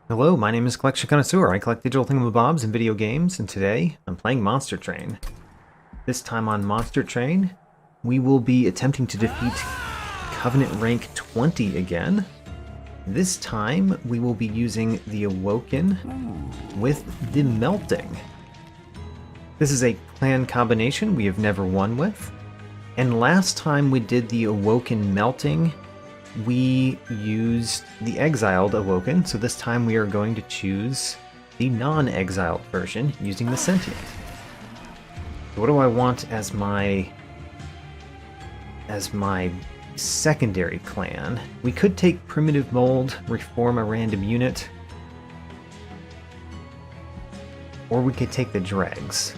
Hello, my name is Collection Connoisseur. I collect digital thingamabobs in video games, and today I'm playing Monster Train. This time on Monster Train, we will be attempting to defeat Covenant rank 20 again. This time, we will be using the Awoken with the Melting. This is a clan combination we have never won with, and last time we did the Awoken Melting, we used the Exiled Awoken, so this time we are going to choose the non-exiled version using the Sentient. So what do I want as my secondary clan? We could take Primitive Mold, reform a random unit, or we could take the Dregs.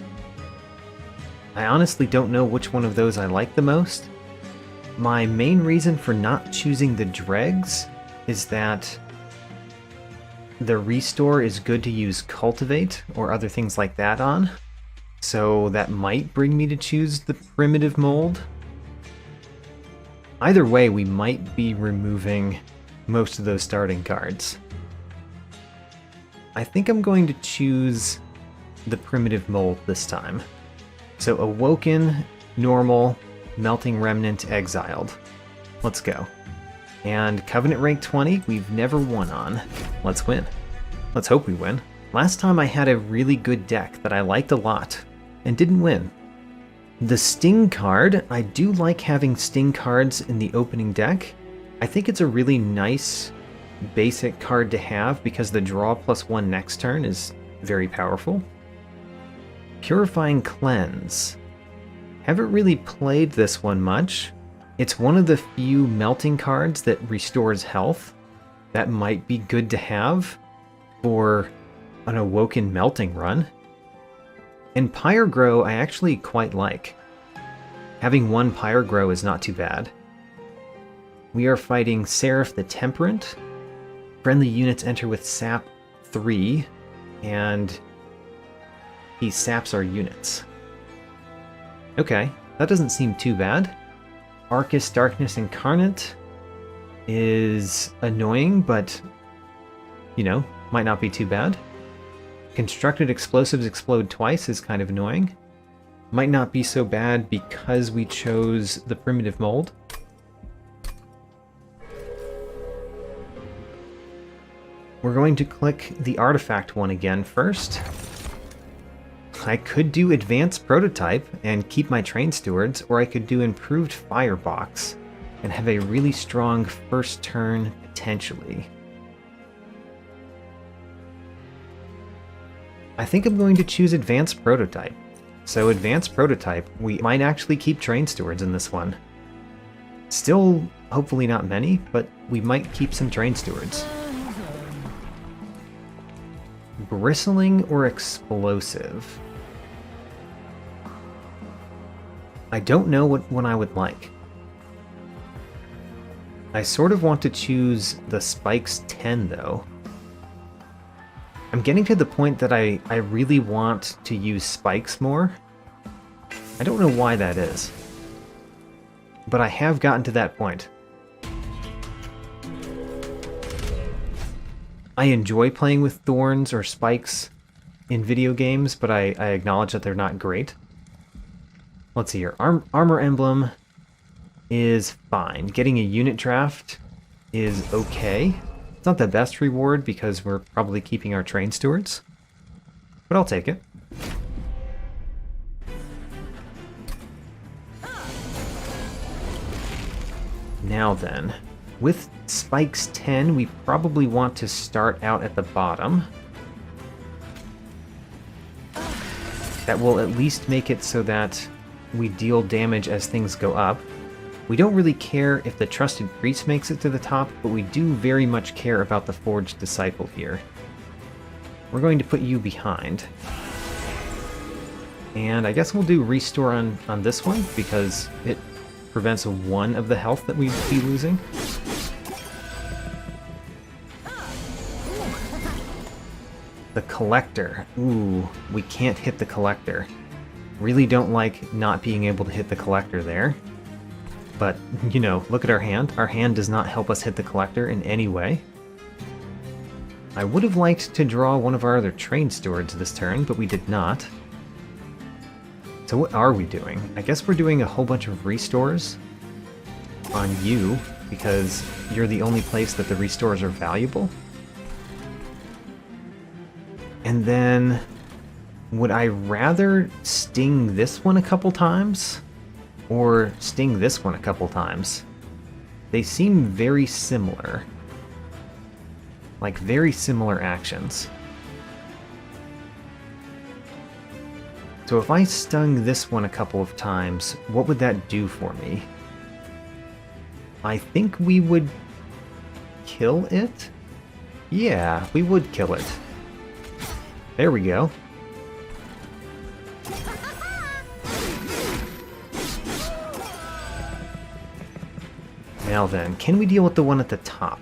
I honestly don't know which one of those I like the most. My main reason for not choosing the Dregs is that the restore is good to use Cultivate or other things like that on, so that might bring me to choose the Primitive Mold. Either way, we might be removing most of those starting cards. I think I'm going to choose the Primitive Mold this time. So Awoken, Normal, Melting Remnant, Exiled. Let's go. And Covenant rank 20, we've never won on. Let's win. Let's hope we win. Last time I had a really good deck that I liked a lot, and didn't win. The Sting card, I do like having Sting cards in the opening deck. I think it's a really nice basic card to have because the draw +1 next turn is very powerful. Purifying Cleanse. Haven't really played this one much. It's one of the few melting cards that restores health. That might be good to have for an Awoken melting run. And Pyregrow I actually quite like. Having one Pyregrow is not too bad. We are fighting Seraph the Temperant. Friendly units enter with sap 3, and he saps our units. Okay, that doesn't seem too bad. Archus Darkness Incarnate is annoying, but, you know, might not be too bad. Constructed Explosives explode twice is kind of annoying. Might not be so bad because we chose the Primitive Mold. We're going to click the Artifact one again first. I could do Advanced Prototype and keep my Train Stewards, or I could do Improved Firebox and have a really strong first turn potentially. I think I'm going to choose Advanced Prototype. So Advanced Prototype, we might actually keep Train Stewards in this one. Still, hopefully not many, but we might keep some Train Stewards. Bristling or Explosive? I don't know what one I would like. I sort of want to choose the Spikes 10 though. I'm getting to the point that I really want to use Spikes more. I don't know why that is, but I have gotten to that point. I enjoy playing with Thorns or Spikes in video games, but I acknowledge that they're not great. Let's see here. Armor Emblem is fine. Getting a unit draft is okay. It's not the best reward because we're probably keeping our Train Stewards, but I'll take it. Now then, with Spikes 10, we probably want to start out at the bottom. That will at least make it so that we deal damage as things go up. We don't really care if the Trusted Priest makes it to the top, but we do very much care about the Forged Disciple here. We're going to put you behind. And I guess we'll do Restore on this one, because it prevents 1 of the health that we'd be losing. The Collector. Ooh, we can't hit the Collector. Really don't like not being able to hit the Collector there. But, you know, look at our hand. Our hand does not help us hit the Collector in any way. I would have liked to draw one of our other train stewards this turn, but we did not. So what are we doing? I guess we're doing a whole bunch of restores on you, because you're the only place that the restores are valuable. And then, would I rather sting this one a couple times, or sting this one a couple times? They seem very similar. Like, very similar actions. So if I stung this one a couple of times, what would that do for me? I think we would kill it? Yeah, we would kill it. There we go. Now then, can we deal with the one at the top?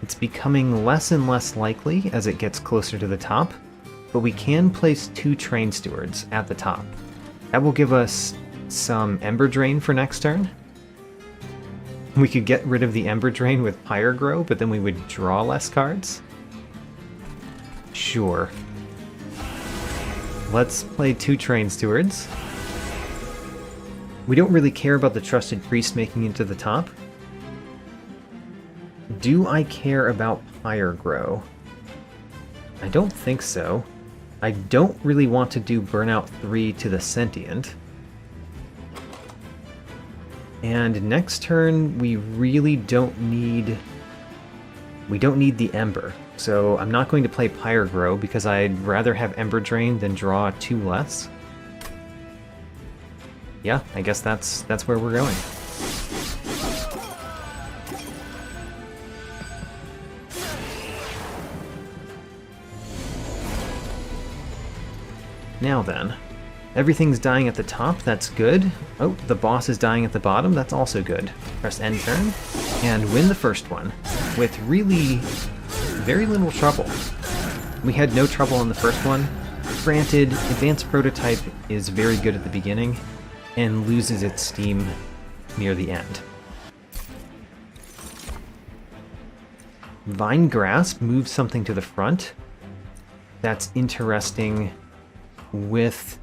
It's becoming less and less likely as it gets closer to the top, but we can place 2 train stewards at the top. That will give us some Ember Drain for next turn. We could get rid of the Ember Drain with Pyre, but then we would draw less cards. Sure. Let's play 2 train stewards. We don't really care about the Trusted Priest making it to the top. Do I care about Pyre? I don't think so. I don't really want to do Burnout 3 to the Sentient. And next turn, we really don't need... We don't need the Ember. So I'm not going to play Pyre because I'd rather have Ember Drain than draw 2 less. Yeah, I guess that's where we're going. Now then, everything's dying at the top, that's good. Oh, the boss is dying at the bottom, that's also good. Press end turn, and win the first one, with really very little trouble. We had no trouble in the first one. Granted, Advanced Prototype is very good at the beginning, and loses its steam near the end. Vine Grasp moves something to the front. That's interesting with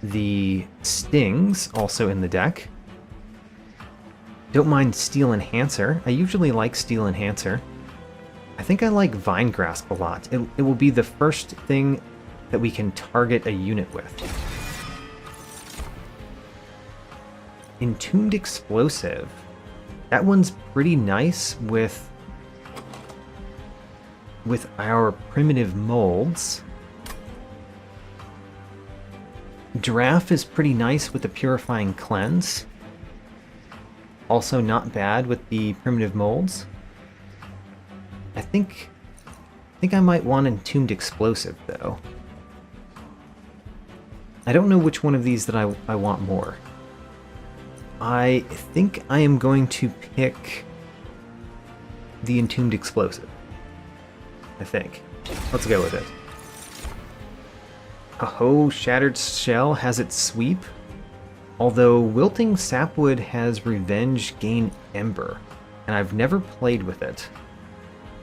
the stings also in the deck. Don't mind Steel Enhancer. I usually like Steel Enhancer. I think I like Vine Grasp a lot. It will be the first thing that we can target a unit with. Entombed Explosive. That one's pretty nice with our primitive molds. Giraffe is pretty nice with the Purifying Cleanse. Also not bad with the primitive molds. I think I might want Entombed Explosive though. I don't know which one of these that I want more. I think I am going to pick the Entombed Explosive. I think. Let's go with it. Oh, Shattered Shell has its sweep. Although Wilting Sapwood has Revenge Gain Ember, and I've never played with it.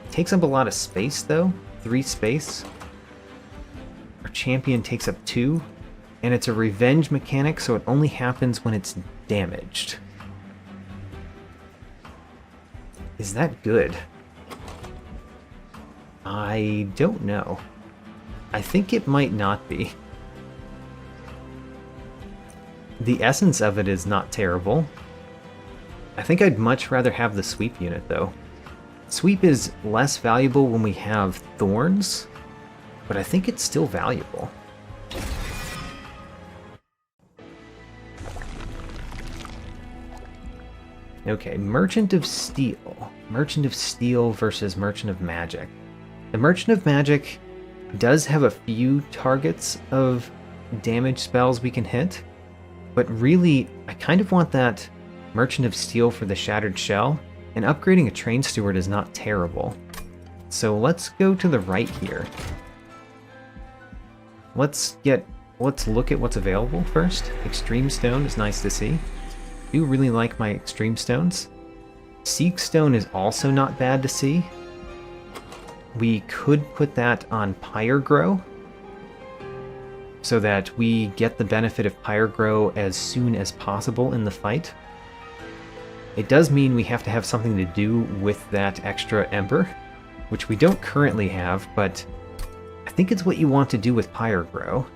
It takes up a lot of space though, 3 space. Our champion takes up 2, and it's a revenge mechanic, so it only happens when it's damaged. Is that good? I don't know. I think it might not be. The essence of it is not terrible. I think I'd much rather have the sweep unit though. Sweep is less valuable when we have thorns, but I think it's still valuable. Okay, Merchant of Steel. Merchant of Steel versus Merchant of Magic. The Merchant of Magic does have a few targets of damage spells we can hit, but really, I kind of want that Merchant of Steel for the Shattered Shell, and upgrading a Train Steward is not terrible. So let's go to the right here. Let's look at what's available first. Extreme Stone is nice to see. I do really like my Extreme Stones. Seek Stone is also not bad to see. we could put that on Pyregrow, so that we get the benefit of Pyregrow as soon as possible in the fight. It does mean we have to have something to do with that extra Ember, which we don't currently have, but I think it's what you want to do with Pyregrow.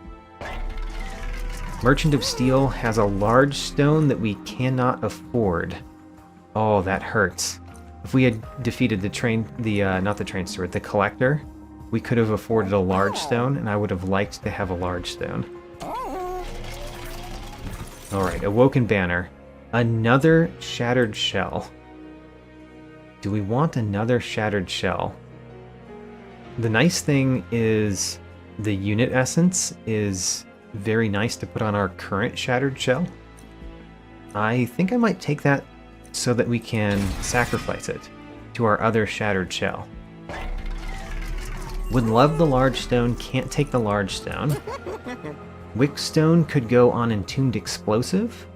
Merchant of Steel has a large stone that we cannot afford. Oh, that hurts. If we had defeated the Collector, we could have afforded a large stone, and I would have liked to have a large stone. Alright, Awoken Banner. Another Shattered Shell. Do we want another Shattered Shell? The nice thing is the unit essence is very nice to put on our current Shattered Shell. I think I might take that so that we can sacrifice it to our other Shattered Shell. Would love the large stone, can't take the large stone. Wickstone could go on Entombed Explosive.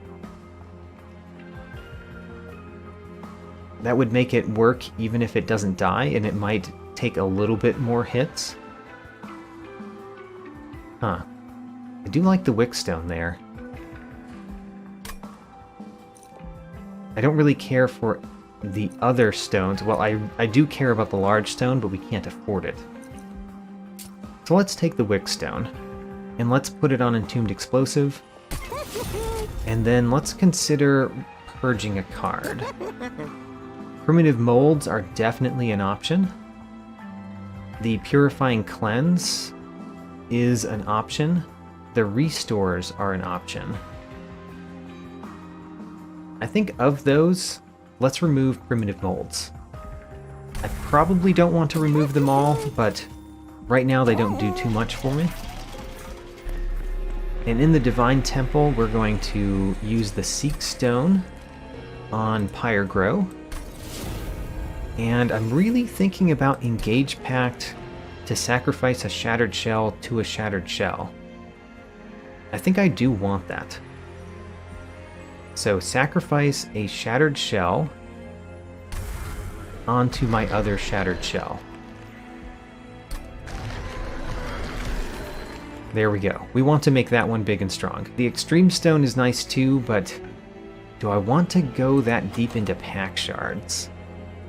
That would make it work even if it doesn't die, and it might take a little bit more hits. Huh. I do like the Wickstone there. I don't really care for the other stones. Well, I do care about the large stone, but we can't afford it. So let's take the Wickstone, and let's put it on Entombed Explosive, and then let's consider purging a card. Primitive Molds are definitely an option. The Purifying Cleanse is an option. The Restores are an option. I think of those, let's remove Primitive Molds. I probably don't want to remove them all, but right now they don't do too much for me. And in the Divine Temple, we're going to use the Seek Stone on Pyregrow. And I'm really thinking about Engage Pact to sacrifice a Shattered Shell to a Shattered Shell. I think I do want that. So sacrifice a Shattered Shell onto my other Shattered Shell. There we go. We want to make that one big and strong. The Extreme Stone is nice too, but do I want to go that deep into Pack Shards?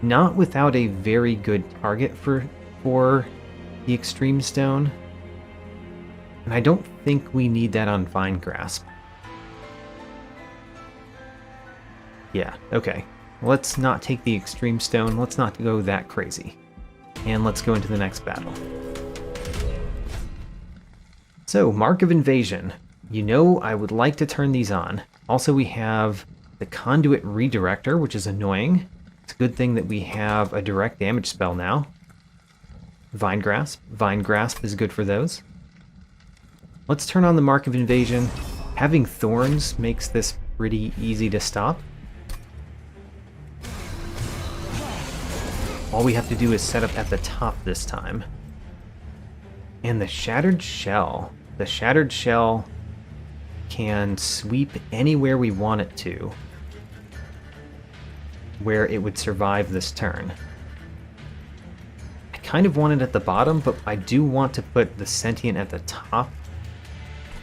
Not without a very good target for the Extreme Stone. And I don't think we need that on Vine Grasp. Yeah, okay. Let's not take the Extreme Stone. Let's not go that crazy. And let's go into the next battle. So, Mark of Invasion. You know I would like to turn these on. Also, we have the Conduit Redirector, which is annoying. It's a good thing that we have a direct damage spell now. Vine Grasp. Vine Grasp is good for those. Let's turn on the Mark of Invasion. Having Thorns makes this pretty easy to stop. All we have to do is set up at the top this time. And the Shattered Shell. The Shattered Shell can sweep anywhere we want it to, where it would survive this turn. I kind of want it at the bottom, but I do want to put the Sentient at the top,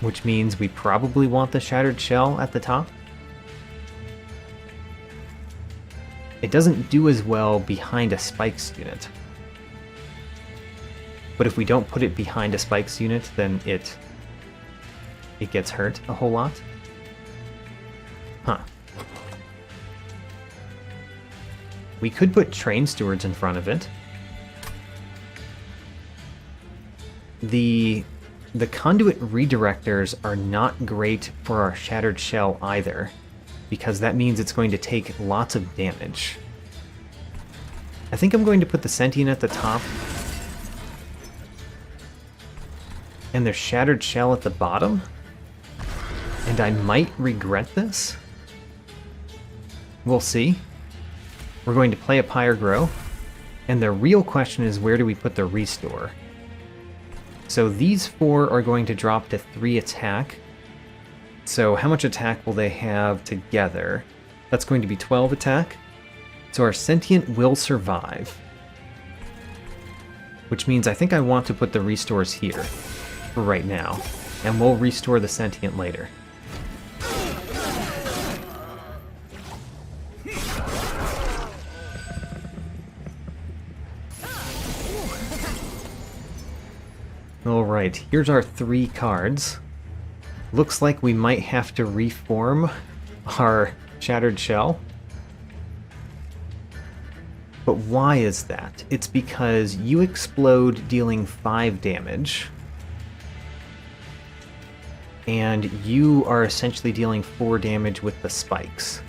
which means we probably want the Shattered Shell at the top. It doesn't do as well behind a Spikes unit. But if we don't put it behind a Spikes unit, then it gets hurt a whole lot. Huh. We could put Train Stewards in front of it. The Conduit Redirectors are not great for our Shattered Shell either, because that means it's going to take lots of damage. I think I'm going to put the Sentient at the top, and their Shattered Shell at the bottom, and I might regret this. We'll see. We're going to play a Pyregrow, and the real question is, where do we put the Restore? So these four are going to drop to 3 attack. So how much attack will they have together? That's going to be 12 attack. So our Sentient will survive. which means I think I want to put the restores here for right now, and we'll restore the sentient later. Alright, here's our 3 cards. Looks like we might have to reform our Shattered Shell. But why is that? It's because you explode dealing 5 damage, and you are essentially dealing 4 damage with the spikes.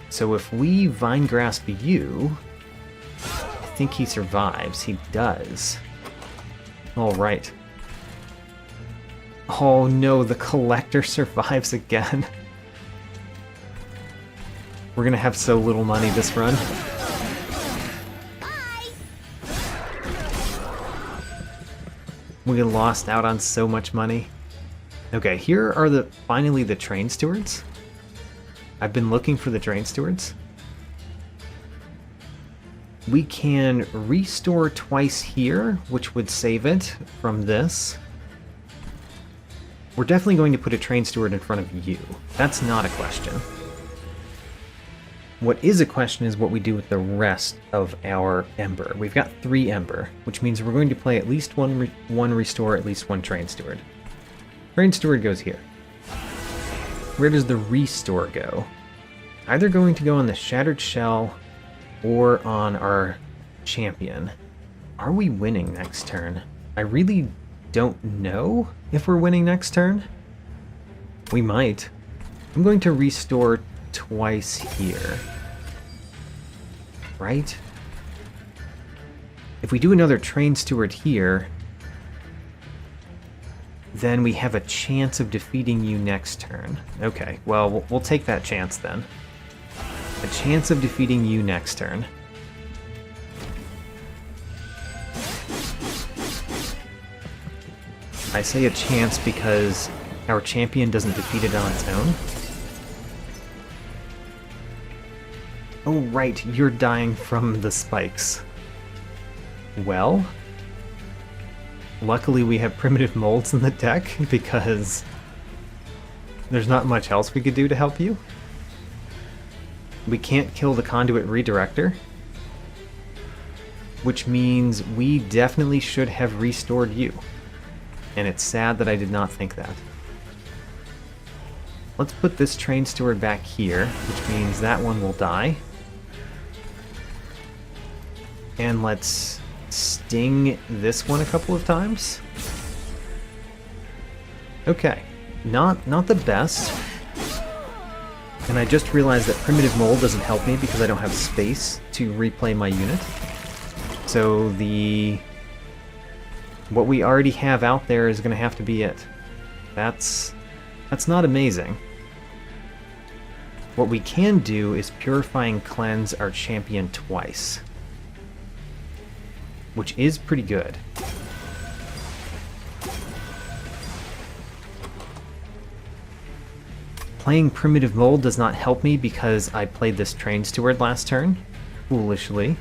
So if we Vine Grasp you, I think he survives. He does. Alright. Oh no, the Collector survives again. We're gonna have so little money this run. Bye. We lost out on so much money. Okay, here are finally the Train Stewards. I've been looking for the Train Stewards. We can restore twice here, which would save it from this. We're definitely going to put a Train Steward in front of you. That's not a question. What is a question is what we do with the rest of our Ember. We've got 3 Ember, which means we're going to play at least one Restore, at least 1 Train Steward. Train Steward goes here. Where does the Restore go? Either going to go on the Shattered Shell or on our champion. Are we winning next turn? I really don't know if we're winning next turn. We might. I'm going to restore twice here. Right? If we do another Train Steward here, then we have a chance of defeating you next turn. Okay, well, we'll take that chance then. A chance of defeating you next turn. I say a chance because our champion doesn't defeat it on its own. Oh right, you're dying from the spikes. Well, luckily we have primitive molds in the deck because there's not much else we could do to help you. We can't kill the Conduit Redirector, which means we definitely should have restored you. And it's sad that I did not think that. Let's put this Train Steward back here, which means that one will die. And let's sting this one a couple of times. Okay, not the best. And I just realized that Primitive Mold doesn't help me because I don't have space to replay my unit. So what we already have out there is going to have to be it. That's not amazing. What we can do is Purifying Cleanse our champion twice, which is pretty good. Playing Primitive Mold does not help me because I played this Train Steward last turn. Foolishly.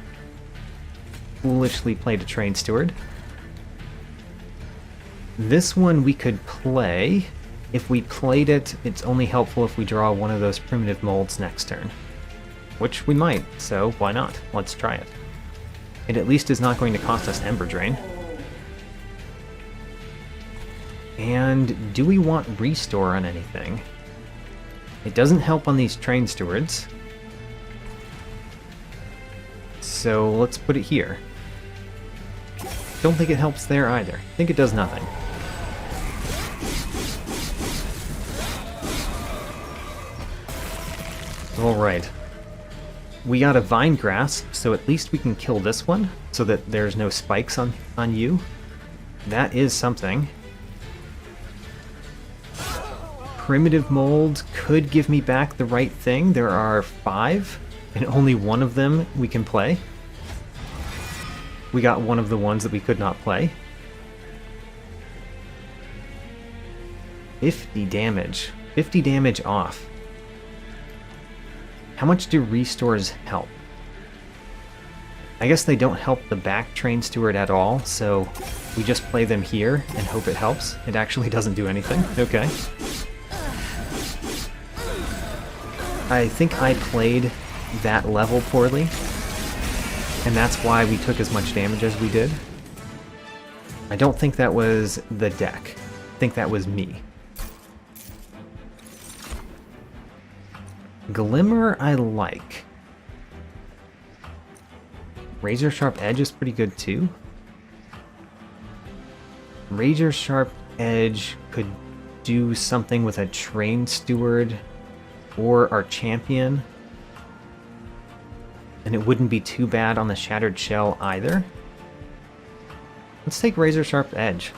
Foolishly played a Train Steward. This one we could play. If we played it, it's only helpful if we draw one of those Primitive Molds next turn. Which we might, so why not? Let's try it. It at least is not going to cost us Ember Drain. And do we want Restore on anything? It doesn't help on these Train Stewards. So let's put it here. Don't think it helps there either. I think it does nothing. Alright. We got a Vine Grasp, so at least we can kill this one, so that there's no spikes on you. That is something. Primitive Mold could give me back the right thing. There are 5, and only one of them we can play. We got one of the ones that we could not play. 50 damage. 50 damage off. How much do restores help? I guess they don't help the back train steward at all, so we just play them here and hope it helps. It actually doesn't do anything. Okay. I think I played that level poorly, and that's why we took as much damage as we did. I don't think that was the deck. I think that was me. Glimmer I like. Razor Sharp Edge is pretty good too. Razor Sharp Edge could do something with a Train Steward or our champion. And it wouldn't be too bad on the Shattered Shell either. Let's take Razor Sharp Edge.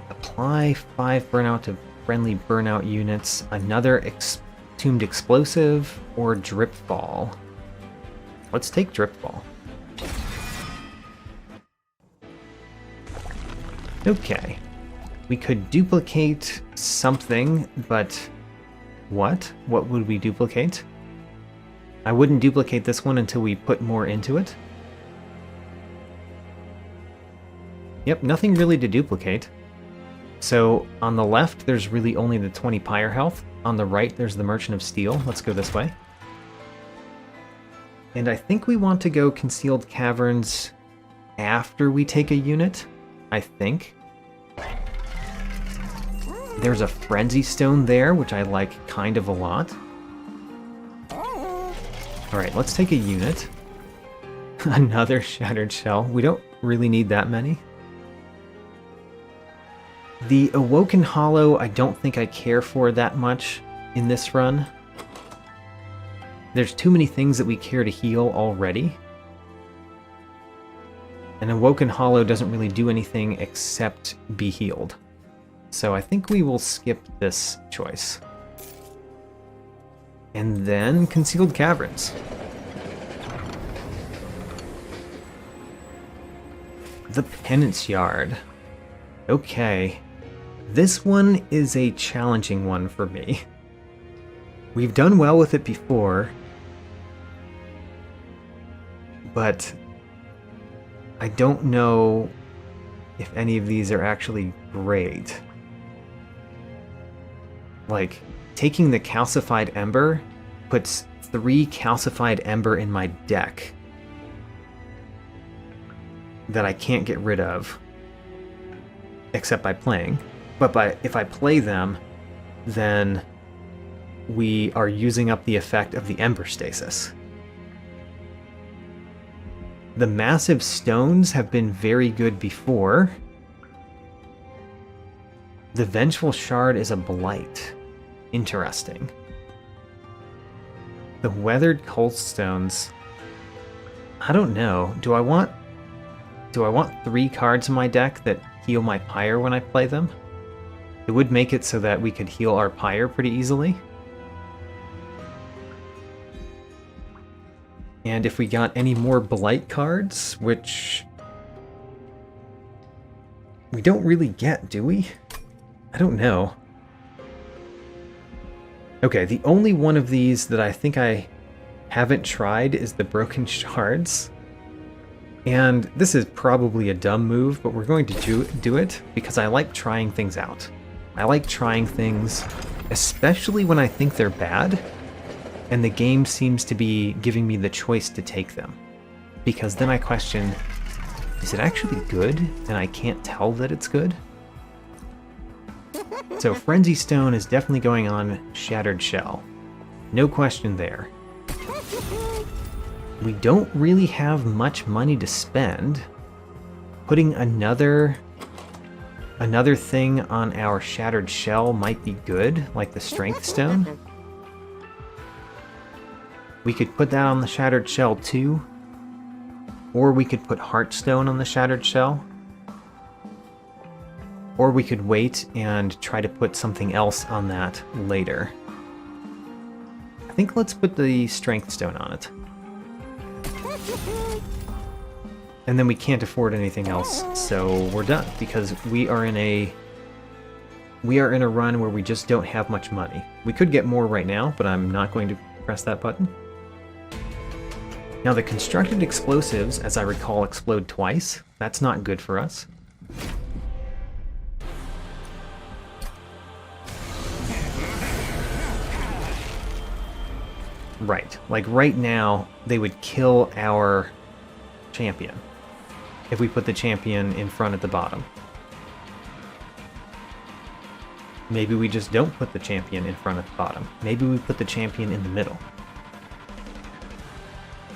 Apply 5 burnout to friendly burnout units, another Tombed Explosive, or Drip Ball. Let's take Drip Ball. Okay. We could duplicate something, but what? What would we duplicate? I wouldn't duplicate this one until we put more into it. Yep, nothing really to duplicate. So on the left, there's really only the 20 Pyre health. On the right, there's the Merchant of Steel. Let's go this way. And I think we want to go Concealed Caverns after we take a unit, I think. There's a Frenzy Stone there, which I like kind of a lot. Alright, let's take a unit. Another Shattered Shell. We don't really need that many. The Awoken Hollow, I don't think I care for that much in this run. There's too many things that we care to heal already. And Awoken Hollow doesn't really do anything except be healed. So I think we will skip this choice. And then Concealed Caverns. The Penance Yard. Okay. This one is a challenging one for me. We've done well with it before, but I don't know if any of these are actually great. Like, taking the Calcified Ember puts 3 Calcified Ember in my deck that I can't get rid of, except by playing. But if I play them, then we are using up the effect of the Ember Stasis. The Massive Stones have been very good before. The Vengeful Shard is a Blight. Interesting. The Weathered Coldstones, I don't know. Do I want 3 cards in my deck that heal my Pyre when I play them? It would make it so that we could heal our Pyre pretty easily. And if we got any more Blight cards, which we don't really get, do we? I don't know. Okay, the only one of these that I think I haven't tried is the Broken Shards. And this is probably a dumb move, but we're going to do it because I like trying things out. I like trying things, especially when I think they're bad, and the game seems to be giving me the choice to take them. Because then I question, is it actually good, and I can't tell that it's good? So Frenzy Stone is definitely going on Shattered Shell. No question there. We don't really have much money to spend. Putting another thing on our Shattered Shell might be good, like the Strength Stone. We could put that on the Shattered Shell too. Or we could put Heartstone on the Shattered Shell. Or we could wait and try to put something else on that later. I think let's put the Strength Stone on it. And then we can't afford anything else, so we're done, because we are in a run where we just don't have much money. We could get more right now, but I'm not going to press that button. Now the constructed explosives, as I recall, explode twice. That's not good for us. Right, like right now, they would kill our champion if we put the champion in front at the bottom. Maybe we just don't put the champion in front at the bottom. Maybe we put the champion in the middle.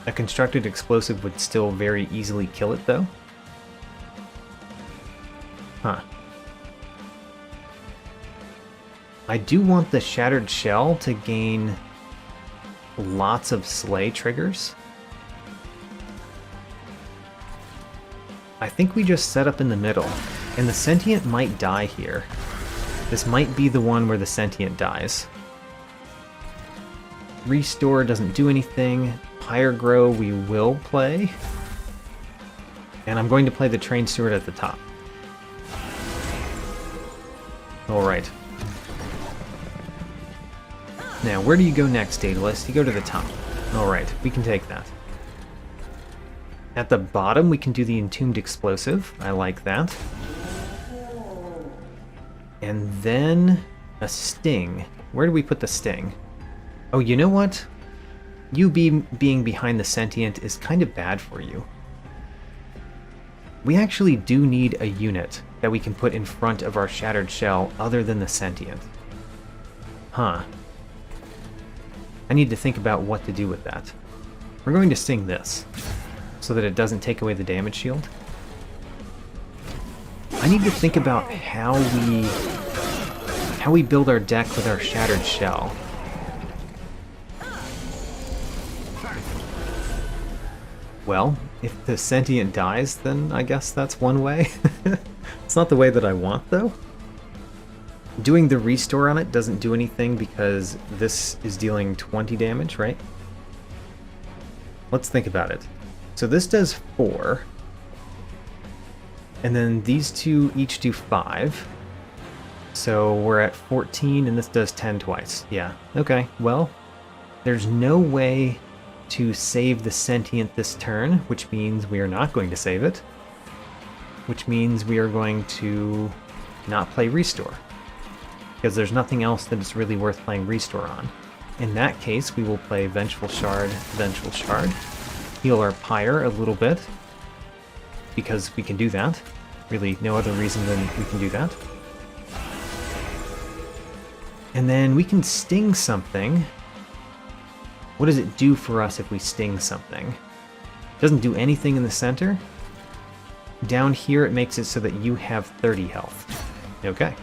A constructed explosive would still very easily kill it, though. Huh. I do want the Shattered Shell to gain lots of slay triggers. I think we just set up in the middle, and the sentient might die here. This might be the one where the sentient dies. Restore doesn't do anything. Pyregrow we will play. And I'm going to play the Train Steward at the top. Alright. Now, where do you go next, Daedalus? You go to the top. Alright, we can take that. At the bottom, we can do the Entombed Explosive. I like that. And then a Sting. Where do we put the Sting? Oh, you know what? You being behind the Sentient is kind of bad for you. We actually do need a unit that we can put in front of our Shattered Shell other than the Sentient. Huh. I need to think about what to do with that. We're going to Sting this, so that it doesn't take away the damage shield. I need to think about how we build our deck with our Shattered Shell. Well, if the Sentient dies, then I guess that's one way. It's not the way that I want, though. Doing the Restore on it doesn't do anything because this is dealing 20 damage, right? Let's think about it. So this does 4. And then these two each do 5. So we're at 14, and this does 10 twice. Yeah, okay. Well, there's no way to save the Sentient this turn, which means we are not going to save it. Which means we are going to not play Restore. Because there's nothing else that is really worth playing Restore on. In that case, we will play Vengeful Shard, heal our Pyre a little bit, because we can do that. Really, no other reason than we can do that. And then we can Sting something. What does it do for us if we Sting something? It doesn't do anything in the center. Down here, it makes it so that you have 30 health. Okay.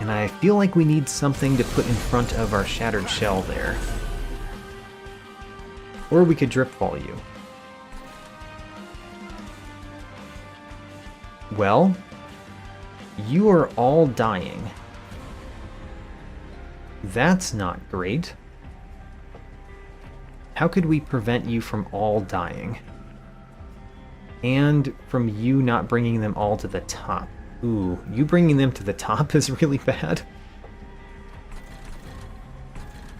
And I feel like we need something to put in front of our Shattered Shell there. Or we could Dripfall you. Well, you are all dying. That's not great. How could we prevent you from all dying? And from you not bringing them all to the top? Ooh, you bringing them to the top is really bad.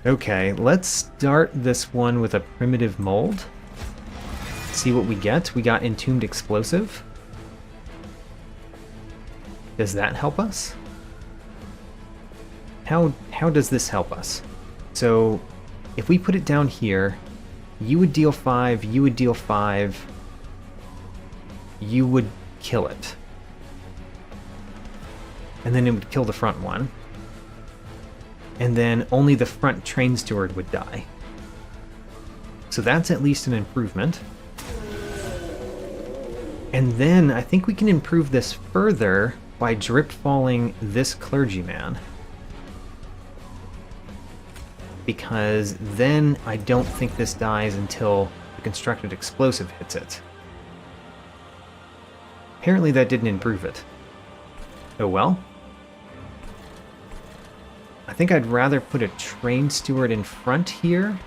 Okay, let's start this one with a Primitive Mold. See what we get. We got Entombed Explosive. Does that help us? How does this help us? So, if we put it down here, you would deal 5, you would deal 5, you would kill it. And then it would kill the front one. And then only the front Train Steward would die. So that's at least an improvement. And then I think we can improve this further by drip falling this Clergyman. Because then I don't think this dies until the Constructed Explosive hits it. Apparently that didn't improve it. Oh well. I think I'd rather put a Train Steward in front here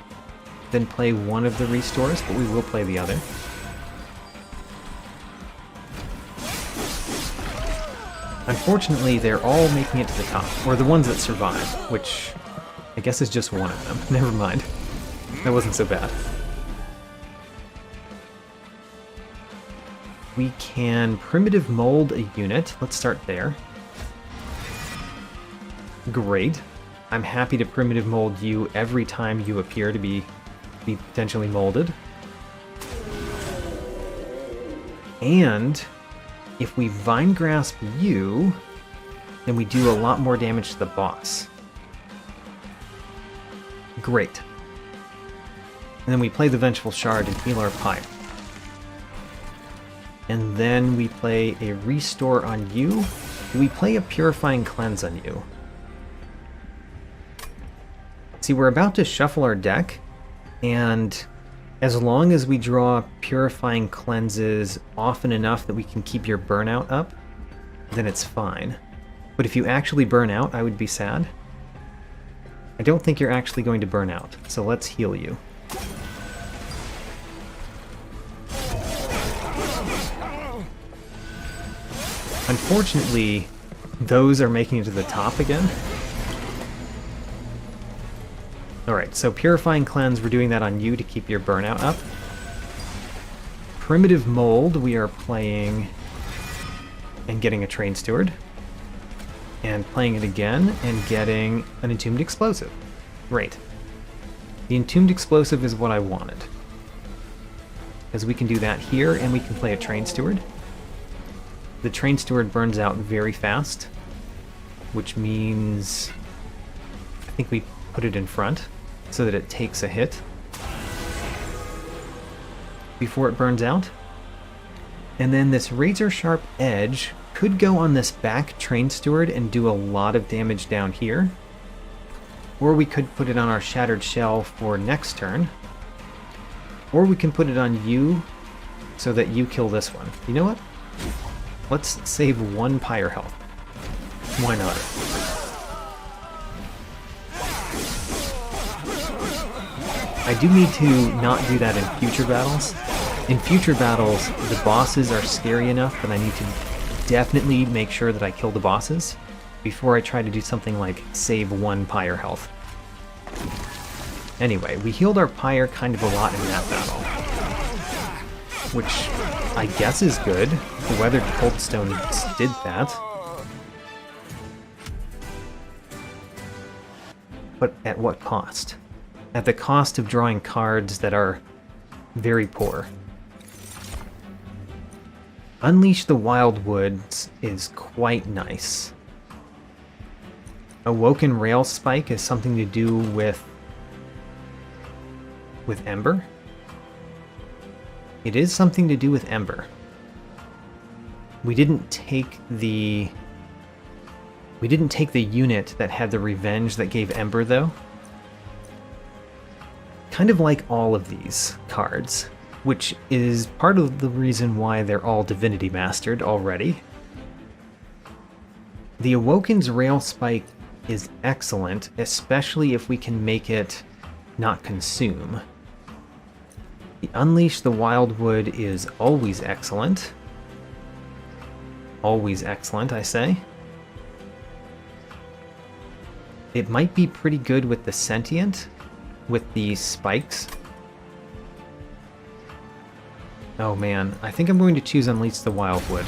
than play one of the Restores, but we will play the other. I'm Unfortunately, they're all making it to the top, or the ones that survive, which I guess is just one of them. Never mind. That wasn't so bad. We can primitive mold a unit. Let's start there. Great. I'm happy to primitive mold you every time you appear to be potentially molded. And if we Vine Grasp you, then we do a lot more damage to the boss. Great. And then we play the Vengeful Shard and heal our Pyre. And then we play a Restore on you. We play a Purifying Cleanse on you. See, we're about to shuffle our deck, and as long as we draw Purifying Cleanses often enough that we can keep your burnout up, then it's fine. But if you actually burn out, I would be sad. I don't think you're actually going to burn out, so let's heal you. Unfortunately, those are making it to the top again. Alright, so Purifying Cleanse, we're doing that on you to keep your burnout up. Primitive Mold, we are playing and getting a Train Steward. And playing it again and getting an Entombed Explosive. Great. The Entombed Explosive is what I wanted. Because we can do that here, and we can play a Train Steward. The Train Steward burns out very fast, which means I think we put it in front so that it takes a hit before it burns out. And then this Razor Sharp Edge could go on this back Train Steward and do a lot of damage down here. Or we could put it on our Shattered Shell for next turn. Or we can put it on you so that you kill this one. You know what? Let's save one Pyre health. Why not? I do need to not do that in future battles. In future battles, the bosses are scary enough that I need to definitely make sure that I kill the bosses before I try to do something like save one Pyre health. Anyway, we healed our Pyre kind of a lot in that battle, which I guess is good. The Weathered Coldstone did that. But at what cost? At the cost of drawing cards that are very poor. Unleash the Wildwoods is quite nice. Awoken Rail Spike is something to do with Ember. It is something to do with Ember. We didn't take the unit that had the revenge that gave Ember, though. Kind of like all of these cards, which is part of the reason why they're all Divinity Mastered already. The Awoken's Rail Spike is excellent, especially if we can make it not consume. The Unleash the Wildwood is always excellent. Always excellent, I say. It might be pretty good with the Sentient, with the spikes. Oh man, I think I'm going to choose Unleash the Wildwood.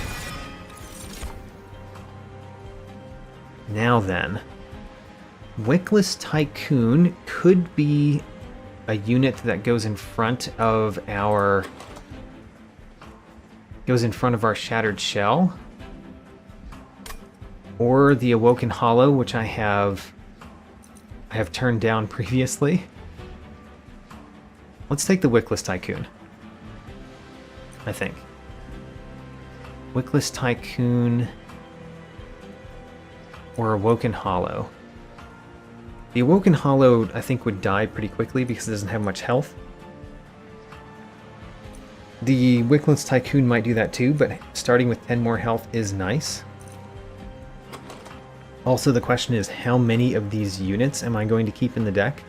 Now then, Wickless Tycoon could be a unit that goes in front of our Shattered Shell, or the Awoken Hollow, which I have turned down previously. Let's take the Wickless Tycoon, I think. Wickless Tycoon or Awoken Hollow. The Awoken Hollow, I think, would die pretty quickly because it doesn't have much health. The Wickless Tycoon might do that too, but starting with 10 more health is nice. Also, the question is, how many of these units am I going to keep in the deck?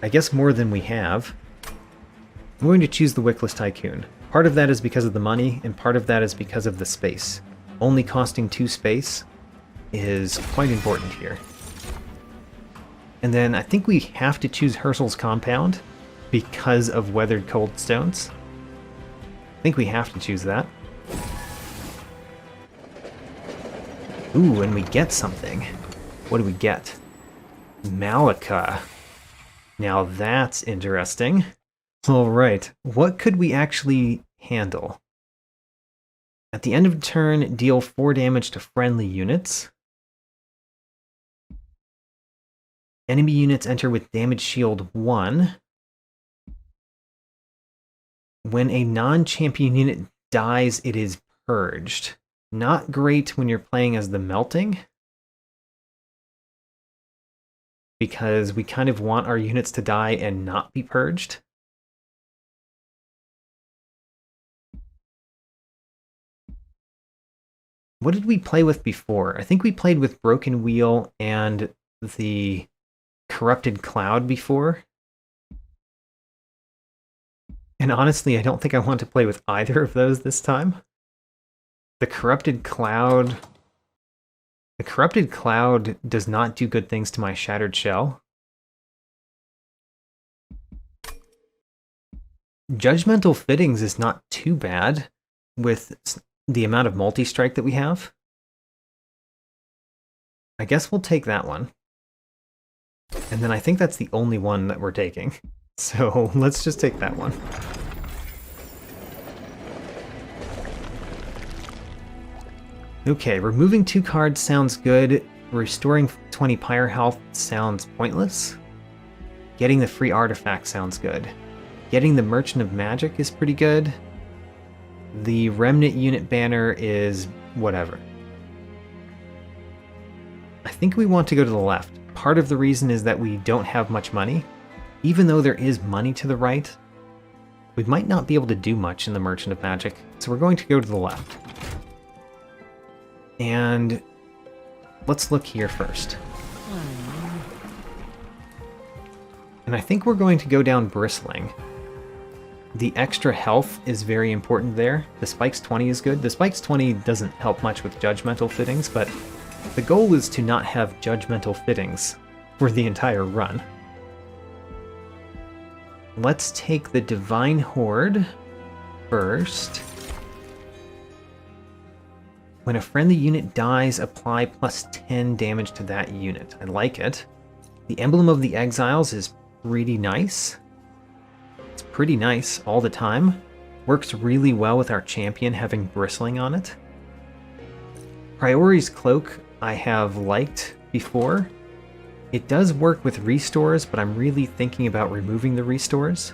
I guess more than we have. I'm going to choose the Wickless Tycoon. Part of that is because of the money, and part of that is because of the space. Only costing 2 space is quite important here. And then I think we have to choose Herschel's Compound because of Weathered Cold Stones. I think we have to choose that. Ooh, and we get something. What do we get? Malika. Now that's interesting. Alright, what could we actually handle? At the end of the turn, deal 4 damage to friendly units. Enemy units enter with damage shield 1. When a non-champion unit dies, it is purged. Not great when you're playing as the Melting, because we kind of want our units to die and not be purged. What did we play with before? I think we played with Broken Wheel and the Corrupted Cloud before. And honestly, I don't think I want to play with either of those this time. The Corrupted Cloud does not do good things to my Shattered Shell. Judgmental Fittings is not too bad with the amount of multi-strike that we have. I guess we'll take that one. And then I think that's the only one that we're taking. So let's just take that one. Okay, removing 2 cards sounds good. Restoring 20 Pyre health sounds pointless. Getting the free artifact sounds good. Getting the Merchant of Magic is pretty good. The Remnant unit banner is whatever. I think we want to go to the left. Part of the reason is that we don't have much money. Even though there is money to the right, we might not be able to do much in the Merchant of Magic, so we're going to go to the left. And let's look here first. And I think we're going to go down Bristling. The extra health is very important there. The Spikes 20 is good. The Spikes 20 doesn't help much with Judgmental Fittings, but the goal is to not have Judgmental Fittings for the entire run. Let's take the Divine Horde first. When a friendly unit dies, apply plus 10 damage to that unit. I like it. The Emblem of the Exiles is pretty nice. It's pretty nice all the time. Works really well with our champion having Bristling on it. Priori's Cloak I have liked before. It does work with restores, but I'm really thinking about removing the restores.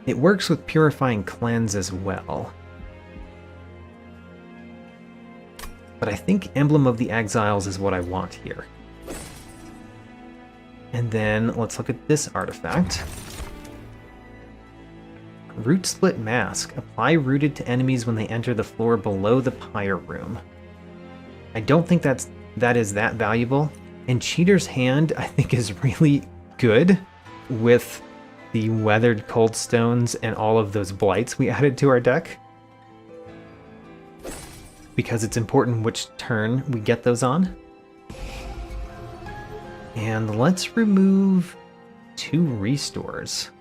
It works with Purifying Cleanse as well. But I think Emblem of the Exiles is what I want here. And then let's look at this artifact. Root Split Mask. Apply rooted to enemies when they enter the floor below the Pyre Room. I don't think that is that valuable. And Cheater's Hand, I think, is really good with the Weathered Cold Stones and all of those blights we added to our deck. Because it's important which turn we get those on. And let's remove 2 restores.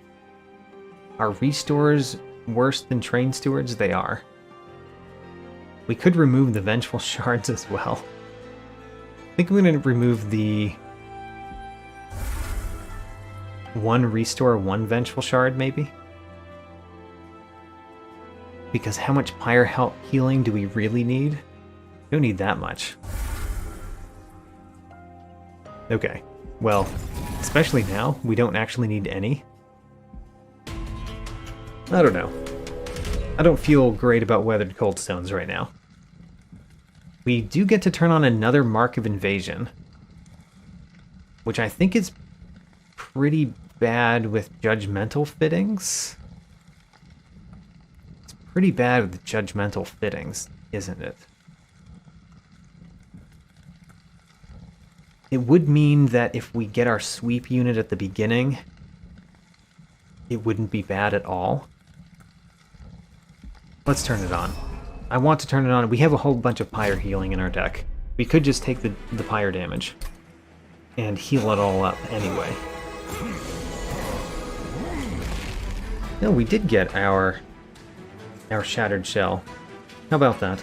Are restores worse than Train Stewards? They are. We could remove the Vengeful Shards as well. I think I'm going to remove the 1 restore, 1 Vengeful Shard, maybe? Because how much Pyre healing do we really need? We don't need that much. Okay, well, especially now, we don't actually need any. I don't know. I don't feel great about Weathered Cold Stones right now. We do get to turn on another Mark of Invasion, which I think is pretty bad with Judgmental Fittings. It's pretty bad with Judgmental Fittings, isn't it? It would mean that if we get our sweep unit at the beginning, it wouldn't be bad at all. Let's turn it on. I want to turn it on. We have a whole bunch of pyre healing in our deck. We could just take the pyre damage and heal it all up anyway. No, we did get our shattered shell. How about that?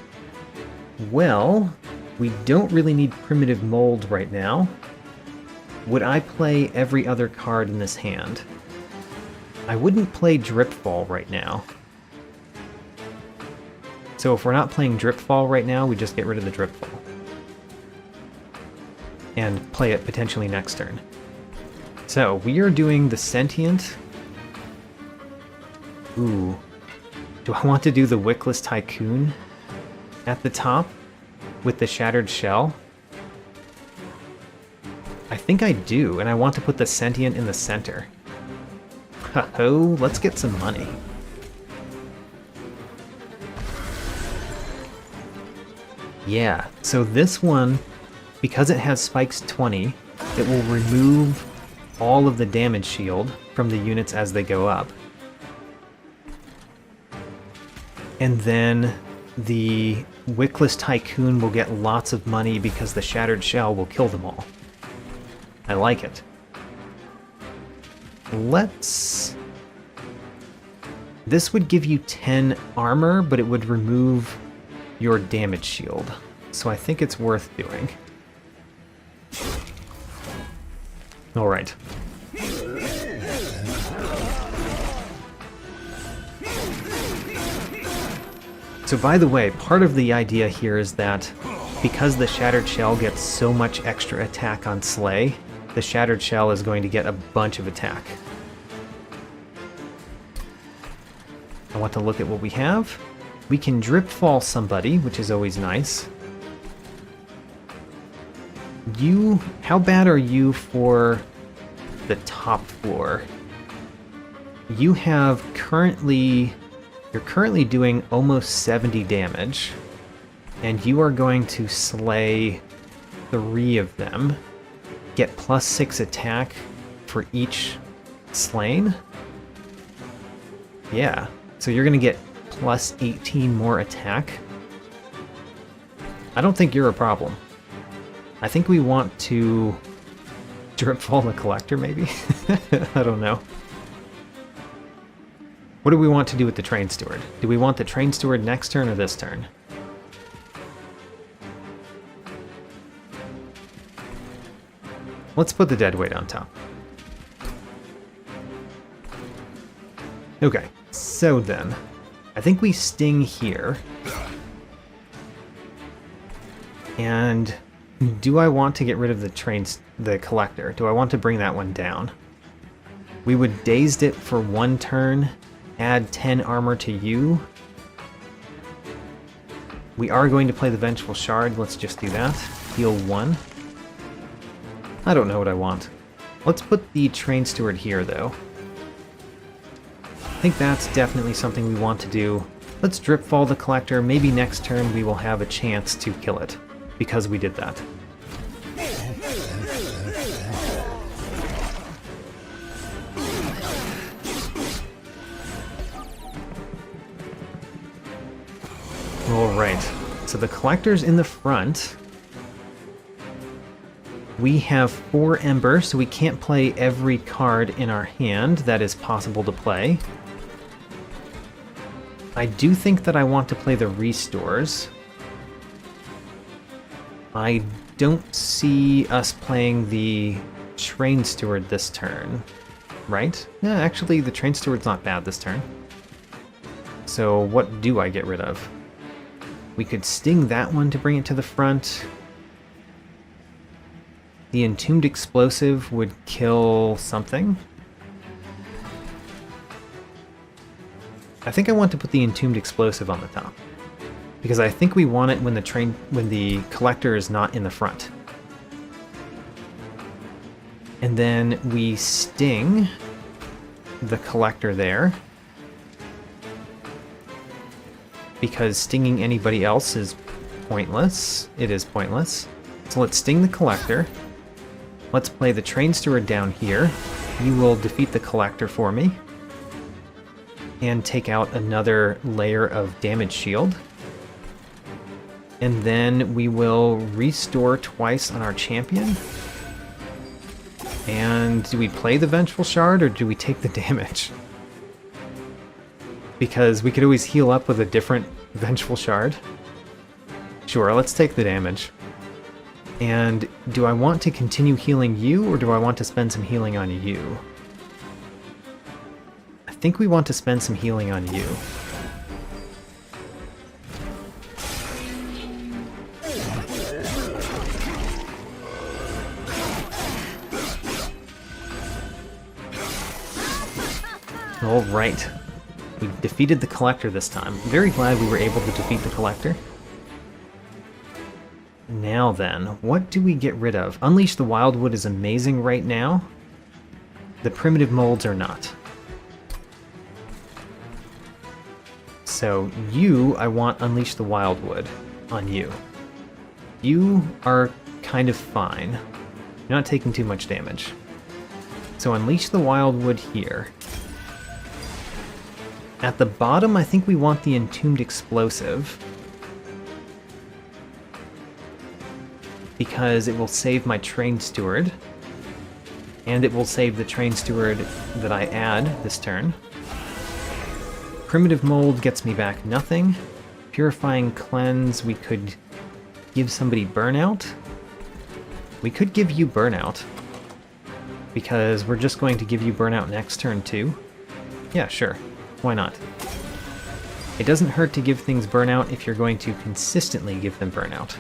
Well, we don't really need primitive mold right now. Would I play every other card in this hand? I wouldn't play Dripfall right now. So if we're not playing Dripfall right now, we just get rid of the Dripfall. And play it potentially next turn. So, we are doing the Sentient. Ooh. Do I want to do the Wickless Tycoon at the top with the Shattered Shell? I think I do, and I want to put the Sentient in the center. Ho-ho, let's get some money. Yeah, so this one, because it has spikes 20, it will remove all of the damage shield from the units as they go up. And then the Wickless Tycoon will get lots of money because the Shattered Shell will kill them all. I like it. This would give you 10 armor, but it would remove your damage shield. So I think it's worth doing. Alright. So by the way, part of the idea here is that because the Shattered Shell gets so much extra attack on Slay, the Shattered Shell is going to get a bunch of attack. I want to look at what we have. We can Dripfall somebody, which is always nice. How bad are you for the top floor? You're currently doing almost 70 damage, and you are going to slay 3 of them, get +6 attack for each slain? Yeah, so you're going to get +18 more attack. I don't think you're a problem. I think we want to Dripfall the Collector, maybe? I don't know. What do we want to do with the Train Steward? Do we want the Train Steward next turn or this turn? Let's put the Deadweight on top. Okay, so then, I think we Sting here. And do I want to get rid of the Collector? Do I want to bring that one down? We would Dazed it for 1 turn, add 10 armor to you. We are going to play the Vengeful Shard, let's just do that. Heal 1. I don't know what I want. Let's put the Train Steward here, though. I think that's definitely something we want to do. Let's Dripfall the Collector. Maybe next turn we will have a chance to kill it, because we did that. Alright, so the Collector's in the front. We have 4 Ember, so we can't play every card in our hand that is possible to play. I do think that I want to play the Restores. I don't see us playing the Train Steward this turn, right? Yeah, actually, the Train Steward's not bad this turn. So what do I get rid of? We could Sting that one to bring it to the front. The Entombed Explosive would kill something. I think I want to put the Entombed Explosive on the top, because I think we want it when the Collector is not in the front. And then we Sting the Collector there, because stinging anybody else is pointless. It is pointless. So let's Sting the Collector. Let's play the Train Steward down here. You will defeat the Collector for me. and take out another layer of damage shield. And then we will restore twice on our champion. And do we play the Vengeful Shard or do we take the damage? Because we could always heal up with a different Vengeful Shard. Sure, let's take the damage. And do I want to continue healing you or do I want to spend some healing on you? I think we want to spend some healing on you. Alright. We defeated the Collector this time. I'm very glad we were able to defeat the Collector. Now then, what do we get rid of? Unleash the Wildwood is amazing right now. The Primitive Molds are not. So you, I want Unleash the Wildwood on you. You are kind of fine. You're not taking too much damage. So Unleash the Wildwood here. At the bottom, I think we want the Entombed Explosive. Because it will save my Trained Steward. And it will save the Trained Steward that I add this turn. Primitive Mold gets me back nothing. Purifying Cleanse, we could give somebody Burnout. We could give you Burnout. Because we're just going to give you Burnout next turn too. Yeah, sure. Why not? It doesn't hurt to give things Burnout if you're going to consistently give them Burnout.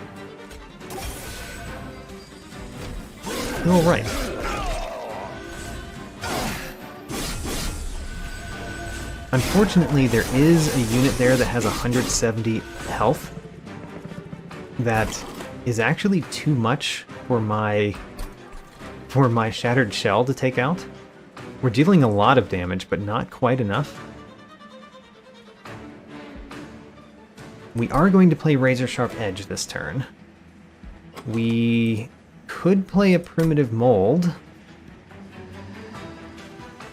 Alright. Unfortunately, there is a unit there that has 170 health. That is actually too much for my Shattered Shell to take out. We're dealing a lot of damage, but not quite enough. We are going to play Razor Sharp Edge this turn. We could play a Primitive Mold.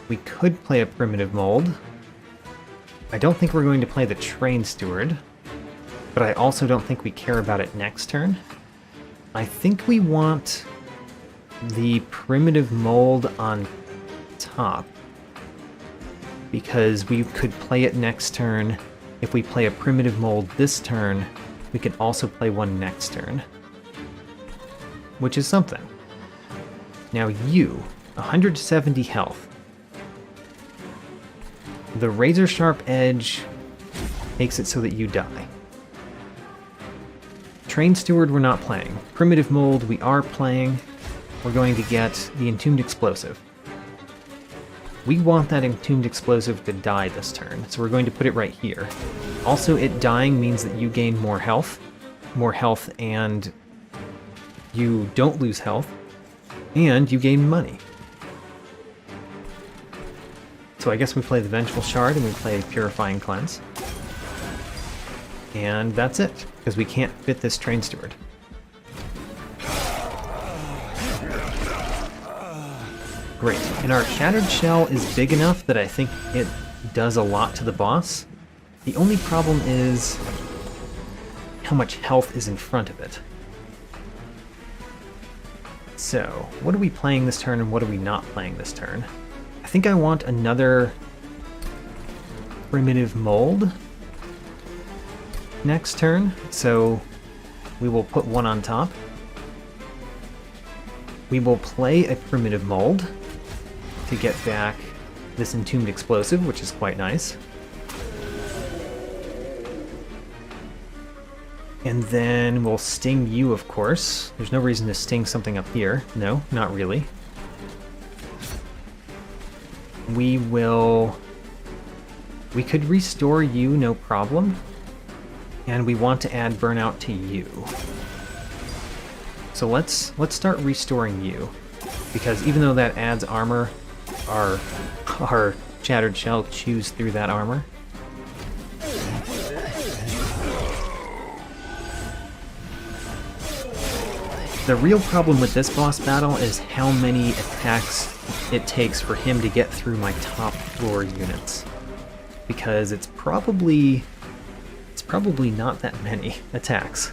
We could play a Primitive Mold. I don't think we're going to play the Trained Steward, but I also don't think we care about it next turn. I think we want the Primitive Mold on top, because we could play it next turn. If we play a Primitive Mold this turn, we could also play one next turn. Which is something. Now you, 170 health. The Razor Sharp Edge makes it so that you die. Trained Steward we're not playing. Primitive Mold we are playing. We're going to get the Entombed Explosive. We want that Entombed Explosive to die this turn, so we're going to put it right here. Also, it dying means that you gain more health. More health, and you don't lose health. And you gain money. So I guess we play the Vengeful Shard and we play Purifying Cleanse. And that's it, because we can't fit this Trained Steward. Great. And our Shattered Shell is big enough that I think it does a lot to the boss. The only problem is how much health is in front of it. So, what are we playing this turn and what are we not playing this turn? I think I want another Primitive Mold next turn, so we will put one on top. We will play a Primitive Mold to get back this Entombed Explosive, which is quite nice. And then we'll sting you, of course. There's no reason to sting something up here. No, not really. We could restore you, no problem. And we want to add Burnout to you. So let's start restoring you. Because even though that adds armor, our Shattered Shell chews through that armor. The real problem with this boss battle is how many attacks it takes for him to get through my top floor units. because it's probably not that many attacks.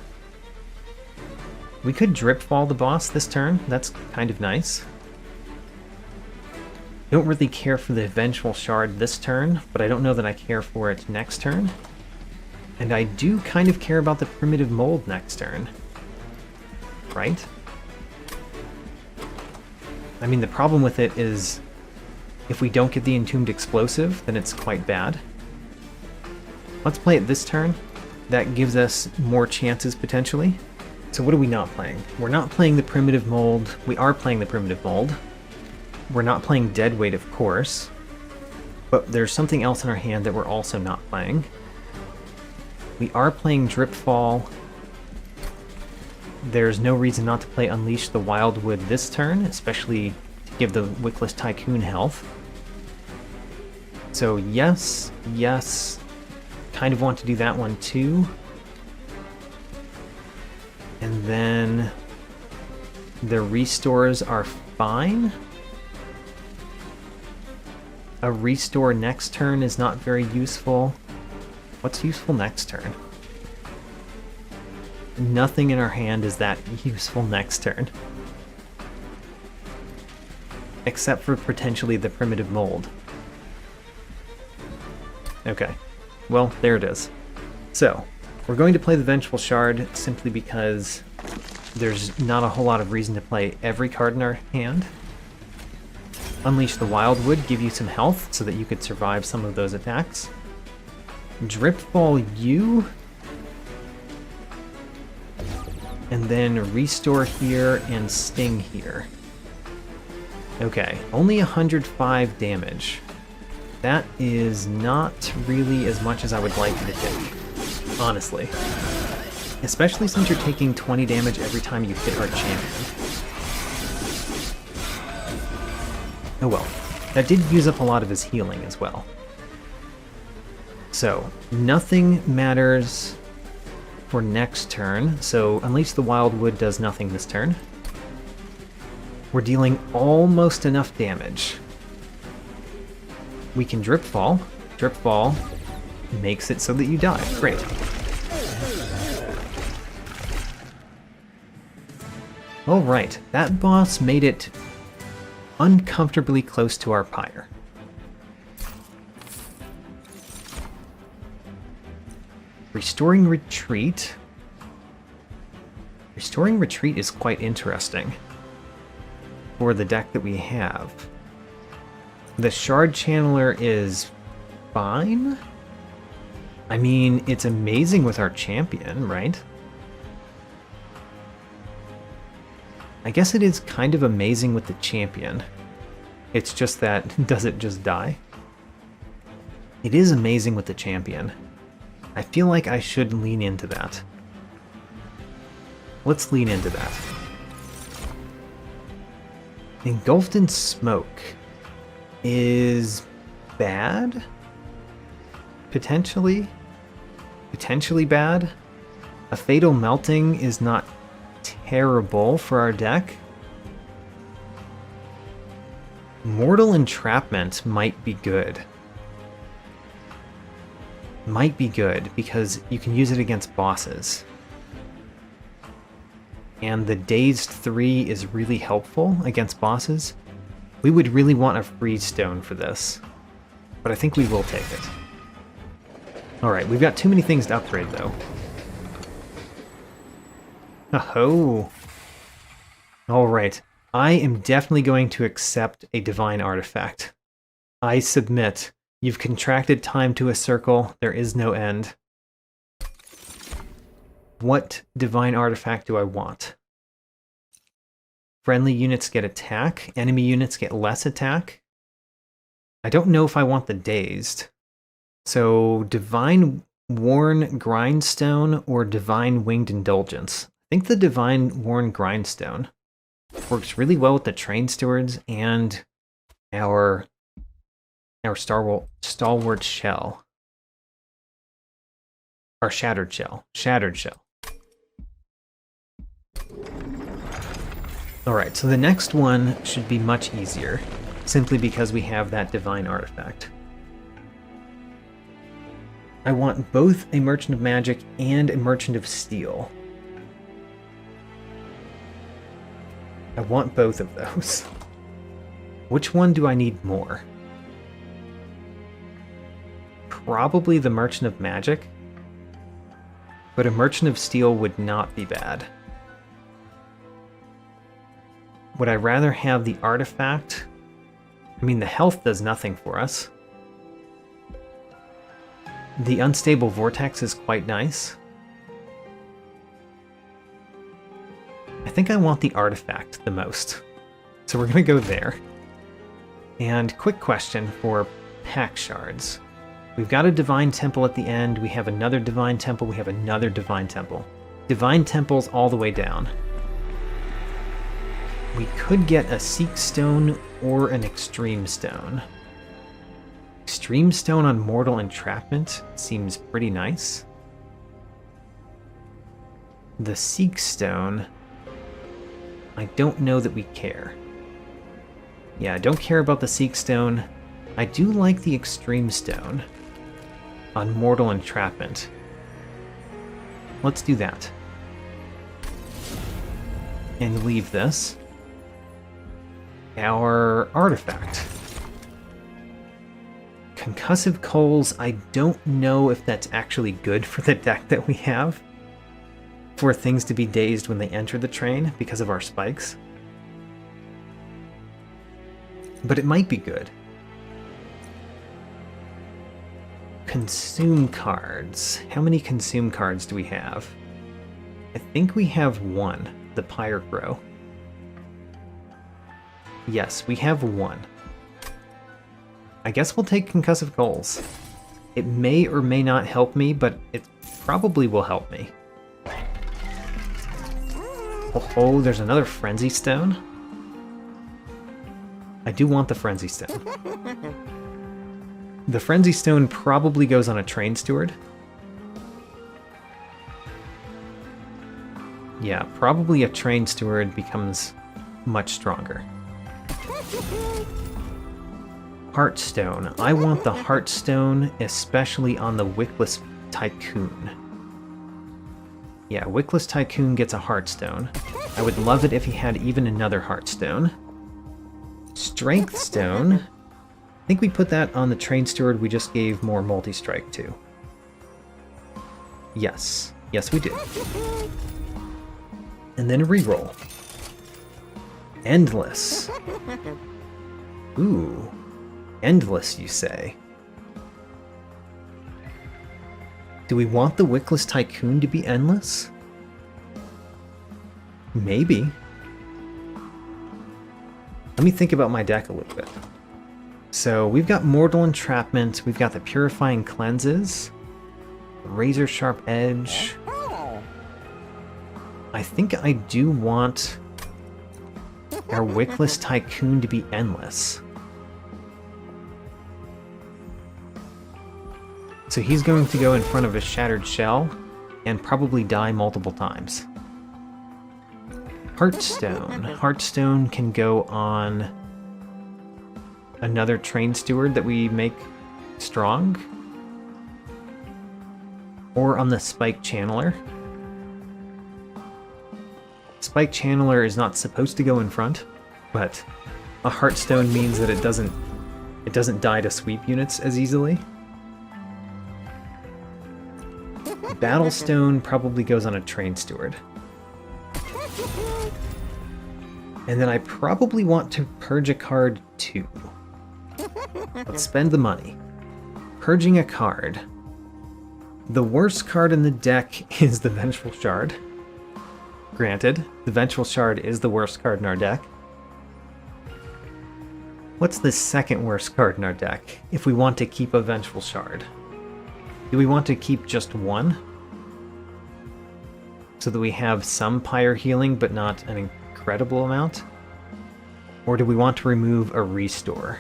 We could drip fall the boss this turn. That's kind of nice. Don't really care for the Vengeful Shard this turn, but I don't know that I care for it next turn. And I do kind of care about the Primitive Mold next turn. Right? I mean, the problem with it is if we don't get the Entombed Explosive, then it's quite bad. Let's play it this turn. That gives us more chances, potentially. So what are we not playing? We're not playing the Primitive Mold. We are playing the Primitive Mold. We're not playing Deadweight, of course. But there's something else in our hand that we're also not playing. We are playing Dripfall. There's no reason not to play Unleash the Wildwood this turn, especially to give the Wickless Tycoon health. So yes, yes. Kind of want to do that one too. And then the restores are fine. A restore next turn is not very useful. What's useful next turn? Nothing in our hand is that useful next turn. Except for potentially the Primitive Mold. Okay. Well, there it is. So, we're going to play the Vengeful Shard simply because there's not a whole lot of reason to play every card in our hand. Unleash the Wildwood, give you some health so that you could survive some of those attacks. Dripfall you. And then restore here and sting here. Okay, only 105 damage. That is not really as much as I would like you to take, honestly. Especially since you're taking 20 damage every time you hit our champion. Oh well, that did use up a lot of his healing as well. So, nothing matters for next turn, so Unleash the Wildwood does nothing this turn. We're dealing almost enough damage. We can Dripfall. Dripfall makes it so that you die. Great. Alright, that boss made it uncomfortably close to our pyre. Restoring Retreat. Restoring Retreat is quite interesting for the deck that we have. The Shard Channeler is fine. I mean, it's amazing with our champion, right? I guess it is kind of amazing with the champion. It's just that, does it just die? It is amazing with the champion. I feel like I should lean into that. Let's lean into that. Engulfed in Smoke is bad? Potentially? Potentially bad? A Fatal Melting is not terrible for our deck. Mortal Entrapment might be good. Might be good because you can use it against bosses. And the Dazed 3 is really helpful against bosses. We would really want a Freeze Stone for this, but I think we will take it. Alright, we've got too many things to upgrade though. Oh. Alright, I am definitely going to accept a Divine Artifact. I submit. You've contracted time to a circle, there is no end. What Divine Artifact do I want? Friendly units get attack, enemy units get less attack. I don't know if I want the Dazed. So, Divine Worn Grindstone or Divine Winged Indulgence. I think the Divine Worn Grindstone works really well with the Train Stewards and our Stalwart Shell. Our Shattered Shell. Shattered Shell. Alright, so the next one should be much easier, simply because we have that Divine Artifact. I want both a Merchant of Magic and a Merchant of Steel. I want both of those. Which one do I need more? Probably the Merchant of Magic, but a Merchant of Steel would not be bad. Would I rather have the artifact? I mean, the health does nothing for us. The Unstable Vortex is quite nice. I think I want the artifact the most, so we're going to go there. And quick question for pack shards. We've got a Divine Temple at the end, we have another Divine Temple, we have another Divine Temple. Divine Temples all the way down. We could get a Seek Stone or an Extreme Stone. Extreme Stone on Mortal Entrapment seems pretty nice. The Seek Stone, I don't know that we care. Yeah, I don't care about the Seek Stone. I do like the Extreme Stone on Mortal Entrapment. Let's do that. And leave this. Our artifact. Concussive Coals, I don't know if that's actually good for the deck that we have. For things to be dazed when they enter the train because of our spikes. But it might be good. Consume cards. How many consume cards do we have? I think we have one, the Pyro. Yes, we have one. I guess we'll take Concussive Coals. It may or may not help me, but it probably will help me. Oh, there's another Frenzy Stone. I do want the Frenzy Stone. The Frenzy Stone probably goes on a Train Steward. Yeah, probably a Train Steward becomes much stronger. Heartstone. I want the Heartstone, especially on the Wickless Tycoon. Yeah, Wickless Tycoon gets a Heartstone. I would love it if he had even another Heartstone. Strength Stone. I think we put that on the Train Steward we just gave more multi-strike to. Yes. Yes, we did. And then a reroll. Endless. Ooh. Endless, you say? Do we want the Wickless Tycoon to be endless? Maybe. Let me think about my deck a little bit. So we've got Mortal Entrapment, we've got the Purifying Cleanses, Razor Sharp Edge. I think I do want our Wickless Tycoon to be endless. So he's going to go in front of a Shattered Shell and probably die multiple times. Heartstone. Heartstone can go on another Train Steward that we make strong. Or on the Spike Channeler. Spike Channeler is not supposed to go in front, but a Heartstone means that it doesn't die to sweep units as easily. Battlestone probably goes on a Train Steward. And then I probably want to purge a card too. Let's spend the money. Purging a card. The worst card in the deck is the Vengeful Shard. Granted, the Vengeful Shard is the worst card in our deck. What's the second worst card in our deck if we want to keep a Vengeful Shard? Do we want to keep just one? So that we have some Pyre healing, but not an incredible amount? Or do we want to remove a Restore?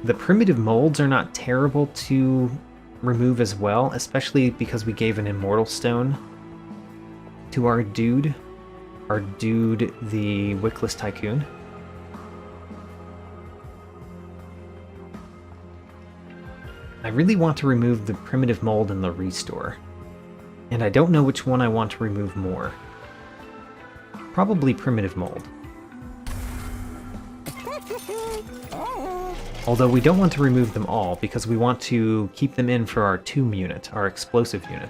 The Primitive Molds are not terrible to remove as well, especially because we gave an Immortal Stone to our dude. Our dude, the Wickless Tycoon. I really want to remove the primitive mold and the restore. And I don't know which one I want to remove more. Probably primitive mold. Although we don't want to remove them all, because we want to keep them in for our tomb unit, our explosive unit.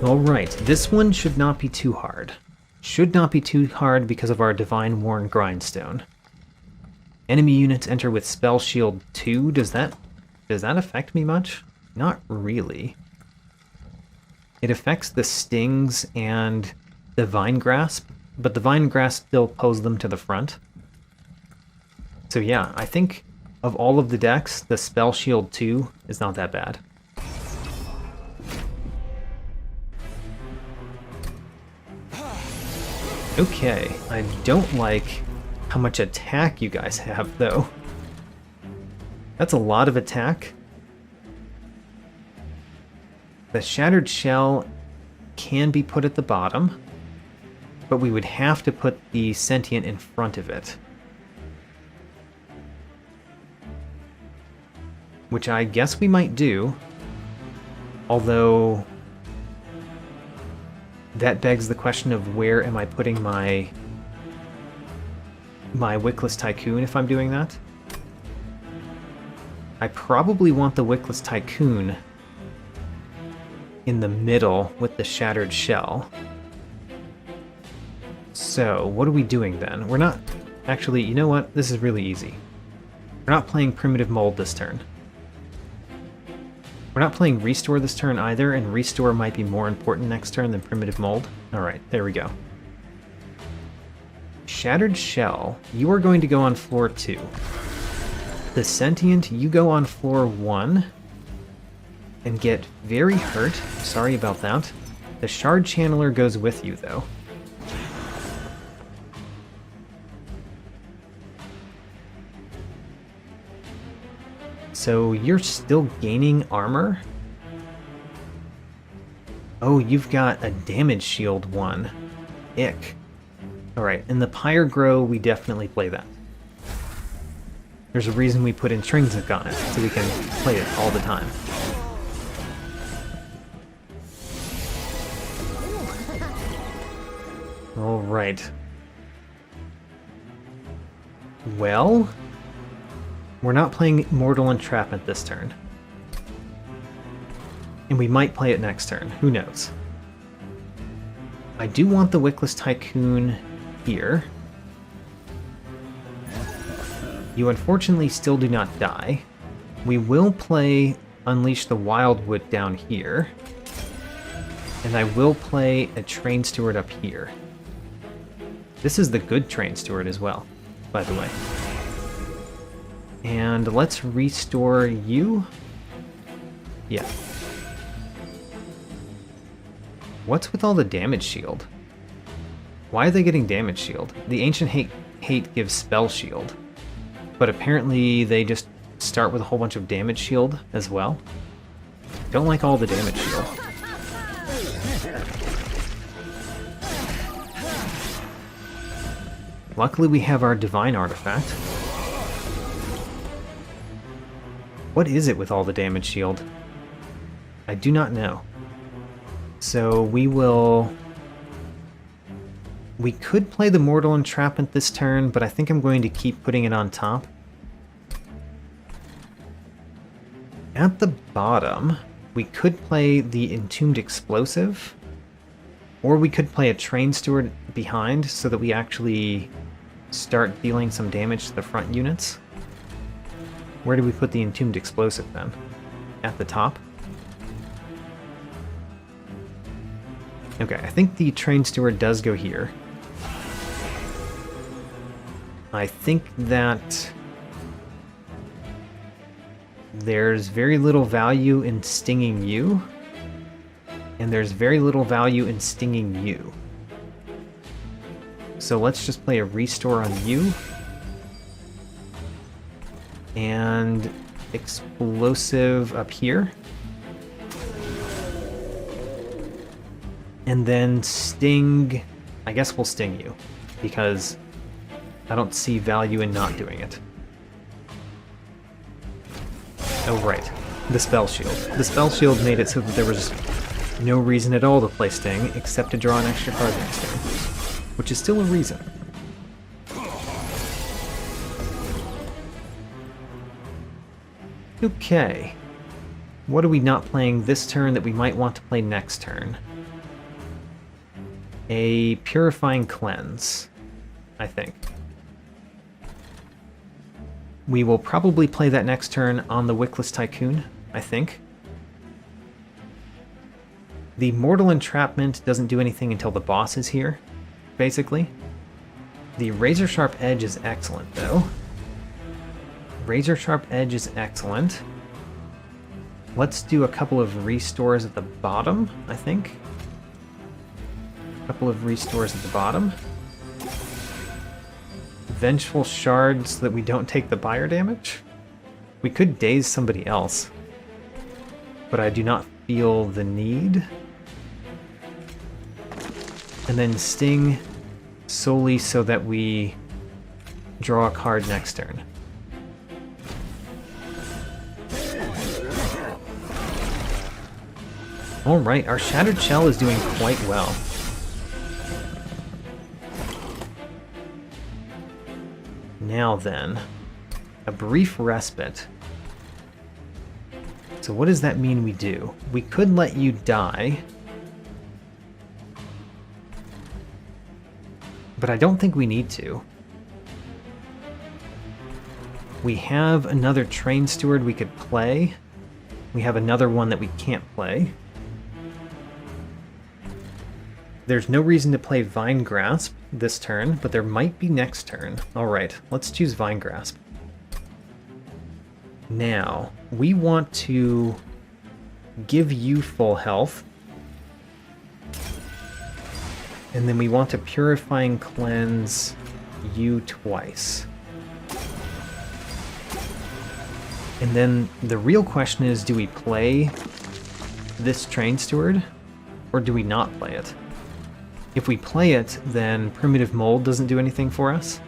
Alright, this one should not be too hard. Should not be too hard because of our Divine Worn Grindstone. Enemy units enter with Spell Shield 2. Does that affect me much? Not really. It affects the Stings and the Vine Grasp, but the Vine Grasp still pulls them to the front. So yeah, I think of all of the decks, the Spell Shield 2 is not that bad. Okay, I don't like how much attack you guys have, though. That's a lot of attack. The Shattered Shell can be put at the bottom, but we would have to put the Sentient in front of it. Which I guess we might do, although that begs the question of where am I putting my Wickless Tycoon if I'm doing that? I probably want the Wickless Tycoon in the middle with the Shattered Shell. So, what are we doing then? We're not... Actually, you know what? This is really easy. We're not playing Primitive Mold this turn. We're not playing Restore this turn either, and Restore might be more important next turn than Primitive Mold. Alright, there we go. Shattered Shell, you are going to go on floor 2. The Sentient, you go on floor 1 and get very hurt. Sorry about that. The Shard Channeler goes with you, though. So you're still gaining armor? Oh, you've got a damage shield 1. Ick. Alright, in the Pyregrow, we definitely play that. There's a reason we put Intrinsic on it, so we can play it all the time. Alright. Well, we're not playing Mortal Entrapment this turn. And we might play it next turn, who knows. I do want the Wickless Tycoon here. You unfortunately still do not die. We will play Unleash the Wildwood down here. And I will play a Train Steward up here. This is the good Train Steward as well, by the way. And let's restore you. Yeah. What's with all the damage shield? Why are they getting damage shield? The Ancient Hate gives spell shield, but apparently they just start with a whole bunch of damage shield as well. Don't like all the damage shield. Luckily we have our Divine Artifact. What is it with all the damage shield? I do not know. So we will... We could play the Mortal Entrapment this turn, but I think I'm going to keep putting it on top. At the bottom, we could play the Entombed Explosive, or we could play a Train Steward behind so that we actually start dealing some damage to the front units. Where do we put the Entombed Explosive then? At the top? Okay, I think the Train Steward does go here. I think that there's very little value in stinging you, and there's very little value in stinging you. So let's just play a Restore on you. And Explosive up here. And then Sting... I guess we'll Sting you, because I don't see value in not doing it. Oh, right. The spell shield. The spell shield made it so that there was no reason at all to play Sting except to draw an extra card next turn, which is still a reason. Okay. What are we not playing this turn that we might want to play next turn? A Purifying Cleanse, I think. We will probably play that next turn on the Wickless Tycoon, I think. The Mortal Entrapment doesn't do anything until the boss is here, basically. The Razor Sharp Edge is excellent, though. Razor Sharp Edge is excellent. Let's do a couple of restores at the bottom, I think. A couple of restores at the bottom. Vengeful Shard so that we don't take the fire damage. We could daze somebody else, but I do not feel the need. And then Sting solely so that we draw a card next turn. Alright, our Shattered Shell is doing quite well. Now then, a brief respite. So what does that mean we do? We could let you die, but I don't think we need to. We have another Train Steward we could play. We have another one that we can't play. There's no reason to play Vine Grasp this turn, but there might be next turn. Alright, let's choose Vine Grasp. Now, we want to give you full health. And then we want to Purifying Cleanse you twice. And then the real question is, do we play this Train Steward, or do we not play it? If we play it, then Primitive Mold doesn't do anything for us.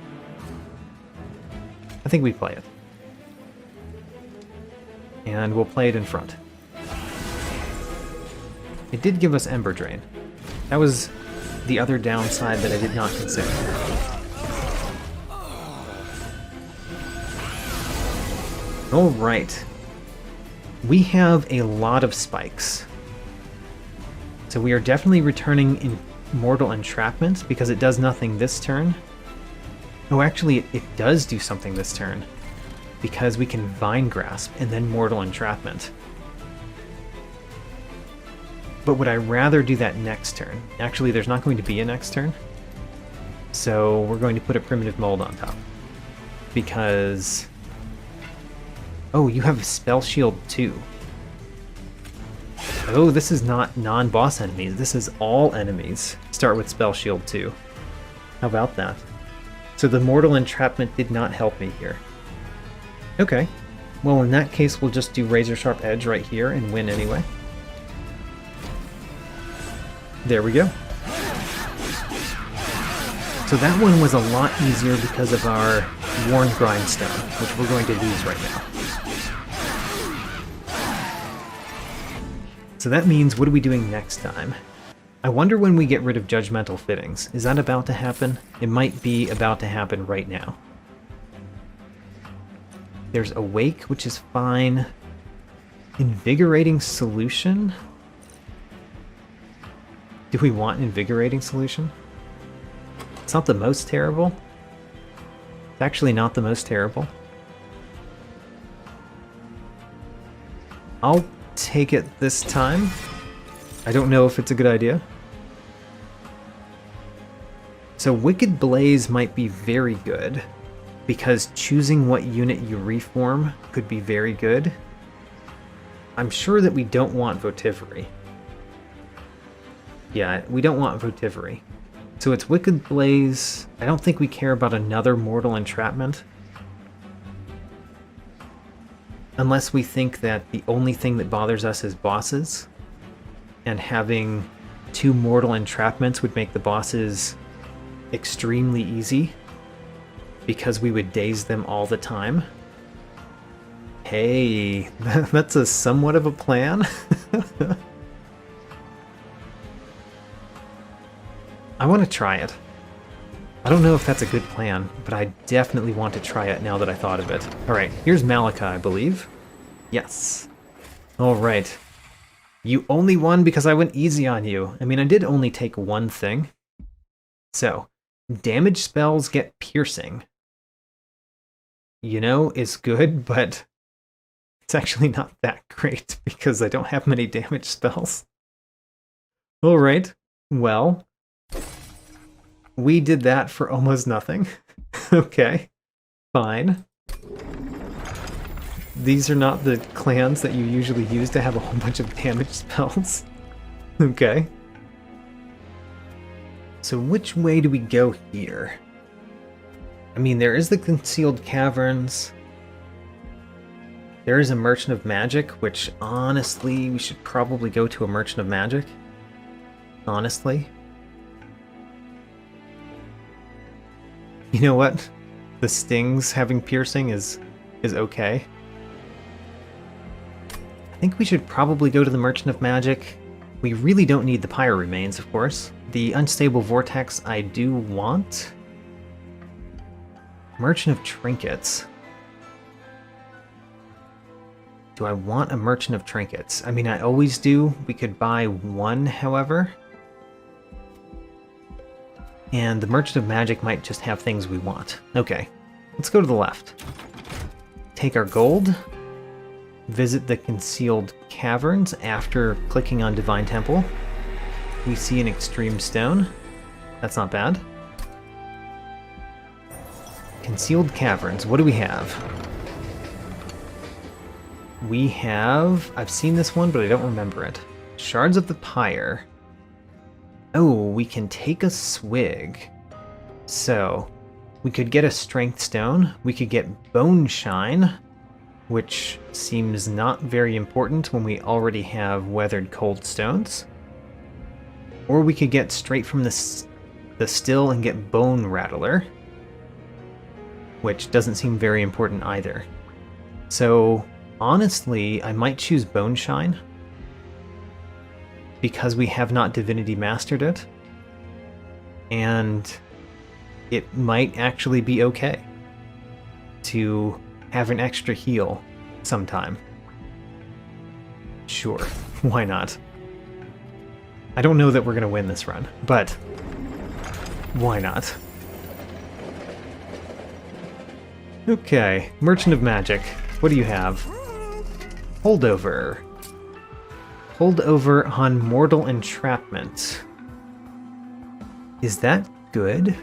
I think we play it. And we'll play it in front. It did give us Ember Drain. That was the other downside that I did not consider. Alright. We have a lot of spikes. So we are definitely returning in Mortal Entrapment because it does nothing this turn. Oh, actually, it does do something this turn because we can Vine Grasp and then Mortal Entrapment. But would I rather do that next turn? Actually, there's not going to be a next turn. So we're going to put a Primitive Mold on top. Because... oh, you have Spell Shield too. Oh, this is not non-boss enemies. This is all enemies. Start with Spell Shield 2. How about that? So the Mortal Entrapment did not help me here. Okay. Well, in that case, we'll just do Razor Sharp Edge right here and win anyway. There we go. So that one was a lot easier because of our Worn Grindstone, which we're going to lose right now. So that means, what are we doing next time? I wonder when we get rid of Judgmental Fittings. Is that about to happen? It might be about to happen right now. There's Awake, which is fine. Invigorating Solution? Do we want Invigorating Solution? It's not the most terrible. It's actually not the most terrible. I'll take it this time. I don't know if it's a good idea. So Wicked Blaze might be very good, because choosing what unit you reform could be very good. I'm sure that we don't want Votivery. Yeah, we don't want Votivery. So it's Wicked Blaze. I don't think we care about another Mortal Entrapment. Unless we think that the only thing that bothers us is bosses, and having 2 Mortal Entrapments would make the bosses extremely easy, because we would daze them all the time. Hey, that's a somewhat of a plan. I want to try it. I don't know if that's a good plan, but I definitely want to try it now that I thought of it. Alright, here's Malika, I believe. Yes. Alright. You only won because I went easy on you. I mean, I did only take one thing. So, damage spells get piercing. You know, it's good, but it's actually not that great because I don't have many damage spells. Alright, well, we did that for almost nothing. Okay, fine. These are not the clans that you usually use to have a whole bunch of damage spells. Okay. So which way do we go here? I mean, there is the Concealed Caverns. There is a Merchant of Magic, which honestly, we should probably go to a Merchant of Magic. Honestly. You know what? The stings having piercing is okay. I think we should probably go to the Merchant of Magic. We really don't need the Pyre Remains, of course. The Unstable Vortex I do want. Merchant of Trinkets. Do I want a Merchant of Trinkets? I mean, I always do. We could buy one, however. And the Merchant of Magic might just have things we want. Okay, let's go to the left. Take our gold. Visit the Concealed Caverns after clicking on Divine Temple. We see an Extreme Stone. That's not bad. Concealed Caverns, what do we have? We have... I've seen this one, but I don't remember it. Shards of the Pyre. Oh, we can take a swig. So, we could get a Strength Stone. We could get Bone Shine, which seems not very important when we already have Weathered Cold Stones. Or we could get straight from the still and get Bone Rattler, which doesn't seem very important either. So, honestly, I might choose Bone Shine, because we have not Divinity Mastered it, and it might actually be okay to have an extra heal sometime. Sure, why not? I don't know that we're going to win this run, but why not? Okay, Merchant of Magic, what do you have? Holdover. Holdover on Mortal Entrapment. Is that good?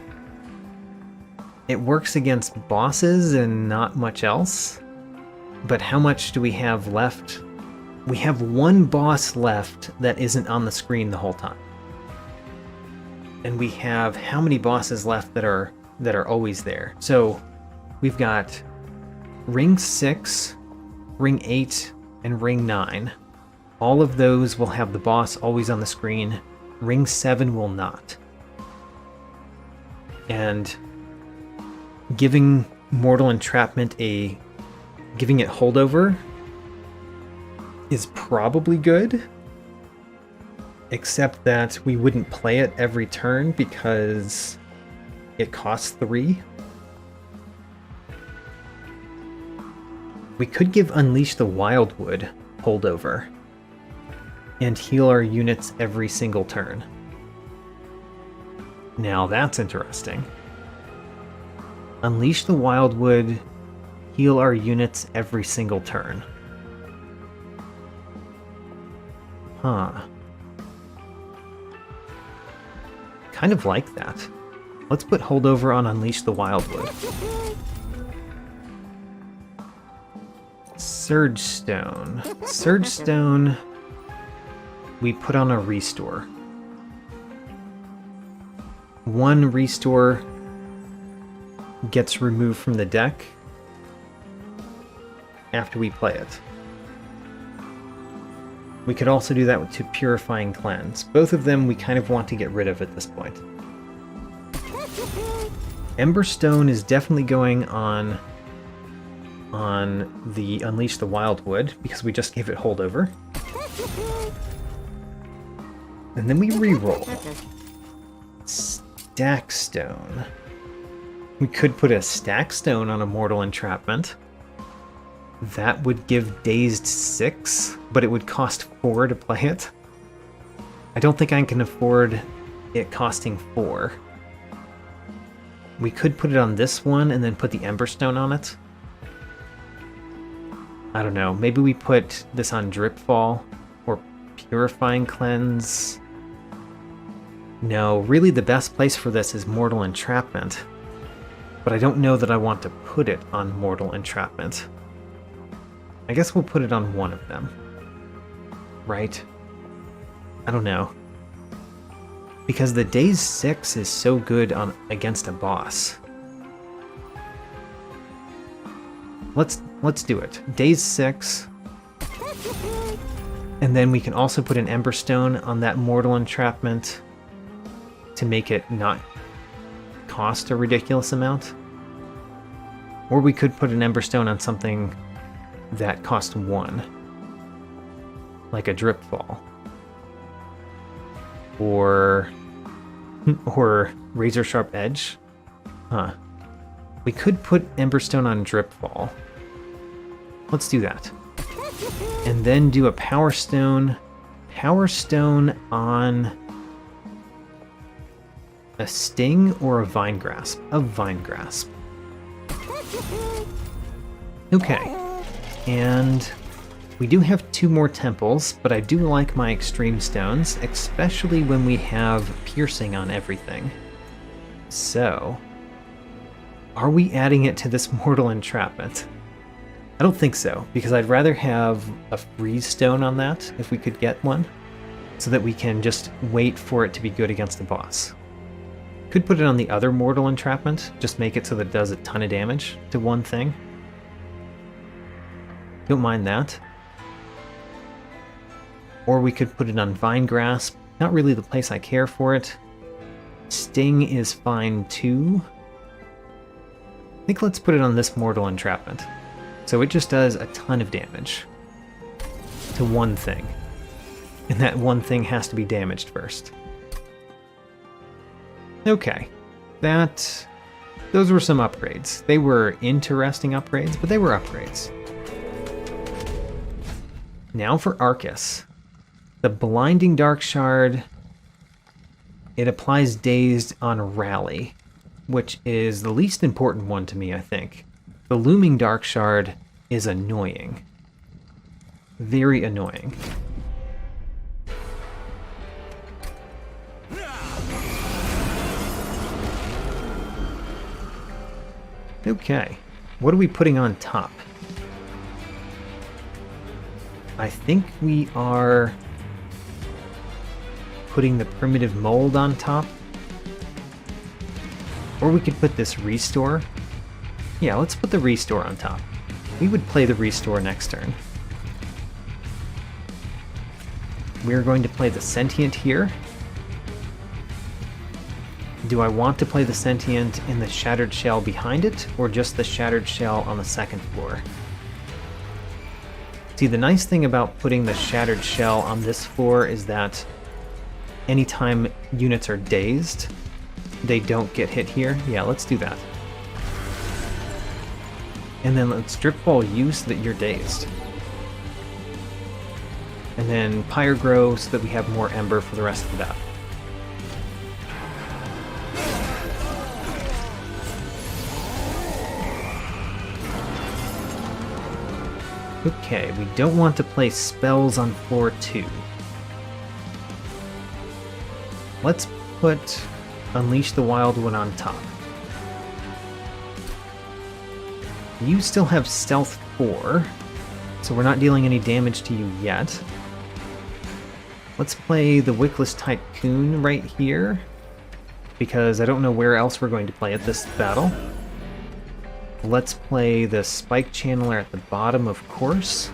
It works against bosses and not much else. But how much do we have left? We have one boss left that isn't on the screen the whole time. And we have how many bosses left that are always there? So we've got Ring 6, Ring 8, and Ring 9. All of those will have the boss always on the screen. Ring 7 will not. And giving Mortal Entrapment giving it holdover is probably good, except that we wouldn't play it every turn because it costs 3. We could give Unleash the Wildwood holdover and heal our units every single turn. Now that's interesting. Unleash the Wildwood, heal our units every single turn. Huh. Kind of like that. Let's put holdover on Unleash the Wildwood. Surge Stone. Surge Stone, we put on a restore. 1 restore gets removed from the deck after we play it. We could also do that to Purifying Cleanse. Both of them we kind of want to get rid of at this point. Emberstone is definitely going on on the Unleash the Wildwood, because we just gave it holdover. And then we reroll. Stack Stone. We could put a Stack Stone on a Mortal Entrapment. That would give Dazed 6, but it would cost 4 to play it. I don't think I can afford it costing 4. We could put it on this one and then put the Emberstone on it. I don't know. Maybe we put this on Dripfall or Purifying Cleanse. No, really the best place for this is Mortal Entrapment. But I don't know that I want to put it on Mortal Entrapment. I guess we'll put it on one of them. Right? I don't know. Because the Daze 6 is so good on against a boss. Let's do it. Daze 6. And then we can also put an Emberstone on that Mortal Entrapment to make it not cost a ridiculous amount. Or we could put an Emberstone on something that cost 1. Like a Dripfall. Or Razor Sharp Edge. Huh. We could put Emberstone on Dripfall. Let's do that. And then do a Power Stone. Power Stone on a Sting or a Vine Grasp? A Vine Grasp. Okay. And we do have 2 more temples, but I do like my Extreme Stones, especially when we have piercing on everything. So, are we adding it to this Mortal Entrapment? I don't think so, because I'd rather have a Freeze Stone on that, if we could get one, so that we can just wait for it to be good against the boss. Could put it on the other Mortal Entrapment, just make it so that it does a ton of damage to one thing. Don't mind that. Or we could put it on Vine Grasp. Not really the place I care for it. Sting is fine too. I think let's put it on this Mortal Entrapment. So it just does a ton of damage to one thing. And that one thing has to be damaged first. Okay. Those were some upgrades. They were interesting upgrades, but they were upgrades. Now for Archus. The Blinding Dark Shard, it applies Dazed on Rally, which is the least important one to me, I think. The Looming Dark Shard is annoying. Very annoying. Okay, what are we putting on top? I think we are putting the Primitive Mold on top. Or we could put this Restore. Yeah, let's put the Restore on top. We would play the Restore next turn. We're going to play the Sentient here. Do I want to play the Sentient in the Shattered Shell behind it, or just the Shattered Shell on the second floor? See, the nice thing about putting the Shattered Shell on this floor is that anytime units are dazed, they don't get hit here. Yeah, let's do that. And then let's Dripfall you so that you're dazed. And then Pyregrow so that we have more Ember for the rest of the battle. Okay, we don't want to play spells on floor 2. Let's put Unleash the Wild One on top. You still have Stealth 4, so we're not dealing any damage to you yet. Let's play the Wickless Tycoon right here, because I don't know where else we're going to play at this battle. Let's play the Spike Channeler at the bottom, of course.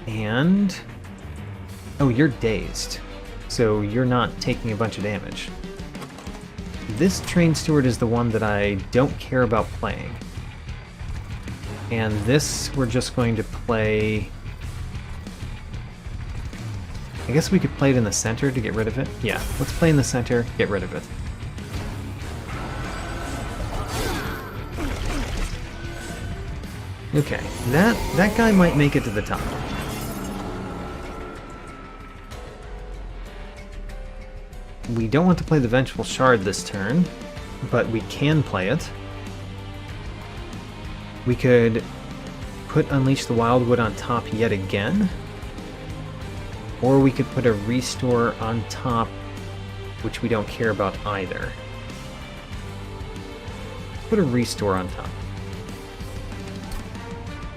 And... oh, you're dazed, so you're not taking a bunch of damage. This Train Steward is the one that I don't care about playing. And this we're just going to play... I guess we could play it in the center to get rid of it. Yeah, let's play in the center, get rid of it. Okay, that guy might make it to the top. We don't want to play the Vengeful Shard this turn, but we can play it. We could put Unleash the Wildwood on top yet again, or we could put a Restore on top, which we don't care about either. Put a Restore on top.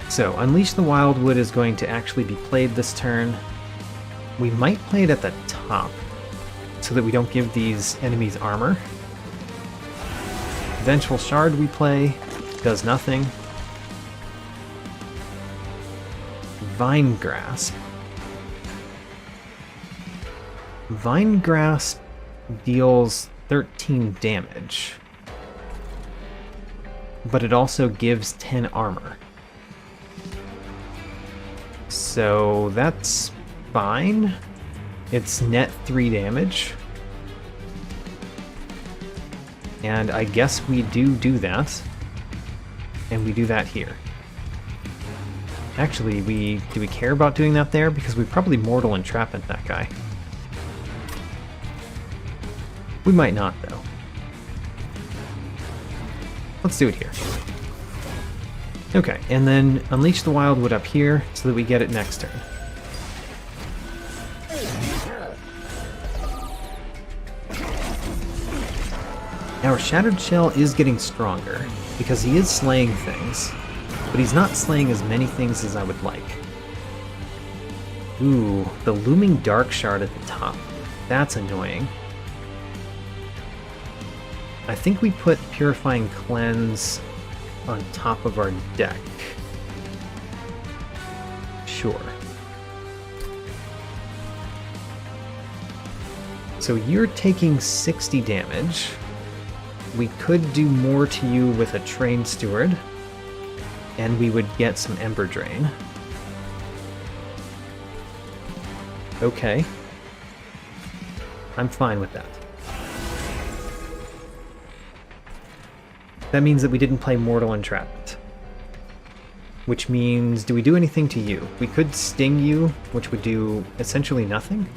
So, Unleash the Wildwood is going to actually be played this turn. We might play it at the top, so that we don't give these enemies armor. Vengeful Shard we play, does nothing. Vine Grasp. Vine Grasp deals 13 damage, but it also gives 10 armor. So that's fine. It's net 3 damage. And I guess we do that. And we do that here. Actually, do we care about doing that there? Because we probably Mortal Entrapment that guy. We might not, though. Let's do it here. Okay, and then Unleash the Wildwood up here so that we get it next turn. Our Shattered Shell is getting stronger, because he is slaying things, but he's not slaying as many things as I would like. Ooh, the Looming Dark Shard at the top. That's annoying. I think we put Purifying Cleanse on top of our deck. Sure. So you're taking 60 damage. We could do more to you with a Trained Steward, and we would get some Ember Drain. Okay. I'm fine with that. That means that we didn't play Mortal Entrapment. Which means, do we do anything to you? We could Sting you, which would do essentially nothing.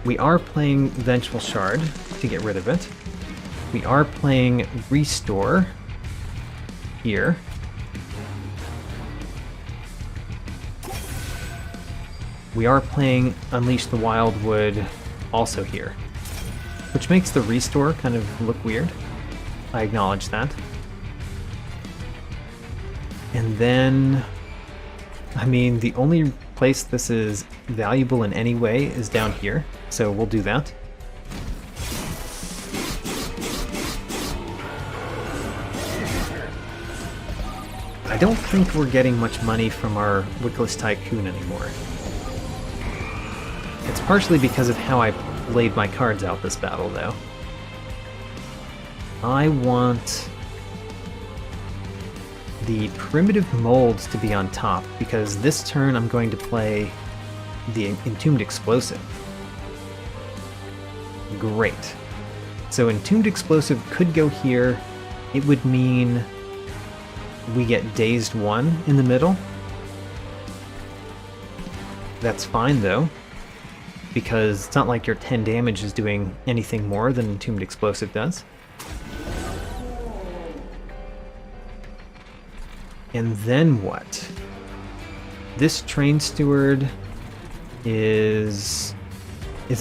We are playing Vengeful Shard to get rid of it. We are playing Restore here. We are playing Unleash the Wildwood also here, which makes the Restore kind of look weird. I acknowledge that. And then, I mean, the only place this is valuable in any way is down here, so we'll do that. I don't think we're getting much money from our Wickless Tycoon anymore. It's partially because of how I laid my cards out this battle, though. I want the Primitive Molds to be on top, because this turn I'm going to play the Entombed Explosive. Great. So Entombed Explosive could go here. It would mean we get Dazed 1 in the middle. That's fine, though, because it's not like your 10 damage is doing anything more than Entombed Explosive does. And then what? This Trained Steward is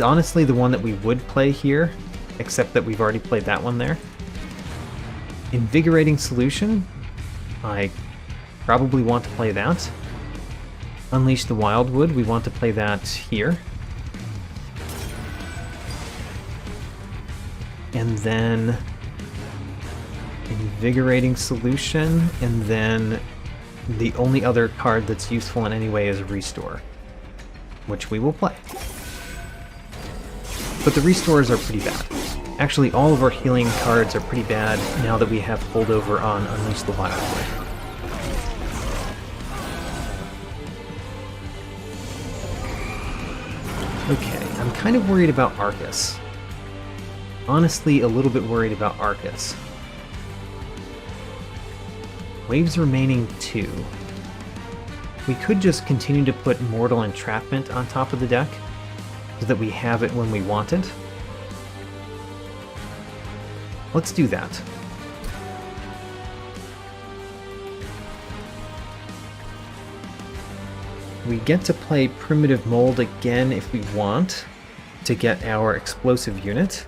honestly the one that we would play here, except that we've already played that one there. Invigorating Solution, I probably want to play that. Unleash the Wildwood, we want to play that here. And then Invigorating Solution, and then the only other card that's useful in any way is Restore, which we will play. But the Restores are pretty bad. Actually, all of our healing cards are pretty bad now that we have holdover on Unleash the Wildwood. Okay, I'm kind of worried about Archus. Honestly, a little bit worried about Archus. Waves remaining 2. We could just continue to put Mortal Entrapment on top of the deck, so that we have it when we want it. Let's do that. We get to play Primitive Mold again if we want, to get our explosive unit.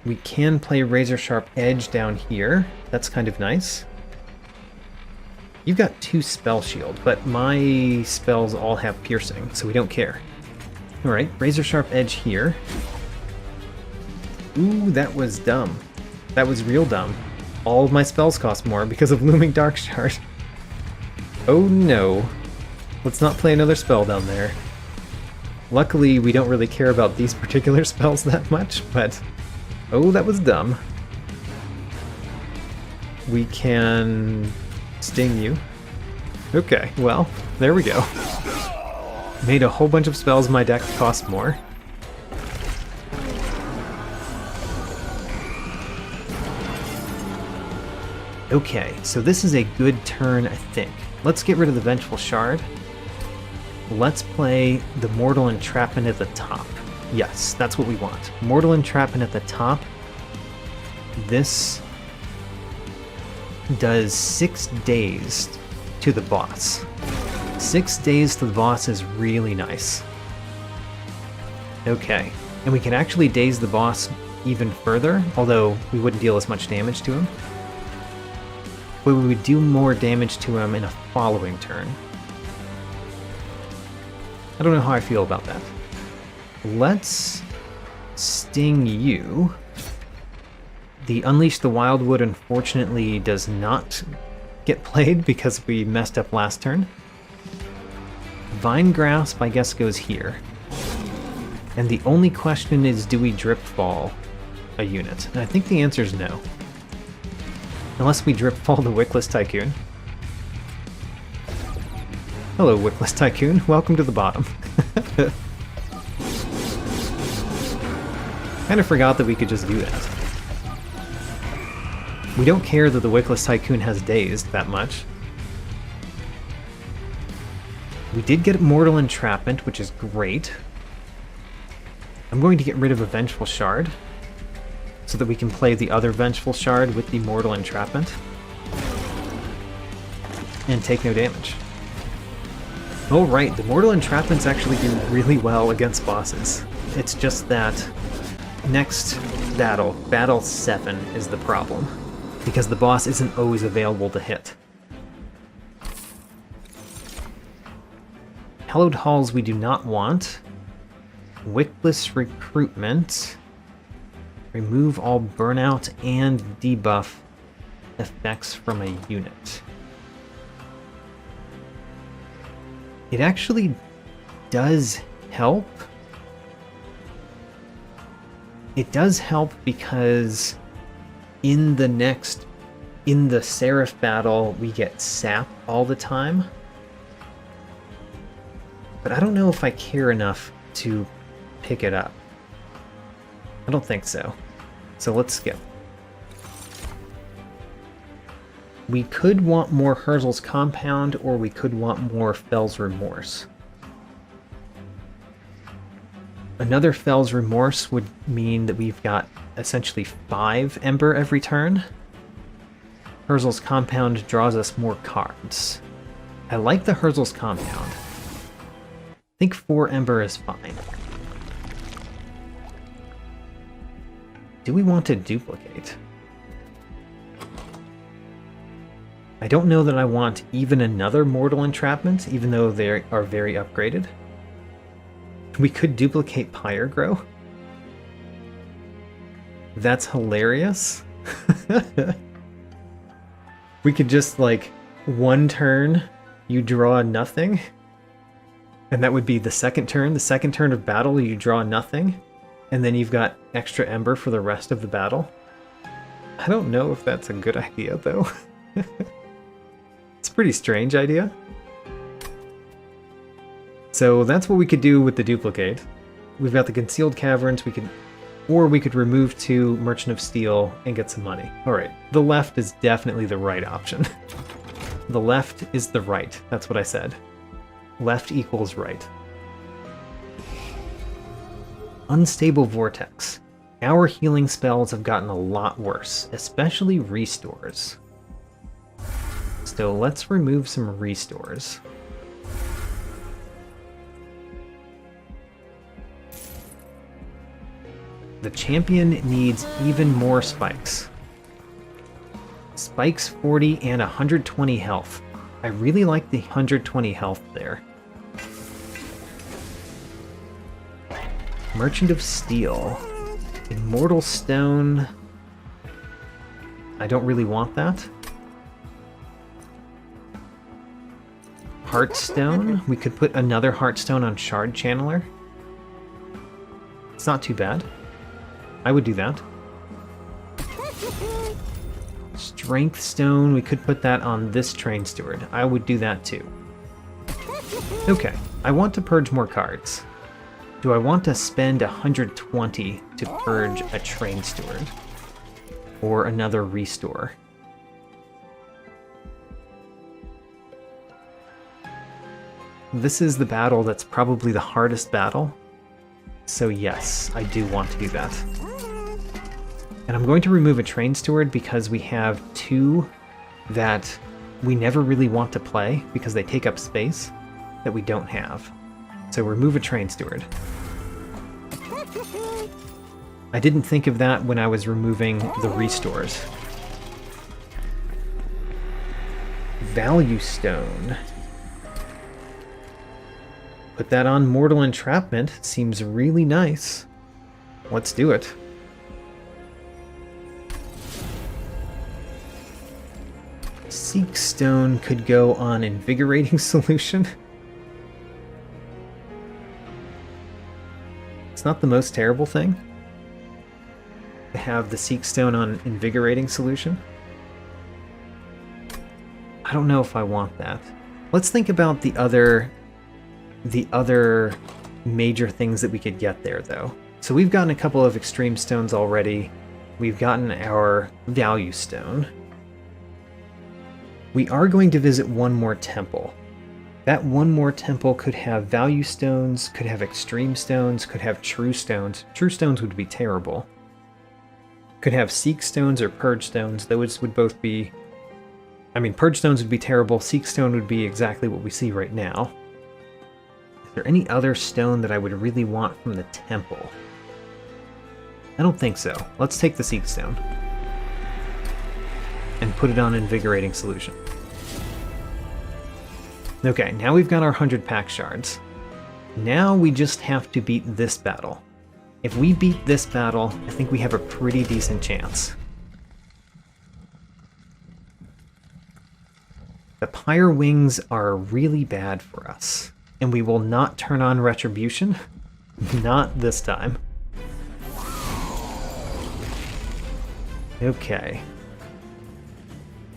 We can play Razor Sharp Edge down here. That's kind of nice. You've got 2 Spell Shield, but my spells all have piercing, so we don't care. Alright, Razor Sharp Edge here. Ooh, that was dumb. That was real dumb. All of my spells cost more because of Looming Dark Shard. Oh no. Let's not play another spell down there. Luckily, we don't really care about these particular spells that much, but... oh, that was dumb. We can... sting you. Okay, well, there we go. Made a whole bunch of spells in my deck cost more. Okay, so this is a good turn, I think. Let's get rid of the Vengeful Shard. Let's play the Mortal Entrapment at the top. Yes, that's what we want. Mortal Entrapment at the top. This does 6 days to the boss. 6 days to the boss is really nice. Okay, and we can actually daze the boss even further, although we wouldn't deal as much damage to him. But we would do more damage to him in a following turn. I don't know how I feel about that. Let's sting you. The Unleash the Wildwood unfortunately does not get played because we messed up last turn. Vine Grasp, I guess, goes here. And the only question is, do we Drip Fall a unit? And I think the answer is no. Unless we Drip Fall the Wickless Tycoon. Hello, Wickless Tycoon. Welcome to the bottom. Kinda forgot that we could just do that. We don't care that the Wickless Tycoon has dazed that much. We did get Mortal Entrapment, which is great. I'm going to get rid of a Vengeful Shard, so that we can play the other Vengeful Shard with the Mortal Entrapment. And take no damage. Oh right, the Mortal Entrapments actually do really well against bosses. It's just that next battle, Battle 7, is the problem. Because the boss isn't always available to hit. Hallowed Halls we do not want. Wickless Recruitment. Remove all burnout and debuff effects from a unit. It actually does help. It does help because in the Seraph battle, we get sap all the time. But I don't know if I care enough to pick it up. I don't think so. So let's skip. We could want more Herzl's Compound, or we could want more Fell's Remorse. Another Fell's Remorse would mean that we've got essentially 5 Ember every turn. Herzl's Compound draws us more cards. I like the Herzl's Compound. I think 4 Ember is fine. Do we want to duplicate? I don't know that I want even another Mortal Entrapment, even though they are very upgraded. We could duplicate Pyregrow. That's hilarious. We could just, like, one turn, you draw nothing. And that would be the second turn. The second turn of battle, you draw nothing. and then you've got extra ember for the rest of the battle. I don't know if that's a good idea, though. It's a pretty strange idea. So that's what we could do with the duplicate. We've got the concealed caverns, we could remove 2 Merchant of Steel and get some money. Alright, the left is definitely the right option. The left is the right, that's what I said. Left equals right. Unstable Vortex. Our healing spells have gotten a lot worse, especially restores. So let's remove some restores. The champion needs even more spikes. Spikes 40 and 120 health. I really like the 120 health there. Merchant of Steel. Immortal Stone. I don't really want that. Heartstone. We could put another Heartstone on Shard Channeler. It's not too bad. I would do that. Strength Stone, we could put that on this Train Steward. I would do that too. Okay, I want to purge more cards. Do I want to spend 120 to purge a Train Steward? Or another Restore? This is the battle that's probably the hardest battle. So yes, I do want to do that. And I'm going to remove a Train Steward because we have 2 that we never really want to play because they take up space that we don't have. So remove a Train Steward. I didn't think of that when I was removing the restores. Value Stone. Put that on Mortal Entrapment. Seems really nice. Let's do it. Seek Stone could go on Invigorating Solution. It's not the most terrible thing to have the Seek Stone on Invigorating Solution. I don't know if I want that. Let's think about the other major things that we could get there, though. So we've gotten a couple of Extreme Stones already. We've gotten our Value Stone. We are going to visit one more temple. That one more temple could have Value Stones, could have Extreme Stones, could have True Stones. True Stones would be terrible. Could have Seek Stones or Purge Stones. Those would both be... I mean, Purge Stones would be terrible. Seek Stone would be exactly what we see right now. Is there any other stone that I would really want from the temple? I don't think so. Let's take the Seek Stone and put it on Invigorating Solution. Okay, now we've got our 100 pack shards. Now we just have to beat this battle. If we beat this battle, I think we have a pretty decent chance. The Pyrewings are really bad for us, and we will not turn on Retribution. Not this time. Okay.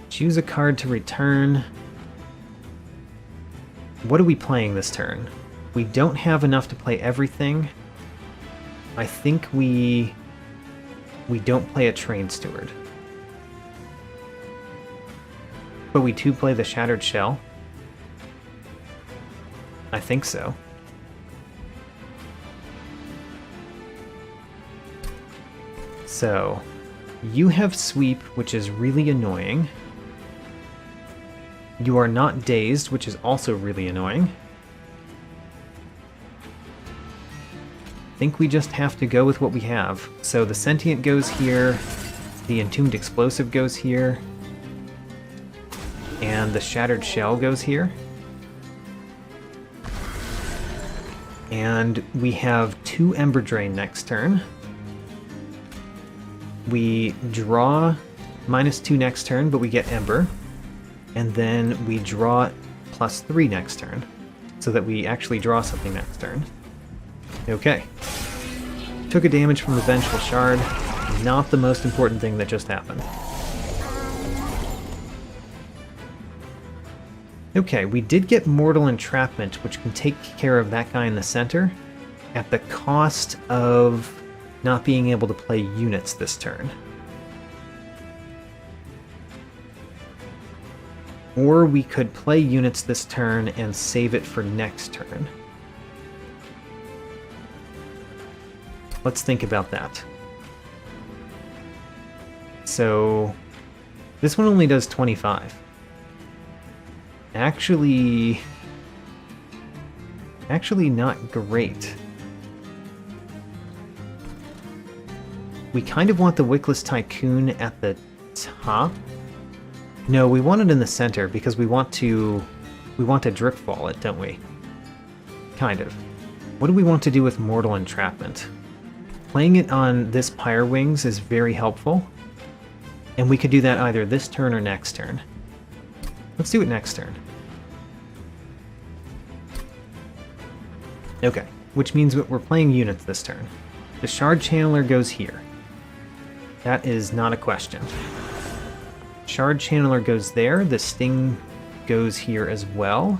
Choose a card to return. What are we playing this turn? We don't have enough to play everything. I think we don't play a Train Steward. But we do play the Shattered Shell. I think so. So, you have Sweep, which is really annoying. You are not Dazed, which is also really annoying. I think we just have to go with what we have. So the Sentient goes here, the Entombed Explosive goes here, and the Shattered Shell goes here. And we have 2 Ember Drain next turn. We draw -2 next turn, but we get Ember. And then we draw +3 next turn, so that we actually draw something next turn. Okay. Took a damage from the Vengeful Shard. Not the most important thing that just happened. Okay, we did get Mortal Entrapment, which can take care of that guy in the center, at the cost of not being able to play units this turn. Or we could play units this turn and save it for next turn. Let's think about that. So, this one only does 25. Actually not great. We kind of want the Wickless Tycoon at the top. No, we want it in the center because we want to Driftfall it, don't we? Kind of. What do we want to do with Mortal Entrapment? Playing it on this Pyrewings is very helpful, and we could do that either this turn or next turn. Let's do it next turn. Okay, which means we're playing units this turn. The Shard Channeler goes here. That is not a question. Shard Channeler goes there. The Sting goes here as well.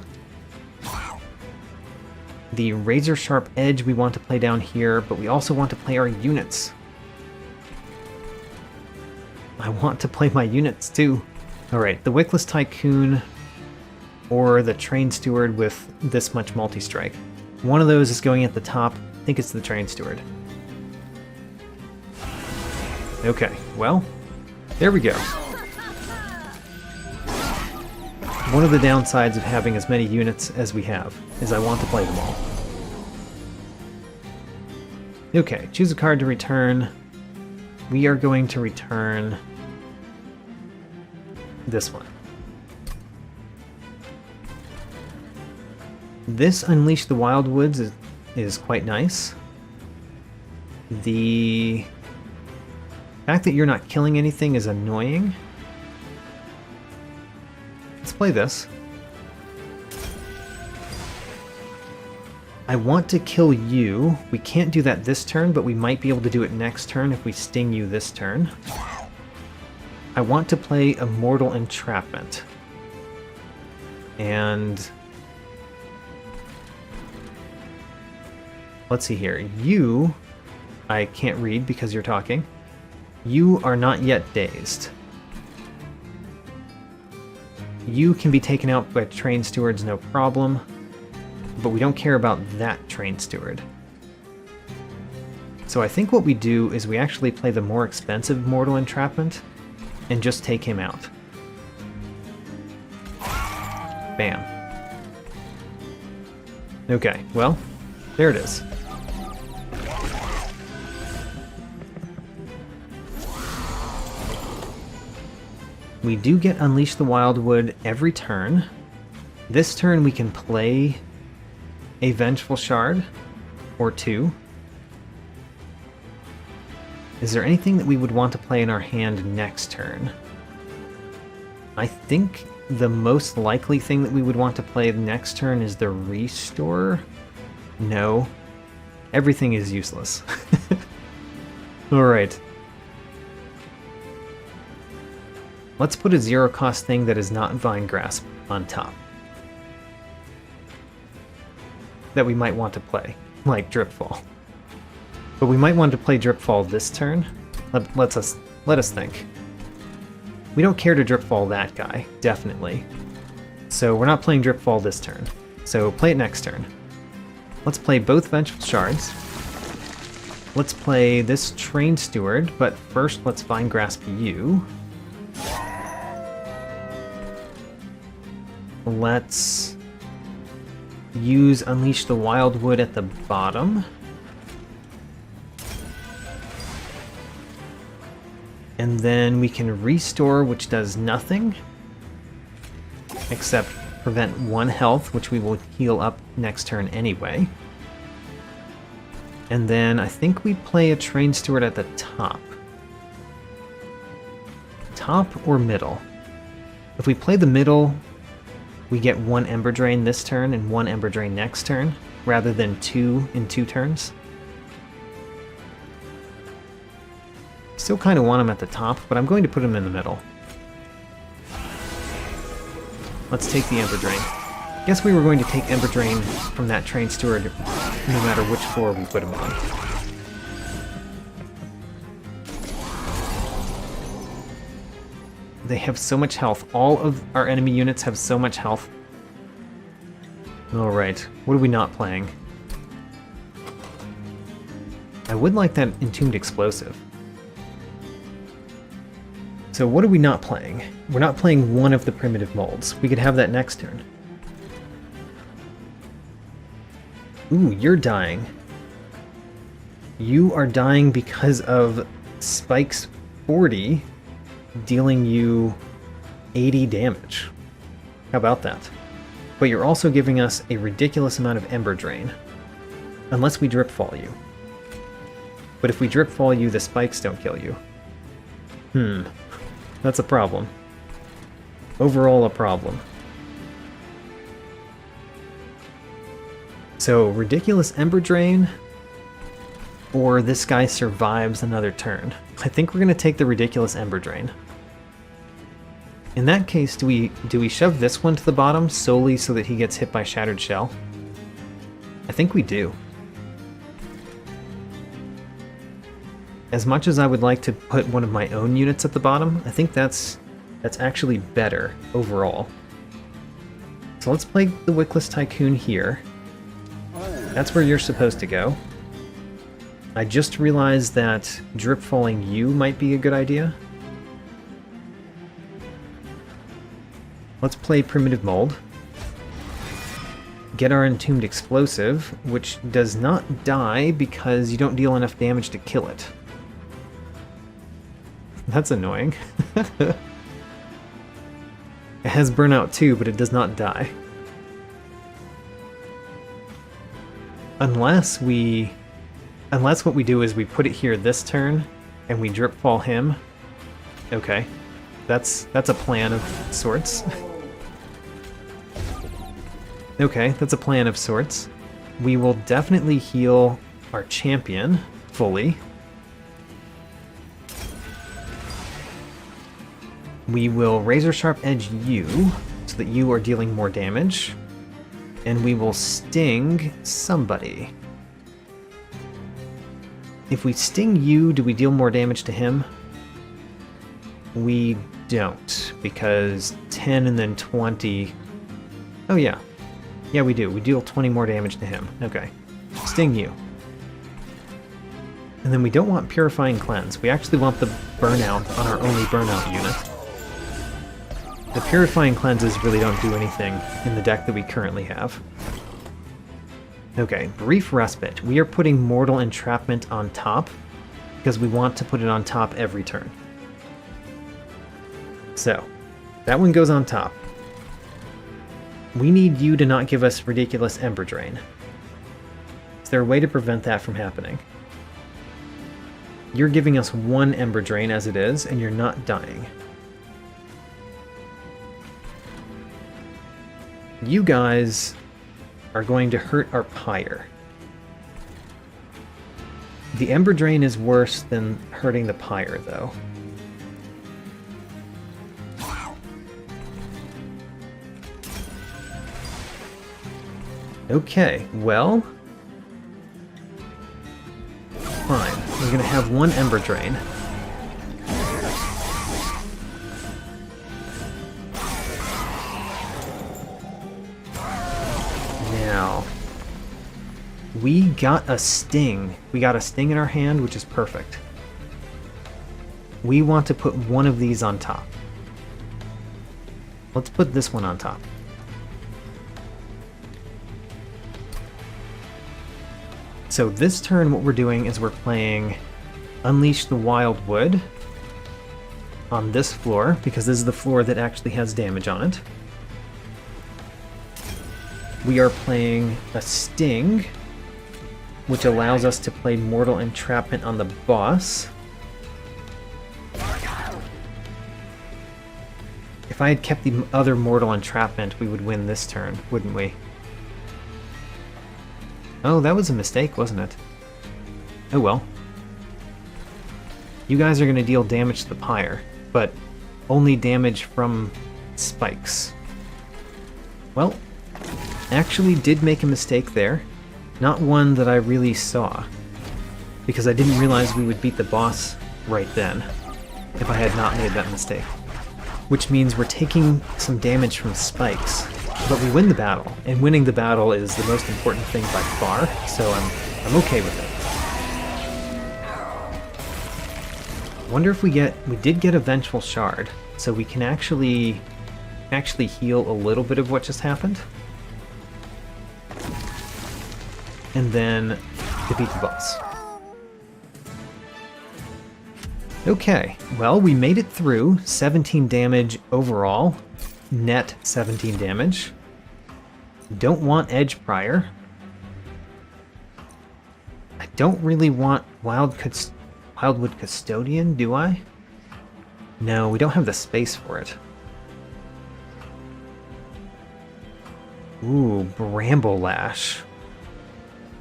The Razor Sharp Edge we want to play down here, but we also want to play our units. I want to play my units too. Alright, the Wickless Tycoon or the Train Steward with this much multi-strike. One of those is going at the top. I think it's the Train Steward. Okay, well, there we go. One of the downsides of having as many units as we have is I want to play them all. Okay, choose a card to return. We are going to return this one. This Unleash the Wild Woods is quite nice. The fact that you're not killing anything is annoying. Let's play this. I want to kill you. We can't do that this turn, but we might be able to do it next turn if we sting you this turn. I want to play a Mortal Entrapment. And let's see here. You, I can't read because you're talking. You are not yet dazed. You can be taken out by Train Stewards, no problem. But we don't care about that Train Steward. So I think what we do is we actually play the more expensive Mortal Entrapment and just take him out. Bam. Okay, well, there it is. We do get Unleash the Wildwood every turn. This turn we can play a Vengeful Shard or two. Is there anything that we would want to play in our hand next turn? I think the most likely thing that we would want to play next turn is the Restore. No. Everything is useless. Alright. Let's put a zero-cost thing that is not Vine Grasp on top. That we might want to play, like Dripfall. But we might want to play Dripfall this turn. Let us think. We don't care to Dripfall that guy, definitely. So we're not playing Dripfall this turn. So play it next turn. Let's play both Vengeful Shards. Let's play this Train Steward, but first let's Vine Grasp you. Let's use Unleash the Wildwood at the bottom. And then we can Restore, which does nothing. Except prevent 1 health, which we will heal up next turn anyway. And then I think we play a Train Steward at the top. Top or middle? If we play the middle, we get 1 Ember Drain this turn and 1 Ember Drain next turn, rather than 2 in 2 turns. Still kind of want him at the top, but I'm going to put him in the middle. Let's take the Ember Drain. Guess we were going to take Ember Drain from that Train Steward no matter which floor we put him on. They have so much health. All of our enemy units have so much health. Alright, what are we not playing? I would like that Entombed Explosive. So what are we not playing? We're not playing one of the primitive molds. We could have that next turn. Ooh, you're dying. You are dying because of Spike's 40 dealing you 80 damage. How about that? But you're also giving us a ridiculous amount of Ember Drain. Unless we Drip Fall you. But if we Drip Fall you, the spikes don't kill you. That's a problem. Overall a problem. So, ridiculous Ember Drain, or this guy survives another turn. I think we're going to take the ridiculous Ember Drain. In that case, do we shove this one to the bottom solely so that he gets hit by Shattered Shell? I think we do. As much as I would like to put one of my own units at the bottom, I think that's actually better overall. So let's play the Wickless Tycoon here. That's where you're supposed to go. I just realized that Drip Falling you might be a good idea. Let's play Primitive Mold. Get our Entombed Explosive, which does not die because you don't deal enough damage to kill it. That's annoying. It has Burnout too, but it does not die. Unless what we do is we put it here this turn, and we Drip Fall him. Okay. That's a plan of sorts. Okay, that's a plan of sorts. We will definitely heal our champion fully. We will Razor Sharp Edge you, so that you are dealing more damage. And we will sting somebody. If we sting you, do we deal more damage to him? We don't, because 10 and then 20... Oh yeah. Yeah, we do. We deal 20 more damage to him. Okay. Sting you. And then we don't want Purifying Cleanse. We actually want the Burnout on our only Burnout unit. The Purifying Cleanses really don't do anything in the deck that we currently have. Okay, Brief Respite. We are putting Mortal Entrapment on top, because we want to put it on top every turn. So, that one goes on top. We need you to not give us ridiculous Ember Drain. Is there a way to prevent that from happening? You're giving us one Ember Drain as it is, and you're not dying. You guys are going to hurt our Pyre. The Ember Drain is worse than hurting the Pyre, though. Okay, well... Fine. We're gonna have one Ember Drain. Now... We got a Sting. We got a Sting in our hand, which is perfect. We want to put one of these on top. Let's put this one on top. So this turn what we're doing is we're playing Unleash the Wild Wood on this floor, because this is the floor that actually has damage on it. We are playing a Sting, which allows us to play Mortal Entrapment on the boss. If I had kept the other Mortal Entrapment, we would win this turn, wouldn't we? Oh, that was a mistake, wasn't it? Oh well. You guys are going to deal damage to the pyre, but only damage from spikes. Well, actually did make a mistake there. Not one that I really saw, because I didn't realize we would beat the boss right then, if I had not made that mistake. Which means we're taking some damage from spikes, but we win the battle, and winning the battle is the most important thing by far, so I'm okay with it. Wonder if we did get a Vengeful Shard, so we can actually heal a little bit of what just happened. And then defeat the boss. Okay, well, we made it through. 17 damage overall. Net 17 damage. Don't want Edge Prior. I don't really want Wildwood Custodian, do I? No, we don't have the space for it. Ooh, Bramble Lash.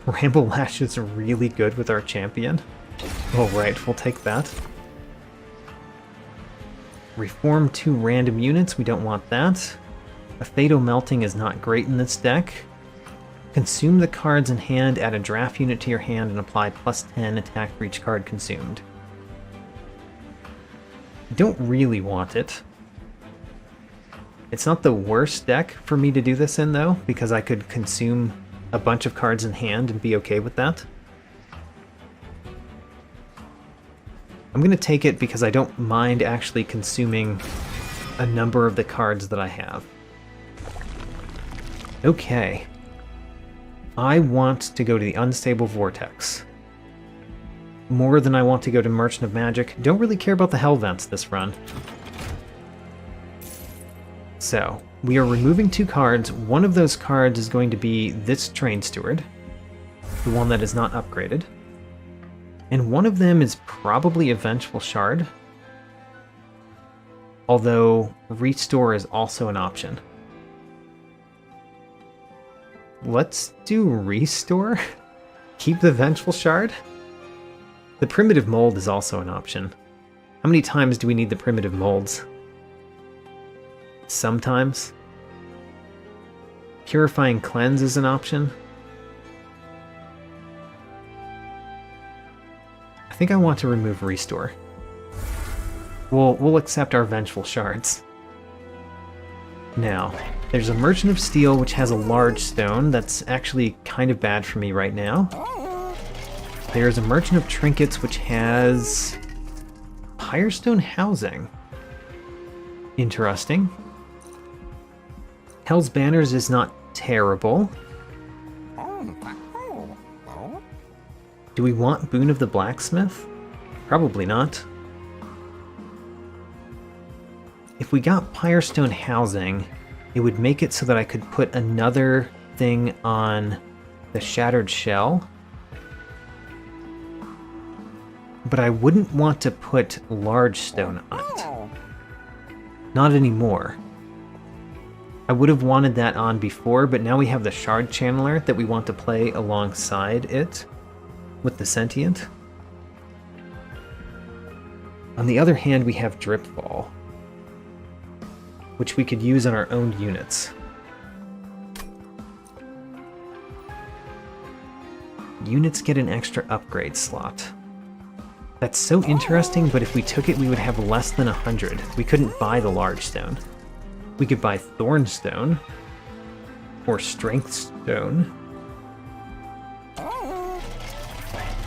Bramble Lash is really good with our champion. Alright, we'll take that. Reform 2 random units, we don't want that. A Fatal Melting is not great in this deck. Consume the cards in hand, add a draft unit to your hand, and apply +10 attack for each card consumed. Don't really want it. It's not the worst deck for me to do this in, though, because I could consume a bunch of cards in hand and be okay with that. I'm going to take it because I don't mind actually consuming a number of the cards that I have. Okay. I want to go to the Unstable Vortex. More than I want to go to Merchant of Magic. Don't really care about the Hell Vents this run. So, we are removing 2 cards. One of those cards is going to be this Train Steward, the one that is not upgraded. And one of them is probably a Vengeful Shard, although Restore is also an option. Let's do Restore? Keep the Vengeful Shard? The Primitive Mold is also an option. How many times do we need the Primitive Molds? Sometimes. Purifying Cleanse is an option. I think I want to remove Restore. We'll accept our Vengeful Shards. Now, there's a Merchant of Steel which has a large stone. That's actually kind of bad for me right now. There's a Merchant of Trinkets which has Pyrestone Housing. Interesting. Hell's Banners is not terrible. Do we want Boon of the Blacksmith? Probably not. If we got Pyrestone Housing, it would make it so that I could put another thing on the Shattered Shell. But I wouldn't want to put Large Stone on it. Not anymore. I would have wanted that on before, but now we have the Shard Channeler that we want to play alongside it with the Sentient. On the other hand, we have Dripfall, which we could use on our own units. Units get an extra upgrade slot. That's so interesting, but if we took it, we would have less than 100. We couldn't buy the Large Stone. We could buy Thornstone, or Strength Stone,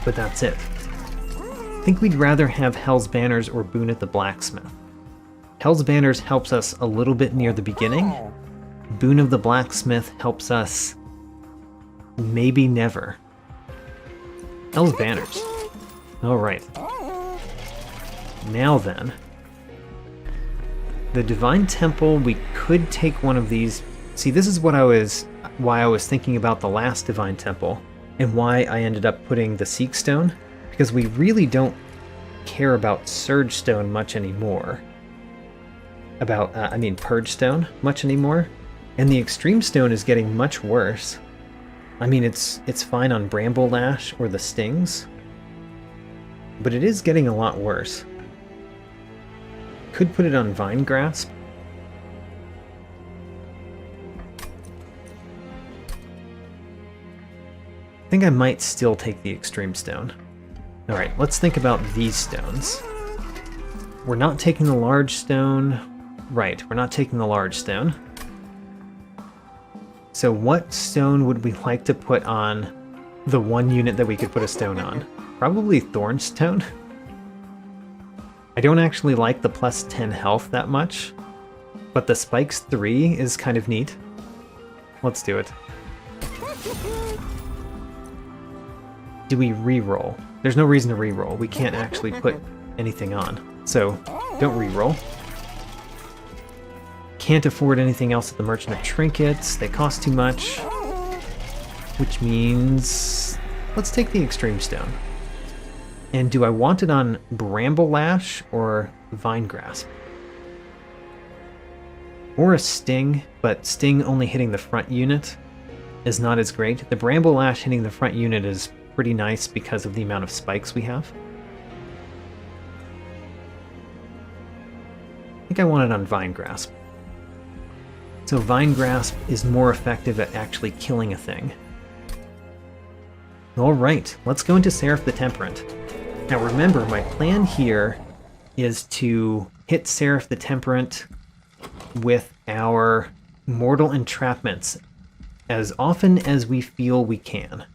but that's it. I think we'd rather have Hell's Banners or Boon at the Blacksmith. Hell's Banners helps us a little bit near the beginning. Boon of the Blacksmith helps us maybe never. Hell's Banners. Alright. Now then. The Divine Temple, we could take one of these. See, this is why I was thinking about the last Divine Temple, and why I ended up putting the Seek Stone, because we really don't care about Surge Stone much anymore. Purge Stone much anymore. And the Extreme Stone is getting much worse. I mean, it's fine on Bramble Lash or the Stings. but it is getting a lot worse. Could put it on Vine Grasp. I think I might still take the Extreme Stone. Alright, let's think about these stones. We're not taking the large stone. Right, we're not taking the large stone. So what stone would we like to put on the one unit that we could put a stone on? Probably Thornstone. I don't actually like the plus 10 health that much, but the Spikes 3 is kind of neat. Let's do it. Do we re-roll? There's no reason to re-roll. We can't actually put anything on, so don't re-roll. Can't afford anything else at the Merchant of Trinkets. They cost too much, which means let's take the Extreme Stone. And do I want it on Bramble Lash or Vine Grasp? Or a Sting, but Sting only hitting the front unit is not as great. The Bramble Lash hitting the front unit is pretty nice because of the amount of spikes we have. I think I want it on Vine Grasp. So Vine Grasp is more effective at actually killing a thing. Alright, let's go into Seraph the Temperant. Now remember, my plan here is to hit Seraph the Temperant with our Mortal Entrapments as often as we feel we can.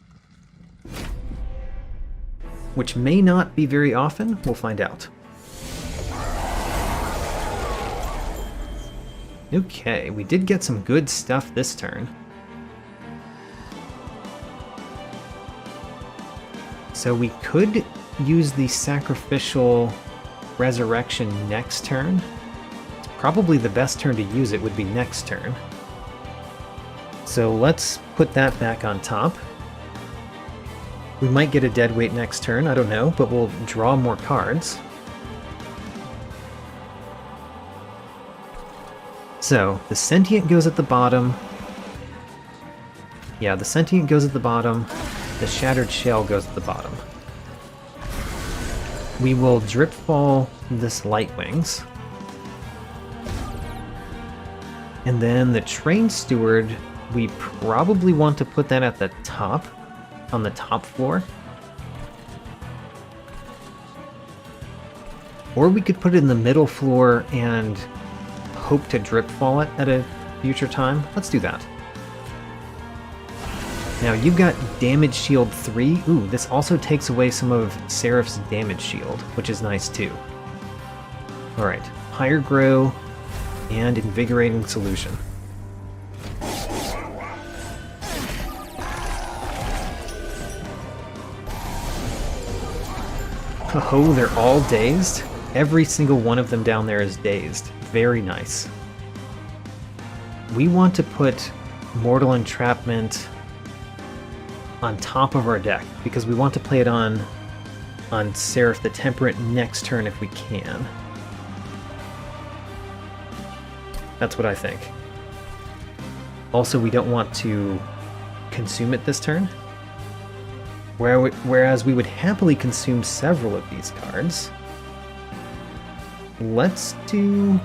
Which may not be very often, we'll find out. Okay, we did get some good stuff this turn. So we could use the Sacrificial Resurrection next turn. It's probably the best turn to use it would be next turn. So let's put that back on top. We might get a deadweight next turn, I don't know, but we'll draw more cards. So, the Sentient goes at the bottom. Yeah, the Sentient goes at the bottom. The Shattered Shell goes at the bottom. We will Dripfall this Lightwings. And then the Train Steward, we probably want to put that at the top, on the top floor. Or we could put it in the middle floor and hope to Dripfall it at a future time. Let's do that. Now you've got Damage Shield 3. Ooh, this also takes away some of Seraph's Damage Shield, which is nice too. Alright, Higher Grow and Invigorating Solution. Oh, they're all dazed? Every single one of them down there is dazed. Very nice. We want to put Mortal Entrapment on top of our deck, because we want to play it on Seraph the Temperant next turn if we can. That's what I think. Also, we don't want to consume it this turn. Whereas we would happily consume several of these cards. Let's do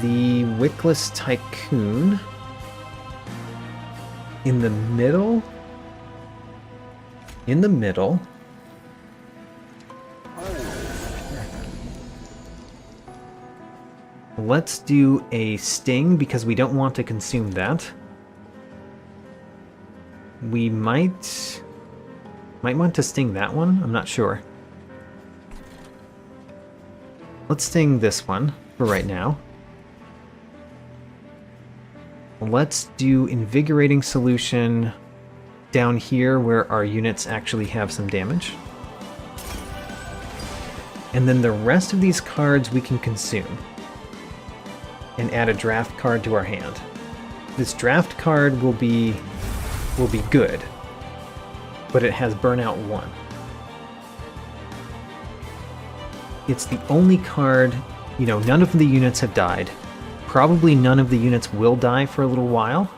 the Wickless Tycoon in the middle. In the middle. Let's do a Sting because we don't want to consume that. We might want to Sting that one. I'm not sure. Let's Sting this one for right now. Let's do Invigorating Solution down here where our units actually have some damage. And then the rest of these cards we can consume and add a draft card to our hand. This draft card will be good, but it has Burnout 1. It's the only card, you know, none of the units have died. Probably none of the units will die for a little while.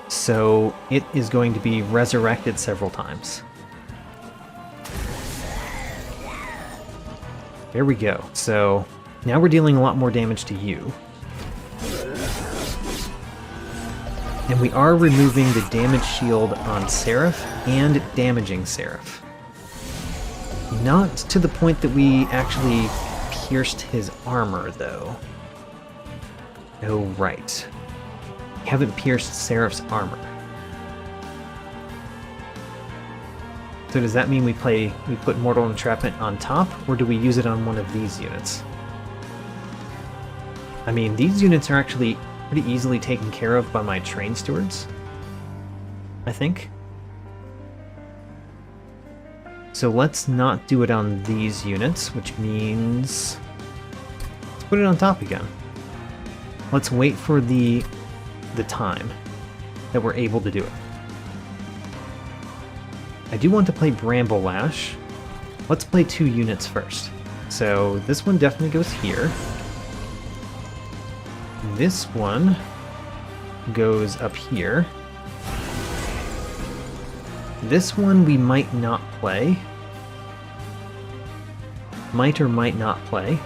So it is going to be resurrected several times. There we go. So now we're dealing a lot more damage to you. And we are removing the damage shield on Seraph and damaging Seraph. Not to the point that we actually pierced his armor, though. Oh, right. We haven't pierced Seraph's armor. So does that mean we put Mortal Entrapment on top, or do we use it on one of these units? I mean, these units are actually pretty easily taken care of by my train stewards, I think. So let's not do it on these units, which means let's put it on top again. Let's wait for the time that we're able to do it. I do want to play Bramble Lash. Let's play 2 units first. So this one definitely goes here. This one goes up here. This one we might not play. Might or might not play.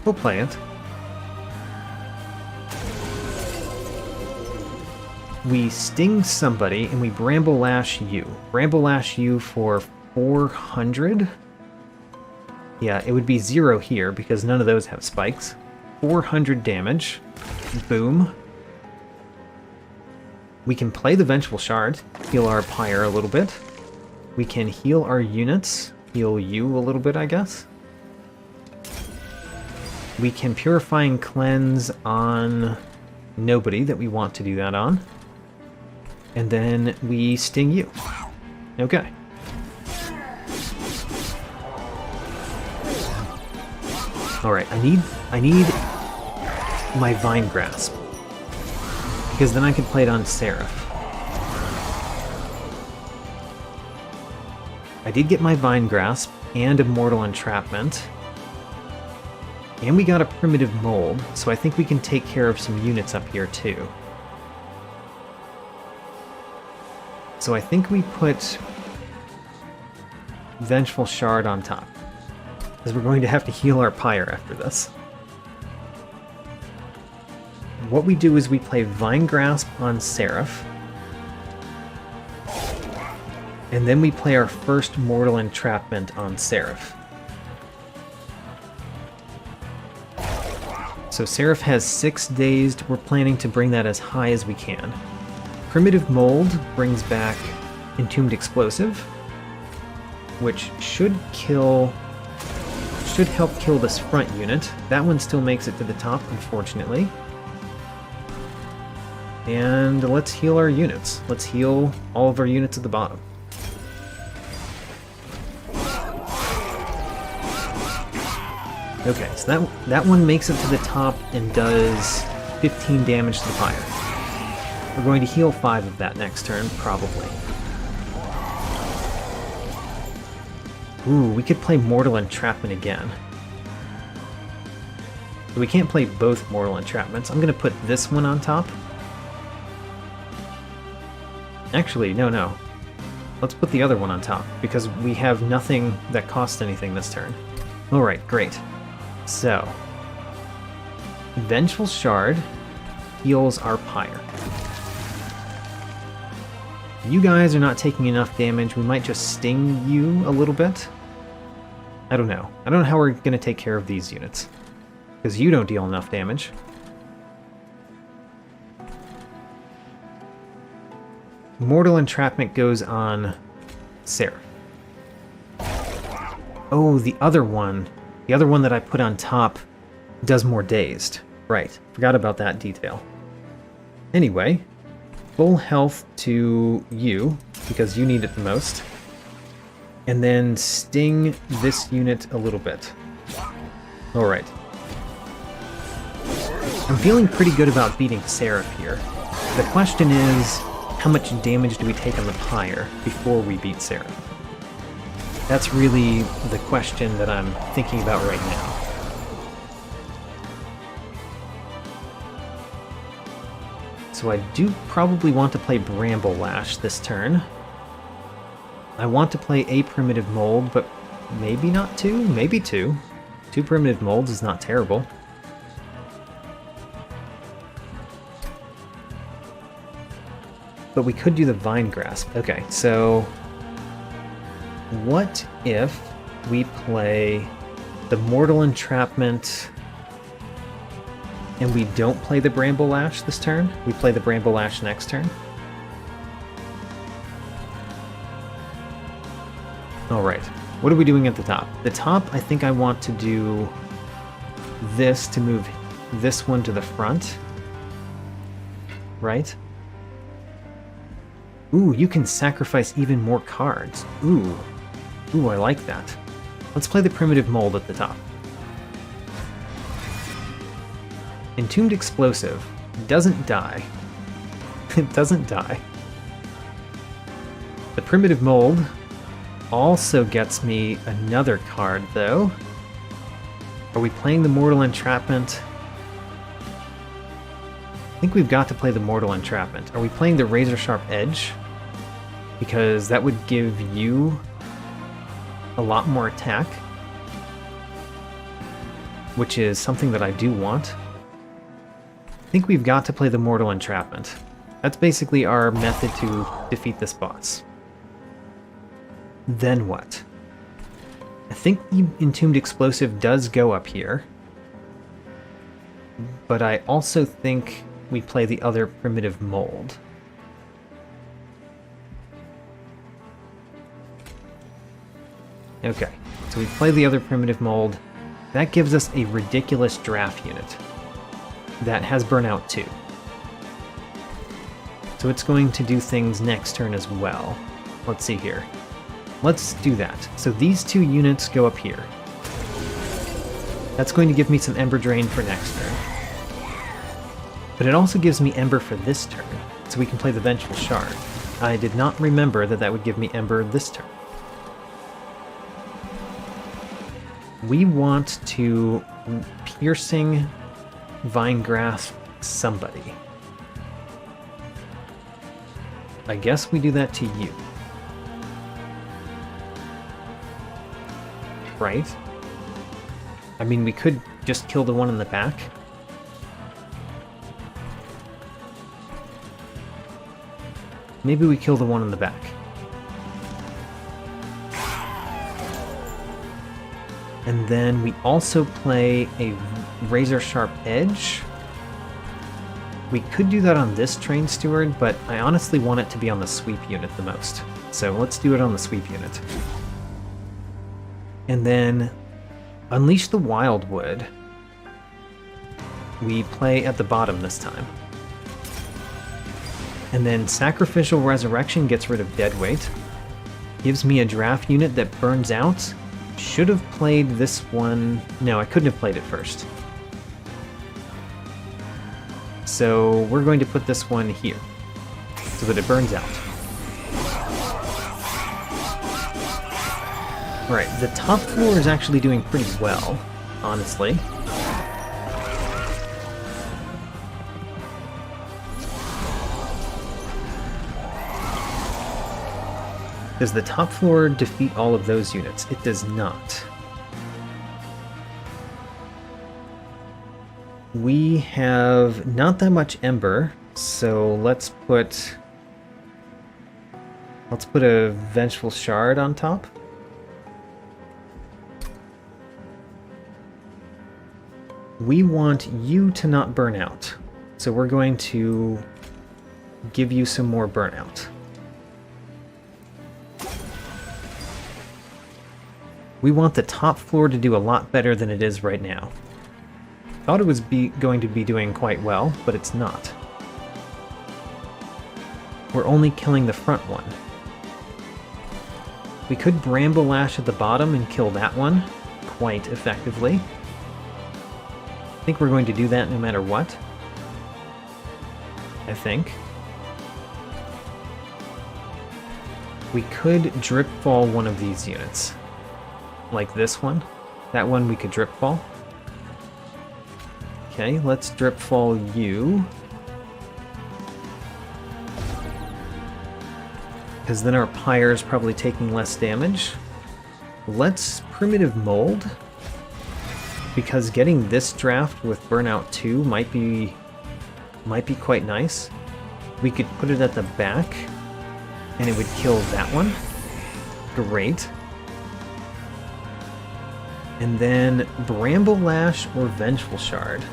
We'll play it. We sting somebody and we Bramble Lash you. Bramble Lash you for 400. Yeah, it would be 0 here because none of those have spikes. 400 damage. Boom. We can play the Vengeful Shard, heal our Pyre a little bit. We can heal our units, heal you a little bit, I guess. We can Purifying Cleanse on nobody that we want to do that on. And then we sting you. Okay. Alright, I need my Vine Grasp. Because then I can play it on Seraph. I did get my Vine Grasp and a Mortal Entrapment. And we got a Primitive Mold, so I think we can take care of some units up here too. So I think we put Vengeful Shard on top. Because we're going to have to heal our Pyre after this. What we do is we play Vine Grasp on Seraph. And then we play our first Mortal Entrapment on Seraph. So Seraph has 6 dazed. We're planning to bring that as high as we can. Primitive Mold brings back Entombed Explosive, which should help kill this front unit. That one still makes it to the top, unfortunately. And let's heal our units. Let's heal all of our units at the bottom. Okay, so that one makes it to the top and does 15 damage to the Pyre. We're going to heal 5 of that next turn, probably. Ooh, we could play Mortal Entrapment again. But we can't play both Mortal Entrapments. I'm going to put this one on top. Actually, no. Let's put the other one on top, because we have nothing that costs anything this turn. Alright, great. So, Vengeful Shard heals our Pyre. You guys are not taking enough damage. We might just sting you a little bit. I don't know. I don't know how we're going to take care of these units. Because you don't deal enough damage. Mortal Entrapment goes on Seraph. Oh, the other one that I put on top does more dazed. Right, forgot about that detail. Anyway, full health to you, because you need it the most. And then sting this unit a little bit. Alright. I'm feeling pretty good about beating Seraph here. The question is, how much damage do we take on the Pyre before we beat Seraph? That's really the question that I'm thinking about right now. So I do probably want to play Bramble Lash this turn. I want to play a primitive mold, but maybe not two? Maybe two. 2 primitive molds is not terrible. But we could do the Vine Grasp. Okay, so what if we play the Mortal Entrapment and we don't play the Bramble Lash this turn? We play the Bramble Lash next turn? Alright, what are we doing at the top? The top, I think I want to do this to move this one to the front. Right? Ooh, you can sacrifice even more cards. Ooh, I like that. Let's play the Primitive Mold at the top. Entombed Explosive doesn't die. It doesn't die. The Primitive Mold also gets me another card, though. Are we playing the Mortal Entrapment? I think we've got to play the Mortal Entrapment. Are we playing the Razor Sharp Edge? Because that would give you a lot more attack, which is something that I do want. I think we've got to play the Mortal Entrapment. That's basically our method to defeat this boss. Then what? I think the Entombed Explosive does go up here, but I also think we play the other Primitive Mold. Okay, so we play the other Primitive Mold. That gives us a ridiculous draft unit that has Burnout too. So it's going to do things next turn as well. Let's see here. Let's do that. So these 2 units go up here. That's going to give me some Ember Drain for next turn. But it also gives me Ember for this turn, so we can play the Vengeful Shard. I did not remember that that would give me Ember this turn. We want to Piercing Vine Grasp somebody. I guess we do that to you. Right? I mean, we could just kill the one in the back. Maybe we kill the one in the back. And then we also play a Razor Sharp Edge. We could do that on this Train Steward, but I honestly want it to be on the Sweep unit the most. So let's do it on the Sweep unit. And then Unleash the Wildwood. We play at the bottom this time. And then Sacrificial Resurrection gets rid of Deadweight. Gives me a draft unit that burns out. Should have played this one. No, I couldn't have played it first. So we're going to put this one here so that it burns out. Alright, the top floor is actually doing pretty well, honestly. Does the top floor defeat all of those units? It does not. We have not that much Ember, so let's put a Vengeful Shard on top. We want you to not burn out, so we're going to give you some more burnout. We want the top floor to do a lot better than it is right now. Thought it was going to be doing quite well, but it's not. We're only killing the front one. We could Bramble Lash at the bottom and kill that one quite effectively. I think we're going to do that no matter what. I think. We could Drip Fall one of these units. Like this one. That one we could Drip Fall. Okay, let's Drip Fall you. because then our Pyre's probably taking less damage. Let's Primitive Mold, because getting this draft with Burnout 2 might be quite nice. We could put it at the back, and it would kill that one. Great. And then Bramble Lash or Vengeful Shard.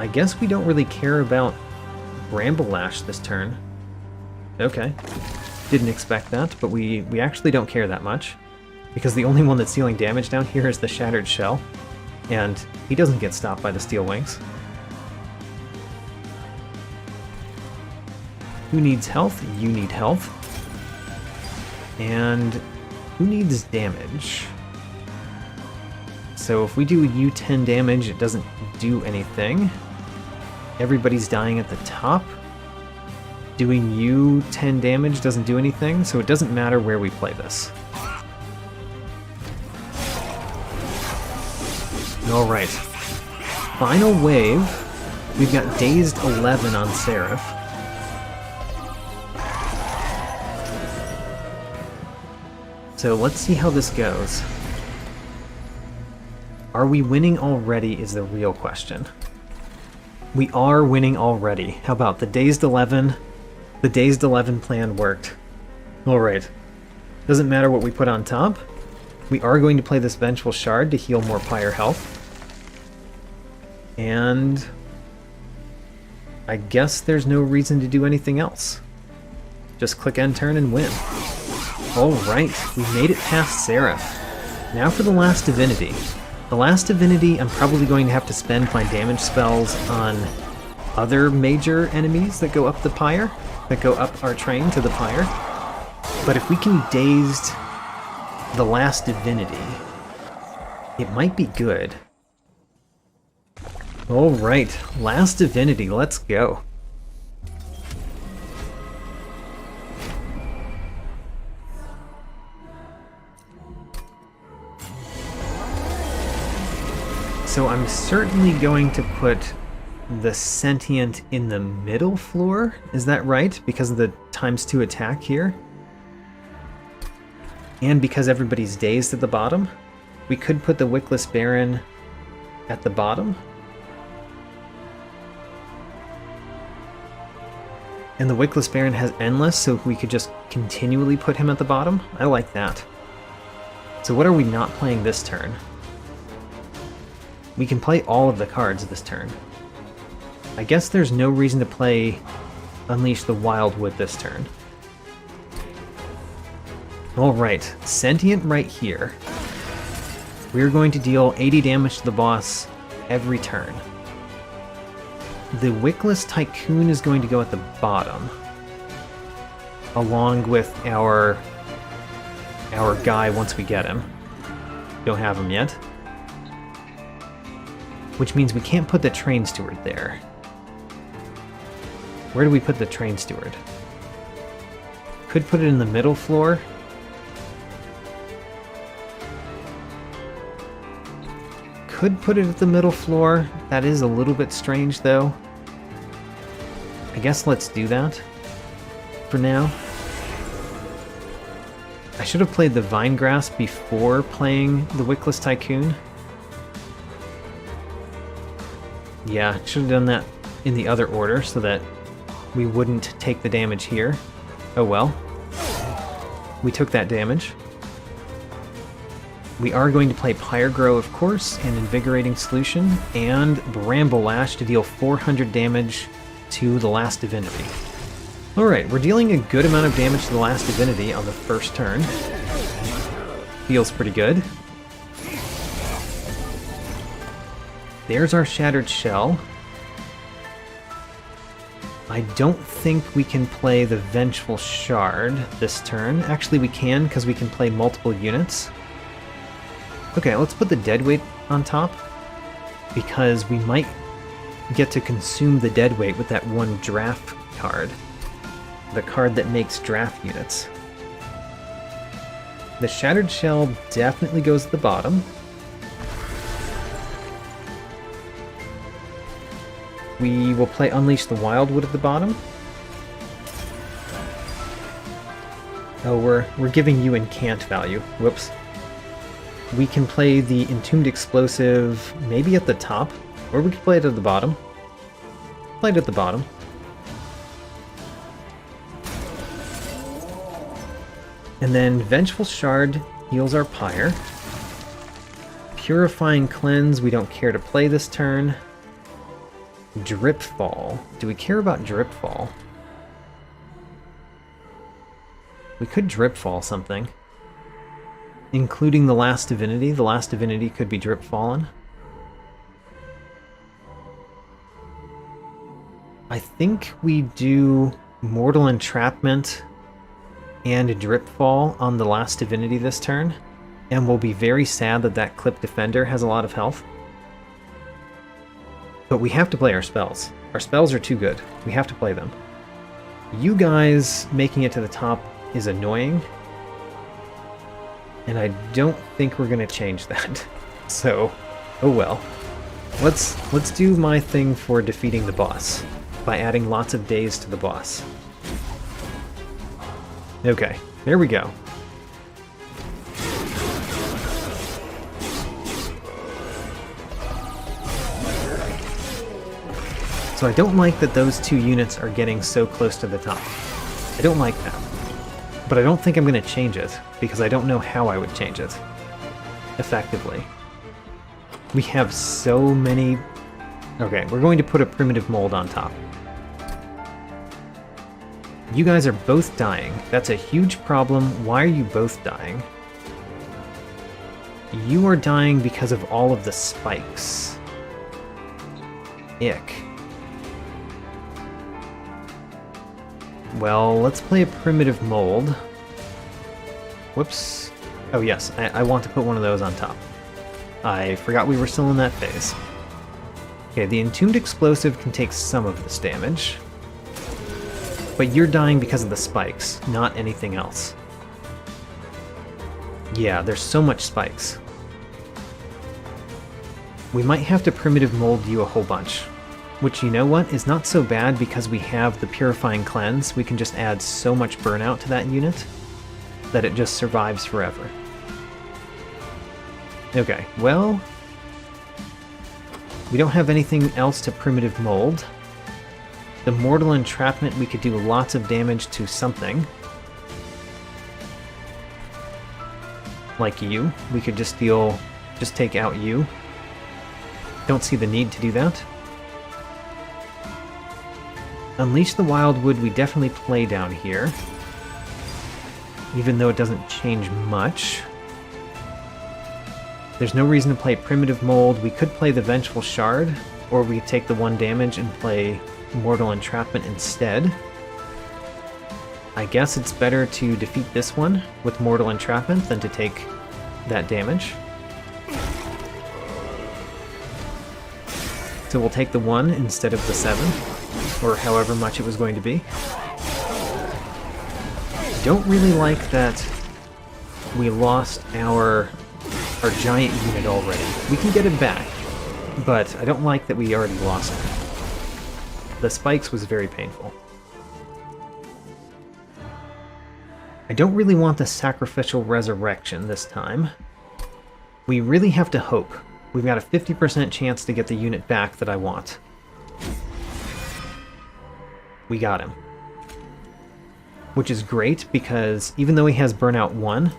I guess we don't really care about Bramble Lash this turn. Okay. Didn't expect that, but we actually don't care that much, because the only one that's dealing damage down here is the Shattered Shell, and he doesn't get stopped by the Steel Wings. Who needs health? You need health. And who needs damage? So if we do U10 damage, it doesn't do anything. Everybody's dying at the top. Doing U10 damage doesn't do anything, so it doesn't matter where we play this. Alright. Final wave. We've got Dazed 11 on Seraph. So let's see how this goes. Are we winning already is the real question. We are winning already. How about the Dazed 11? The Dazed 11 plan worked. Alright. Doesn't matter what we put on top. We are going to play this Vengeful Shard to heal more Pyre health. And I guess there's no reason to do anything else. Just click end turn and win. Alright, we made it past Seraph. Now for the Last Divinity. The Last Divinity, I'm probably going to have to spend my damage spells on other major enemies that go up the Pyre, that go up our train to the Pyre. But if we can Dazed the Last Divinity, it might be good. Alright, Last Divinity, let's go. So I'm certainly going to put the Sentient in the middle floor, is that right? Because of the ×2 attack here? And because everybody's dazed at the bottom? We could put the Wickless Baron at the bottom. And the Wickless Baron has Endless, so we could just continually put him at the bottom? I like that. So what are we not playing this turn? We can play all of the cards this turn. I guess there's no reason to play Unleash the Wildwood this turn. Alright, Sentient right here. We're going to deal 80 damage to the boss every turn. The Wickless Tycoon is going to go at the bottom, along with our guy once we get him. Don't have him yet. Which means we can't put the Train Steward there. Where do we put the Train Steward? Could put it in the middle floor. Could put it at the middle floor. That is a little bit strange, though. I guess let's do that for now. I should have played the Vinegrass before playing the Wickless Tycoon. Yeah, should have done that in the other order so that we wouldn't take the damage here. Oh well. We took that damage. We are going to play Pyregrow, of course, and Invigorating Solution, and Bramble Lash to deal 400 damage to the Last Divinity. Alright, we're dealing a good amount of damage to the Last Divinity on the first turn. Feels pretty good. There's our Shattered Shell. I don't think we can play the Vengeful Shard this turn. Actually, we can, because we can play multiple units. Okay, let's put the Deadweight on top, because we might get to consume the Deadweight with that one draft card. The card that makes draft units. The Shattered Shell definitely goes at the bottom. We will play Unleash the Wildwood at the bottom. Oh, we're giving you incant value. Whoops. We can play the Entombed Explosive maybe at the top, or we could play it at the bottom. Play it at the bottom. And then Vengeful Shard heals our Pyre. Purifying Cleanse, we don't care to play this turn. Dripfall. Do we care about Dripfall? We could Dripfall something. Including the Last Divinity. The Last Divinity could be Dripfallen. I think we do Mortal Entrapment and Dripfall on the Last Divinity this turn, and we'll be very sad that that Clip Defender has a lot of health. But we have to play our spells. Our spells are too good. We have to play them. You guys making it to the top is annoying, and I don't think we're gonna change that. So, oh well. Let's do my thing for defeating the boss by adding lots of days to the boss. Okay, there we go. So I don't like that those two units are getting so close to the top. I don't like that. But I don't think I'm going to change it, because I don't know how I would change it effectively. We have so many... Okay, we're going to put a primitive mold on top. You guys are both dying. That's a huge problem. Why are you both dying? You are dying because of all of the spikes. Ick. Well, let's play a primitive mold. Whoops. Oh yes, I want to put one of those on top. I forgot we were still in that phase. Okay, the Entombed Explosive can take some of this damage. But you're dying because of the spikes, not anything else. Yeah, there's so much spikes. We might have to primitive mold you a whole bunch. Which, you know what, is not so bad because we have the Purifying Cleanse. We can just add so much burnout to that unit that it just survives forever. Okay, well... we don't have anything else to primitive mold. The Mortal Entrapment, we could do lots of damage to something. Like you. We could just take out you. Don't see the need to do that. Unleash the Wildwood we definitely play down here. Even though it doesn't change much. There's no reason to play Primitive Mold. We could play the Vengeful Shard, or we could take the 1 damage and play Mortal Entrapment instead. I guess it's better to defeat this one with Mortal Entrapment than to take that damage. So we'll take the 1 instead of the 7, or however much it was going to be. Don't really like that we lost our giant unit already. We can get it back, but I don't like that we already lost it. The spikes was very painful. I don't really want the Sacrificial Resurrection this time. We really have to hope. We've got a 50% chance to get the unit back that I want. We got him. Which is great, because even though he has Burnout 1,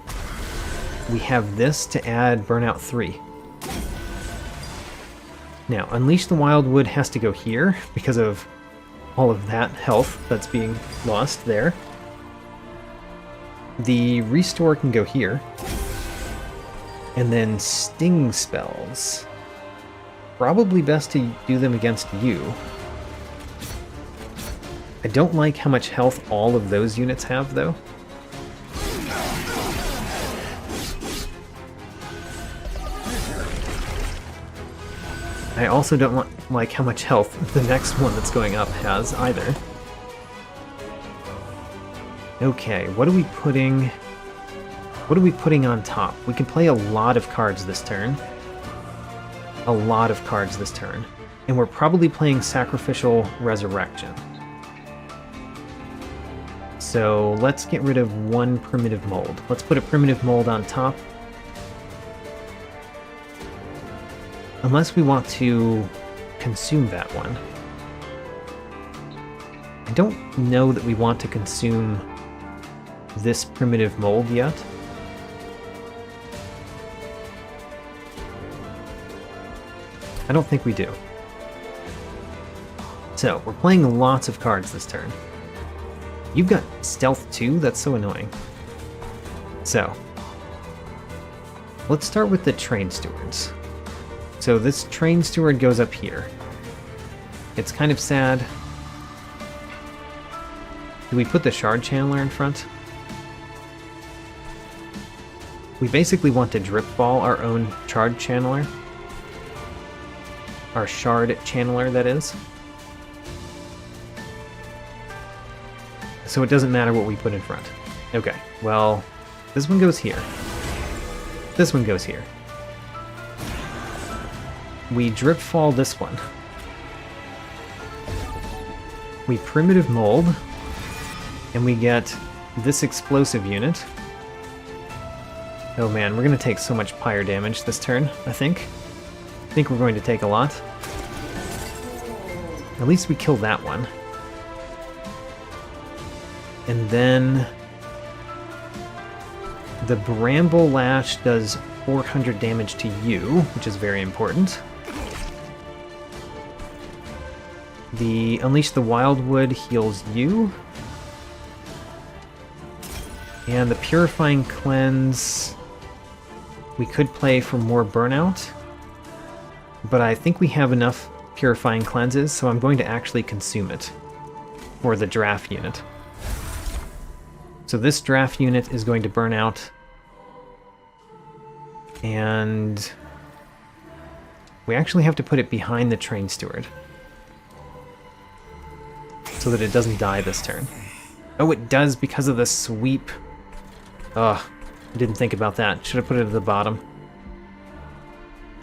we have this to add Burnout 3. Now, Unleash the Wildwood has to go here, because of all of that health that's being lost there. The Restore can go here. And then Sting spells. Probably best to do them against you. I don't like how much health all of those units have, though. I also don't like how much health the next one that's going up has, either. Okay, what are we putting... What are we putting on top? We can play a lot of cards this turn. A lot of cards this turn. And we're probably playing Sacrificial Resurrection. So let's get rid of one primitive mold. Let's put a primitive mold on top. Unless we want to consume that one. I don't know that we want to consume this primitive mold yet. I don't think we do. So, we're playing lots of cards this turn. You've got stealth too? That's so annoying. So, let's start with the train stewards. So this train steward goes up here. It's kind of sad. Do we put the shard channeler in front? We basically want to drip ball our own shard channeler. Our shard channeler, that is. So it doesn't matter what we put in front. Okay, well, this one goes here. This one goes here. We drip fall this one. We primitive mold, and we get this explosive unit. Oh man, we're going to take so much pyre damage this turn, I think. I think we're going to take a lot. At least we kill that one. And then the Bramble Lash does 400 damage to you, which is very important. The Unleash the Wildwood heals you. And the Purifying Cleanse we could play for more burnout, but I think we have enough Purifying Cleanses, so I'm going to actually consume it for the draft unit. So this draft unit is going to burn out, and we actually have to put it behind the train steward so that it doesn't die this turn. Oh, it does because of the sweep. Ugh, I didn't think about that. Should have put it at the bottom.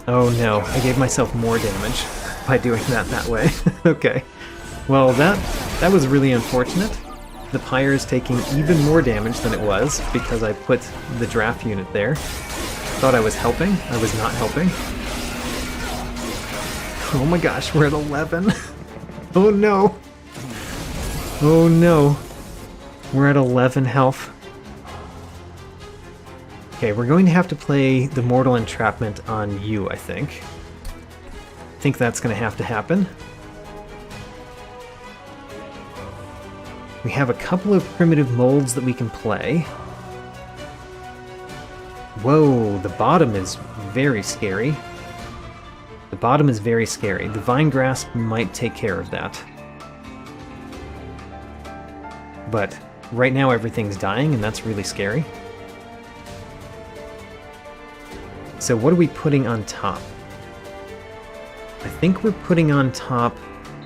Oh no, I gave myself more damage by doing that way. Okay. Well, that was really unfortunate. The pyre is taking even more damage than it was because I put the draft unit there. Thought I was helping. I was not helping. Oh my gosh, we're at 11. Oh no. Oh no. We're at 11 health. Okay, we're going to have to play the Mortal Entrapment on you, I think. I think that's going to have to happen. We have a couple of primitive molds that we can play. Whoa, the bottom is very scary. The bottom is very scary. The Vine Grasp might take care of that. But right now everything's dying, and that's really scary. So what are we putting on top? I think we're putting on top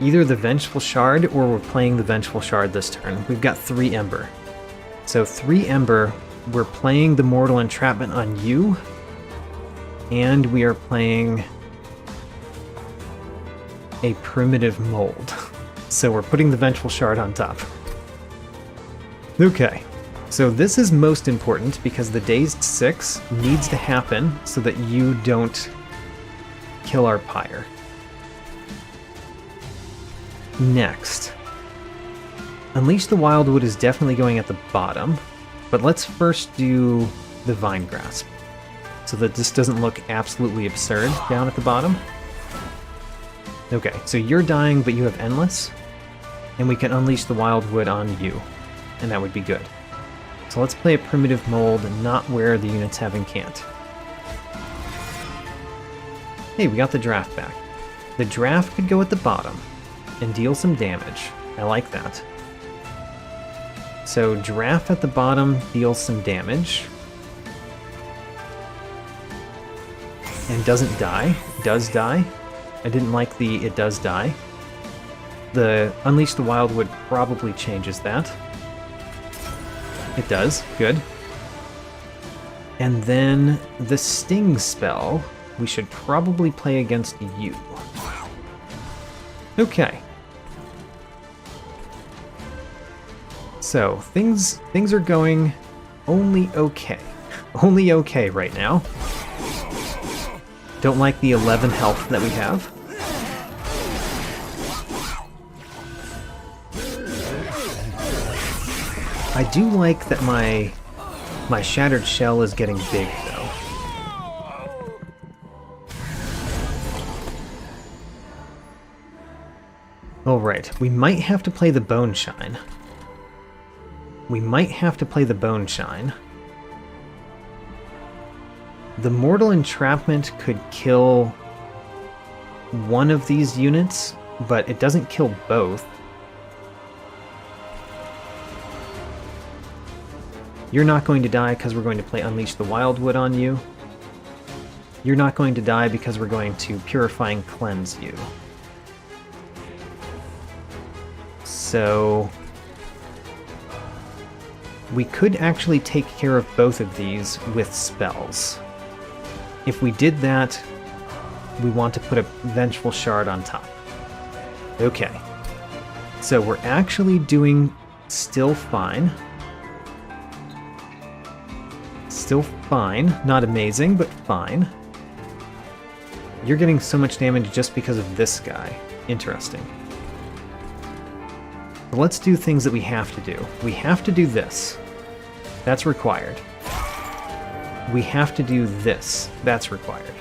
either the Vengeful Shard or we're playing the Vengeful Shard this turn. We've got 3 Ember. So 3 Ember, we're playing the Mortal Entrapment on you, and we are playing a Primitive Mold. So we're putting the Vengeful Shard on top. Okay, so this is most important because the Dazed 6 needs to happen so that you don't kill our Pyre. Next, Unleash the Wildwood is definitely going at the bottom, but let's first do the Vine Grasp so that this doesn't look absolutely absurd down at the bottom. Okay, so you're dying, but you have Endless, and we can Unleash the Wildwood on you, and that would be good. So let's play a Primitive Mold and not where the units have Incant. Hey, we got the draft back. The draft could go at the bottom and deal some damage. I like that. So draft at the bottom deals some damage. And doesn't die. Does die. I didn't like the it does die. The Unleash the Wildwood probably changes that. It does. Good. And then the Sting spell we should probably play against you. So, things are going only okay. Only okay right now. Don't like the 11 health that we have. I do like that my shattered shell is getting big, though. Alright, we might have to play the Bone Shine. We might have to play the Bone Shine. The Mortal Entrapment could kill one of these units, but it doesn't kill both. You're not going to die because we're going to play Unleash the Wildwood on you. You're not going to die because we're going to Purifying Cleanse you. So we could actually take care of both of these with spells. If we did that, we want to put a Vengeful Shard on top. Okay. So we're actually doing still fine. Still fine. Not amazing, but fine. You're getting so much damage just because of this guy. Interesting. But let's do things that we have to do. We have to do this. That's required. We have to do this. That's required.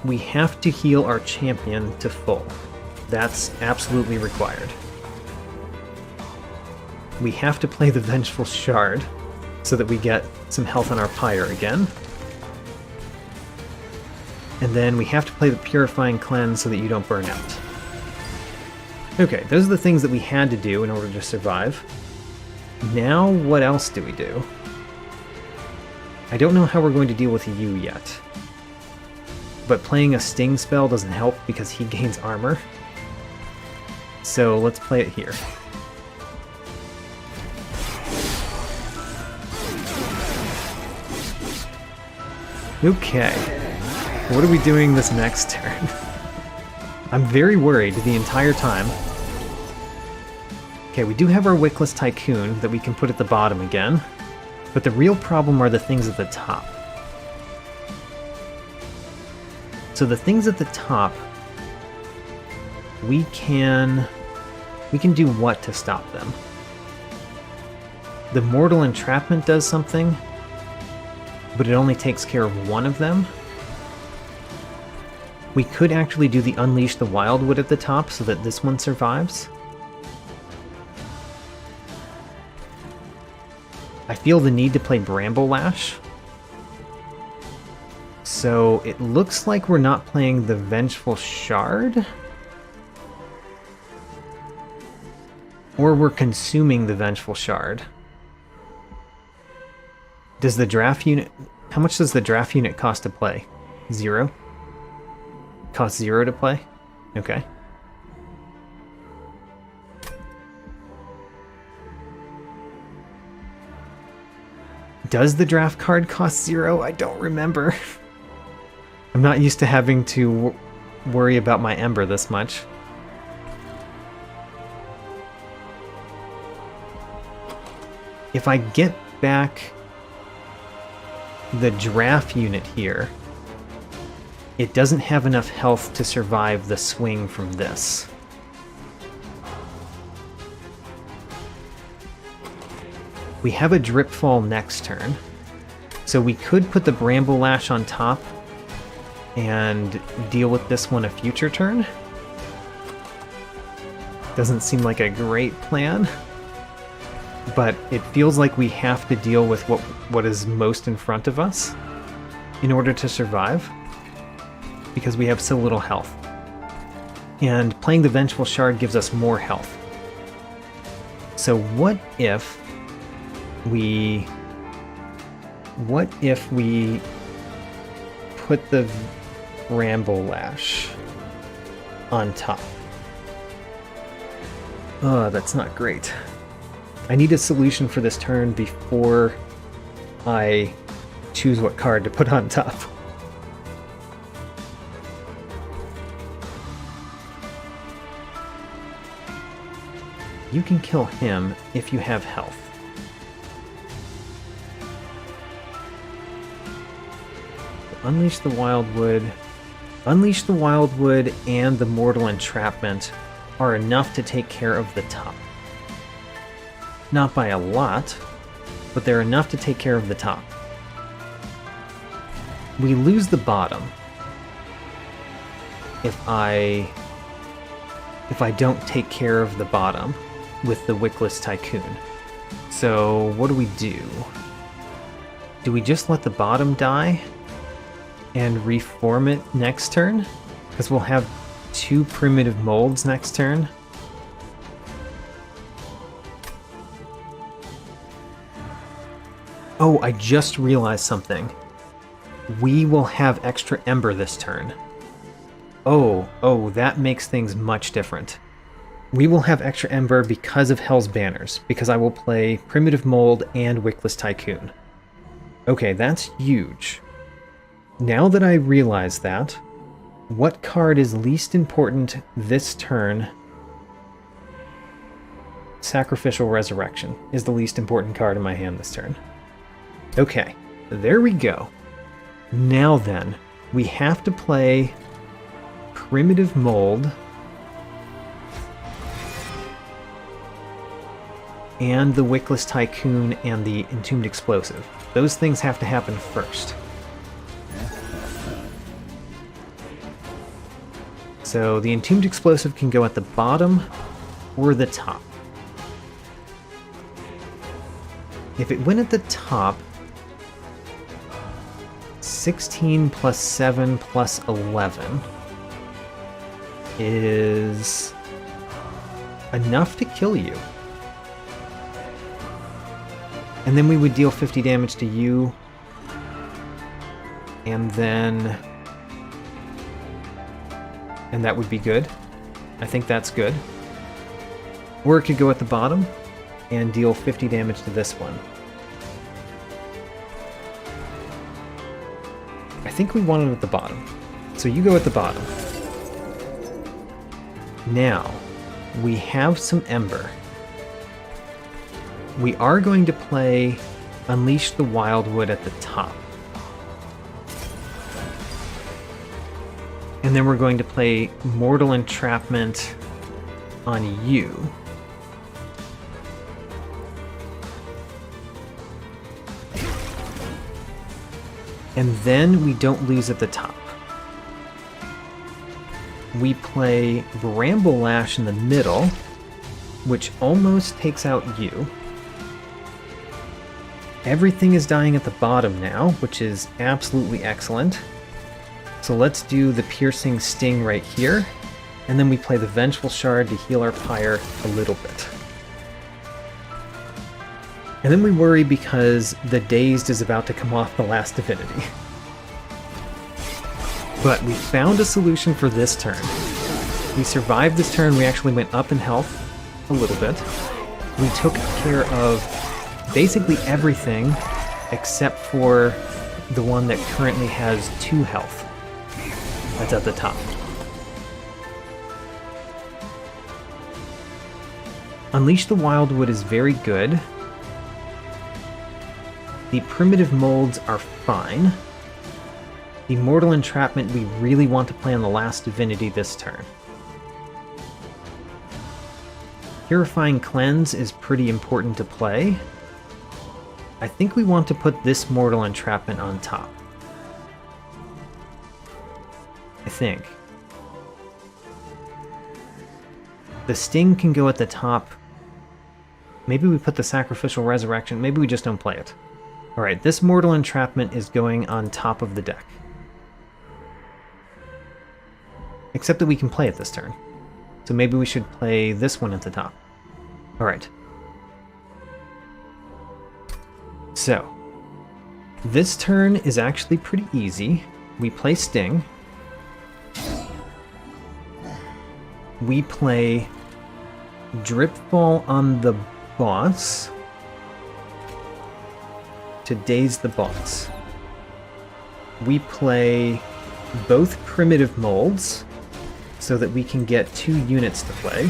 We have to heal our champion to full. That's absolutely required. We have to play the Vengeful Shard so that we get some health on our Pyre again. And then we have to play the Purifying Cleanse so that you don't burn out. Okay, those are the things that we had to do in order to survive. Now, what else do we do? I don't know how we're going to deal with you yet. But playing a Sting spell doesn't help because he gains armor. So let's play it here. Okay. What are we doing this next turn? I'm very worried the entire time. Okay, we do have our Wickless Tycoon that we can put at the bottom again. But the real problem are the things at the top. So the things at the top, we can do what to stop them? The Mortal Entrapment does something, but it only takes care of one of them. We could actually do the Unleash the Wildwood at the top so that this one survives. I feel the need to play Bramble Lash. So it looks like we're not playing the Vengeful Shard. Or we're consuming the Vengeful Shard. Does the draft unit... How much does the draft unit cost to play? 0? Cost 0 to play? Okay. Does the draft card cost 0? I don't remember. I'm not used to having to worry about my Ember this much. If I get back the draft unit here, it doesn't have enough health to survive the swing from this. We have a Drip Fall next turn, so we could put the Bramble Lash on top and deal with this one a future turn. Doesn't seem like a great plan, but it feels like we have to deal with what is most in front of us in order to survive, because we have so little health. And playing the Vengeful Shard gives us more health. So what if we put the Bramble Lash on top? Oh, that's not great. I need a solution for this turn before I choose what card to put on top. You can kill him if you have health. Unleash the Wildwood. Unleash the Wildwood and the Mortal Entrapment are enough to take care of the top. Not by a lot, but they're enough to take care of the top. We lose the bottom if I don't take care of the bottom with the Wickless Tycoon. So what do? Do we just let the bottom die and reform it next turn? Because we'll have 2 primitive molds next turn. Oh, I just realized something. We will have extra Ember this turn. Oh, that makes things much different. We will have extra Ember because of Hell's Banners, because I will play Primitive Mold and Wickless Tycoon. Okay, that's huge. Now that I realize that, what card is least important this turn? Sacrificial Resurrection is the least important card in my hand this turn. Okay, there we go. Now then, we have to play Primitive Mold and the Wickless Tycoon and the Entombed Explosive. Those things have to happen first. So the Entombed Explosive can go at the bottom or the top. If it went at the top, 16 plus 7 plus 11 is enough to kill you. And then we would deal 50 damage to you. And then... and that would be good. I think that's good. Or it could go at the bottom and deal 50 damage to this one. I think we want it at the bottom. So you go at the bottom. Now, we have some Ember. We are going to play Unleash the Wildwood at the top. And then we're going to play Mortal Entrapment on you. And then we don't lose at the top. We play Bramble Lash in the middle, which almost takes out you. Everything is dying at the bottom now, which is absolutely excellent. So let's do the Piercing Sting right here, and then we play the Vengeful Shard to heal our Pyre a little bit. And then we worry because the Dazed is about to come off the Last Divinity. But we found a solution for this turn. We survived this turn, we actually went up in health a little bit. We took care of basically everything except for the one that currently has 2 health. That's at the top. Unleash the Wildwood is very good. The Primitive Molds are fine. The Mortal Entrapment we really want to play on the Last Divinity this turn. Purifying Cleanse is pretty important to play. I think we want to put this Mortal Entrapment on top. I think. The Sting can go at the top. Maybe we put the Sacrificial Resurrection. Maybe we just don't play it. Alright, this Mortal Entrapment is going on top of the deck. Except that we can play it this turn. So maybe we should play this one at the top. Alright. So, this turn is actually pretty easy. We play Sting. We play Dripfall on the boss to daze the boss. We play both Primitive Molds so that we can get 2 units to play.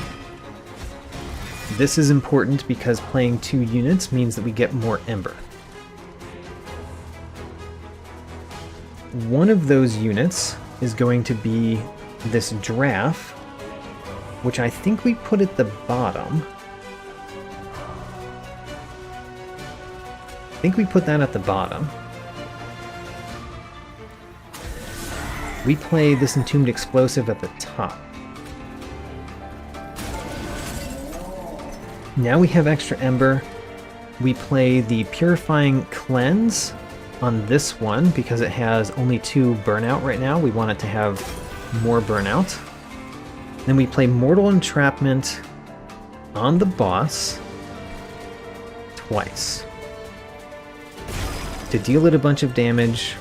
This is important because playing 2 units means that we get more Ember. One of those units is going to be this Draft, which I think we put at the bottom. I think we put that at the bottom. We play this Entombed Explosive at the top. Now we have extra Ember. We play the Purifying Cleanse on this one because it has only 2 burnout right now. We want it to have more burnout. Then we play Mortal Entrapment on the boss twice to deal it a bunch of damage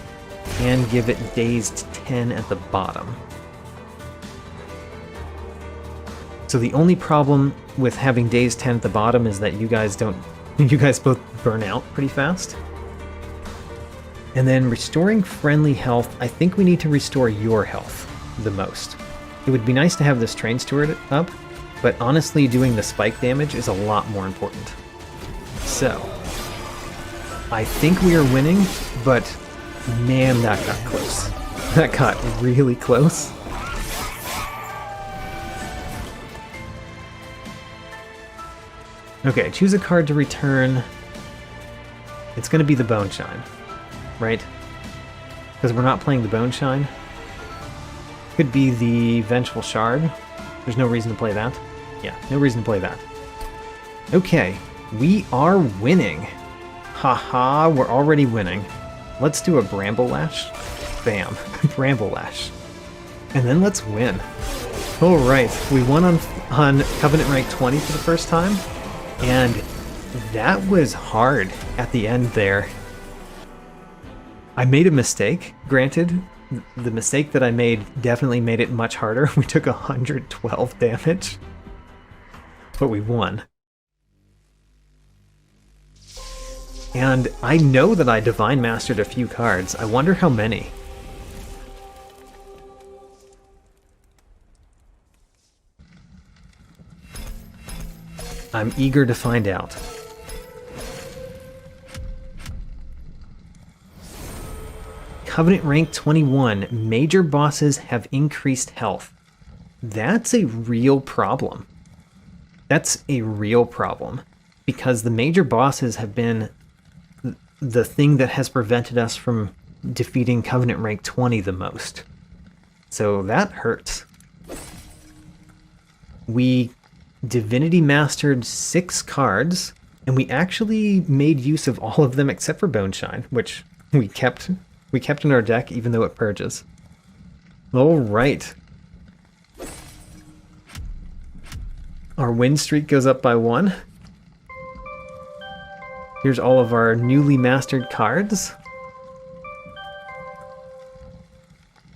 and give it Dazed 10 at the bottom. So the only problem with having Dazed 10 at the bottom is that you guys both burn out pretty fast. And then restoring friendly health, I think we need to restore your health the most. It would be nice to have this Train Steward up, but honestly doing the spike damage is a lot more important. So, I think we are winning, but man, that got close. That got really close. Okay, choose a card to return. It's going to be the Bone Shine, right? Because we're not playing the Bone Shine. Could be the Vengeful Shard. There's no reason to play that. Yeah, no reason to play that. Okay, we are winning. Haha, we're already winning. Let's do a Bramble Lash. Bam, Bramble Lash. And then let's win. Alright, we won on Covenant rank 20 for the first time. And that was hard at the end there. I made a mistake, granted. The mistake that I made definitely made it much harder. We took 112 damage. But we won. And I know that I Divine Mastered a few cards. I wonder how many. I'm eager to find out. Covenant rank 21. Major bosses have increased health. That's a real problem. That's a real problem. Because the major bosses have been the thing that has prevented us from defeating Covenant rank 20 the most. So that hurts. We Divinity Mastered 6 cards, and we actually made use of all of them except for Bone Shine, which we kept in our deck even though it purges. Alright. Our win streak goes up by 1. Here's all of our newly mastered cards.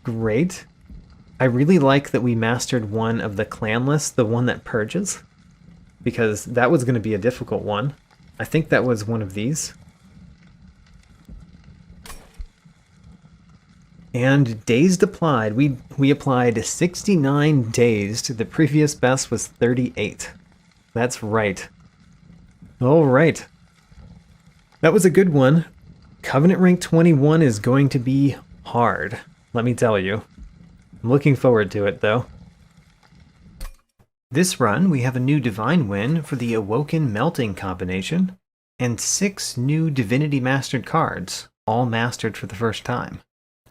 Great. I really like that we mastered one of the clanless, the one that purges, because that was going to be a difficult one. I think that was one of these. And Dazed applied. We applied 69 Dazed. The previous best was 38. That's right. All right. That was a good one. Covenant rank 21 is going to be hard, let me tell you. I'm looking forward to it, though. This run, we have a new Divine win for the Awoken Melting combination, and 6 new Divinity Mastered cards, all mastered for the first time.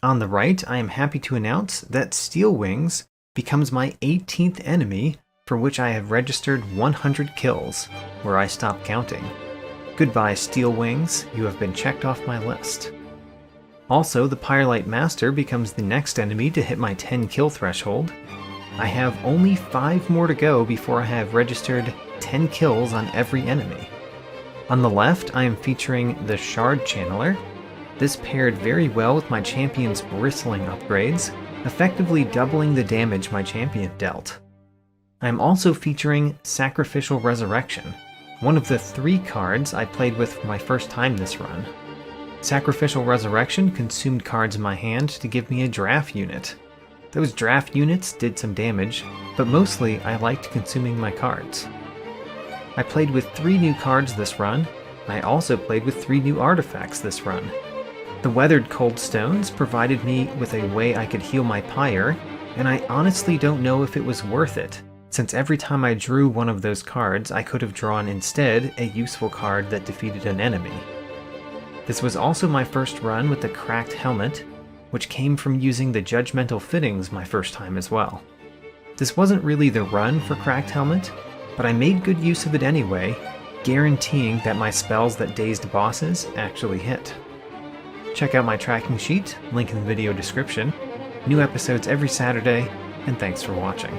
On the right, I am happy to announce that Steel Wings becomes my 18th enemy, for which I have registered 100 kills, where I stop counting. Goodbye, Steel Wings, you have been checked off my list. Also, the Pyrelight Master becomes the next enemy to hit my 10 kill threshold. I have only 5 more to go before I have registered 10 kills on every enemy. On the left, I am featuring the Shard Channeler. This paired very well with my champion's Bristling upgrades, effectively doubling the damage my champion dealt. I am also featuring Sacrificial Resurrection, one of the 3 cards I played with for my first time this run. Sacrificial Resurrection consumed cards in my hand to give me a draft unit. Those draft units did some damage, but mostly I liked consuming my cards. I played with 3 new cards this run, and I also played with 3 new artifacts this run. The Weathered Cold Stones provided me with a way I could heal my Pyre, and I honestly don't know if it was worth it, since every time I drew one of those cards I could have drawn instead a useful card that defeated an enemy. This was also my first run with the Cracked Helmet, which came from using the Judgmental Fittings my first time as well. This wasn't really the run for Cracked Helmet, but I made good use of it anyway, guaranteeing that my spells that dazed bosses actually hit. Check out my tracking sheet, link in the video description. New episodes every Saturday, and thanks for watching.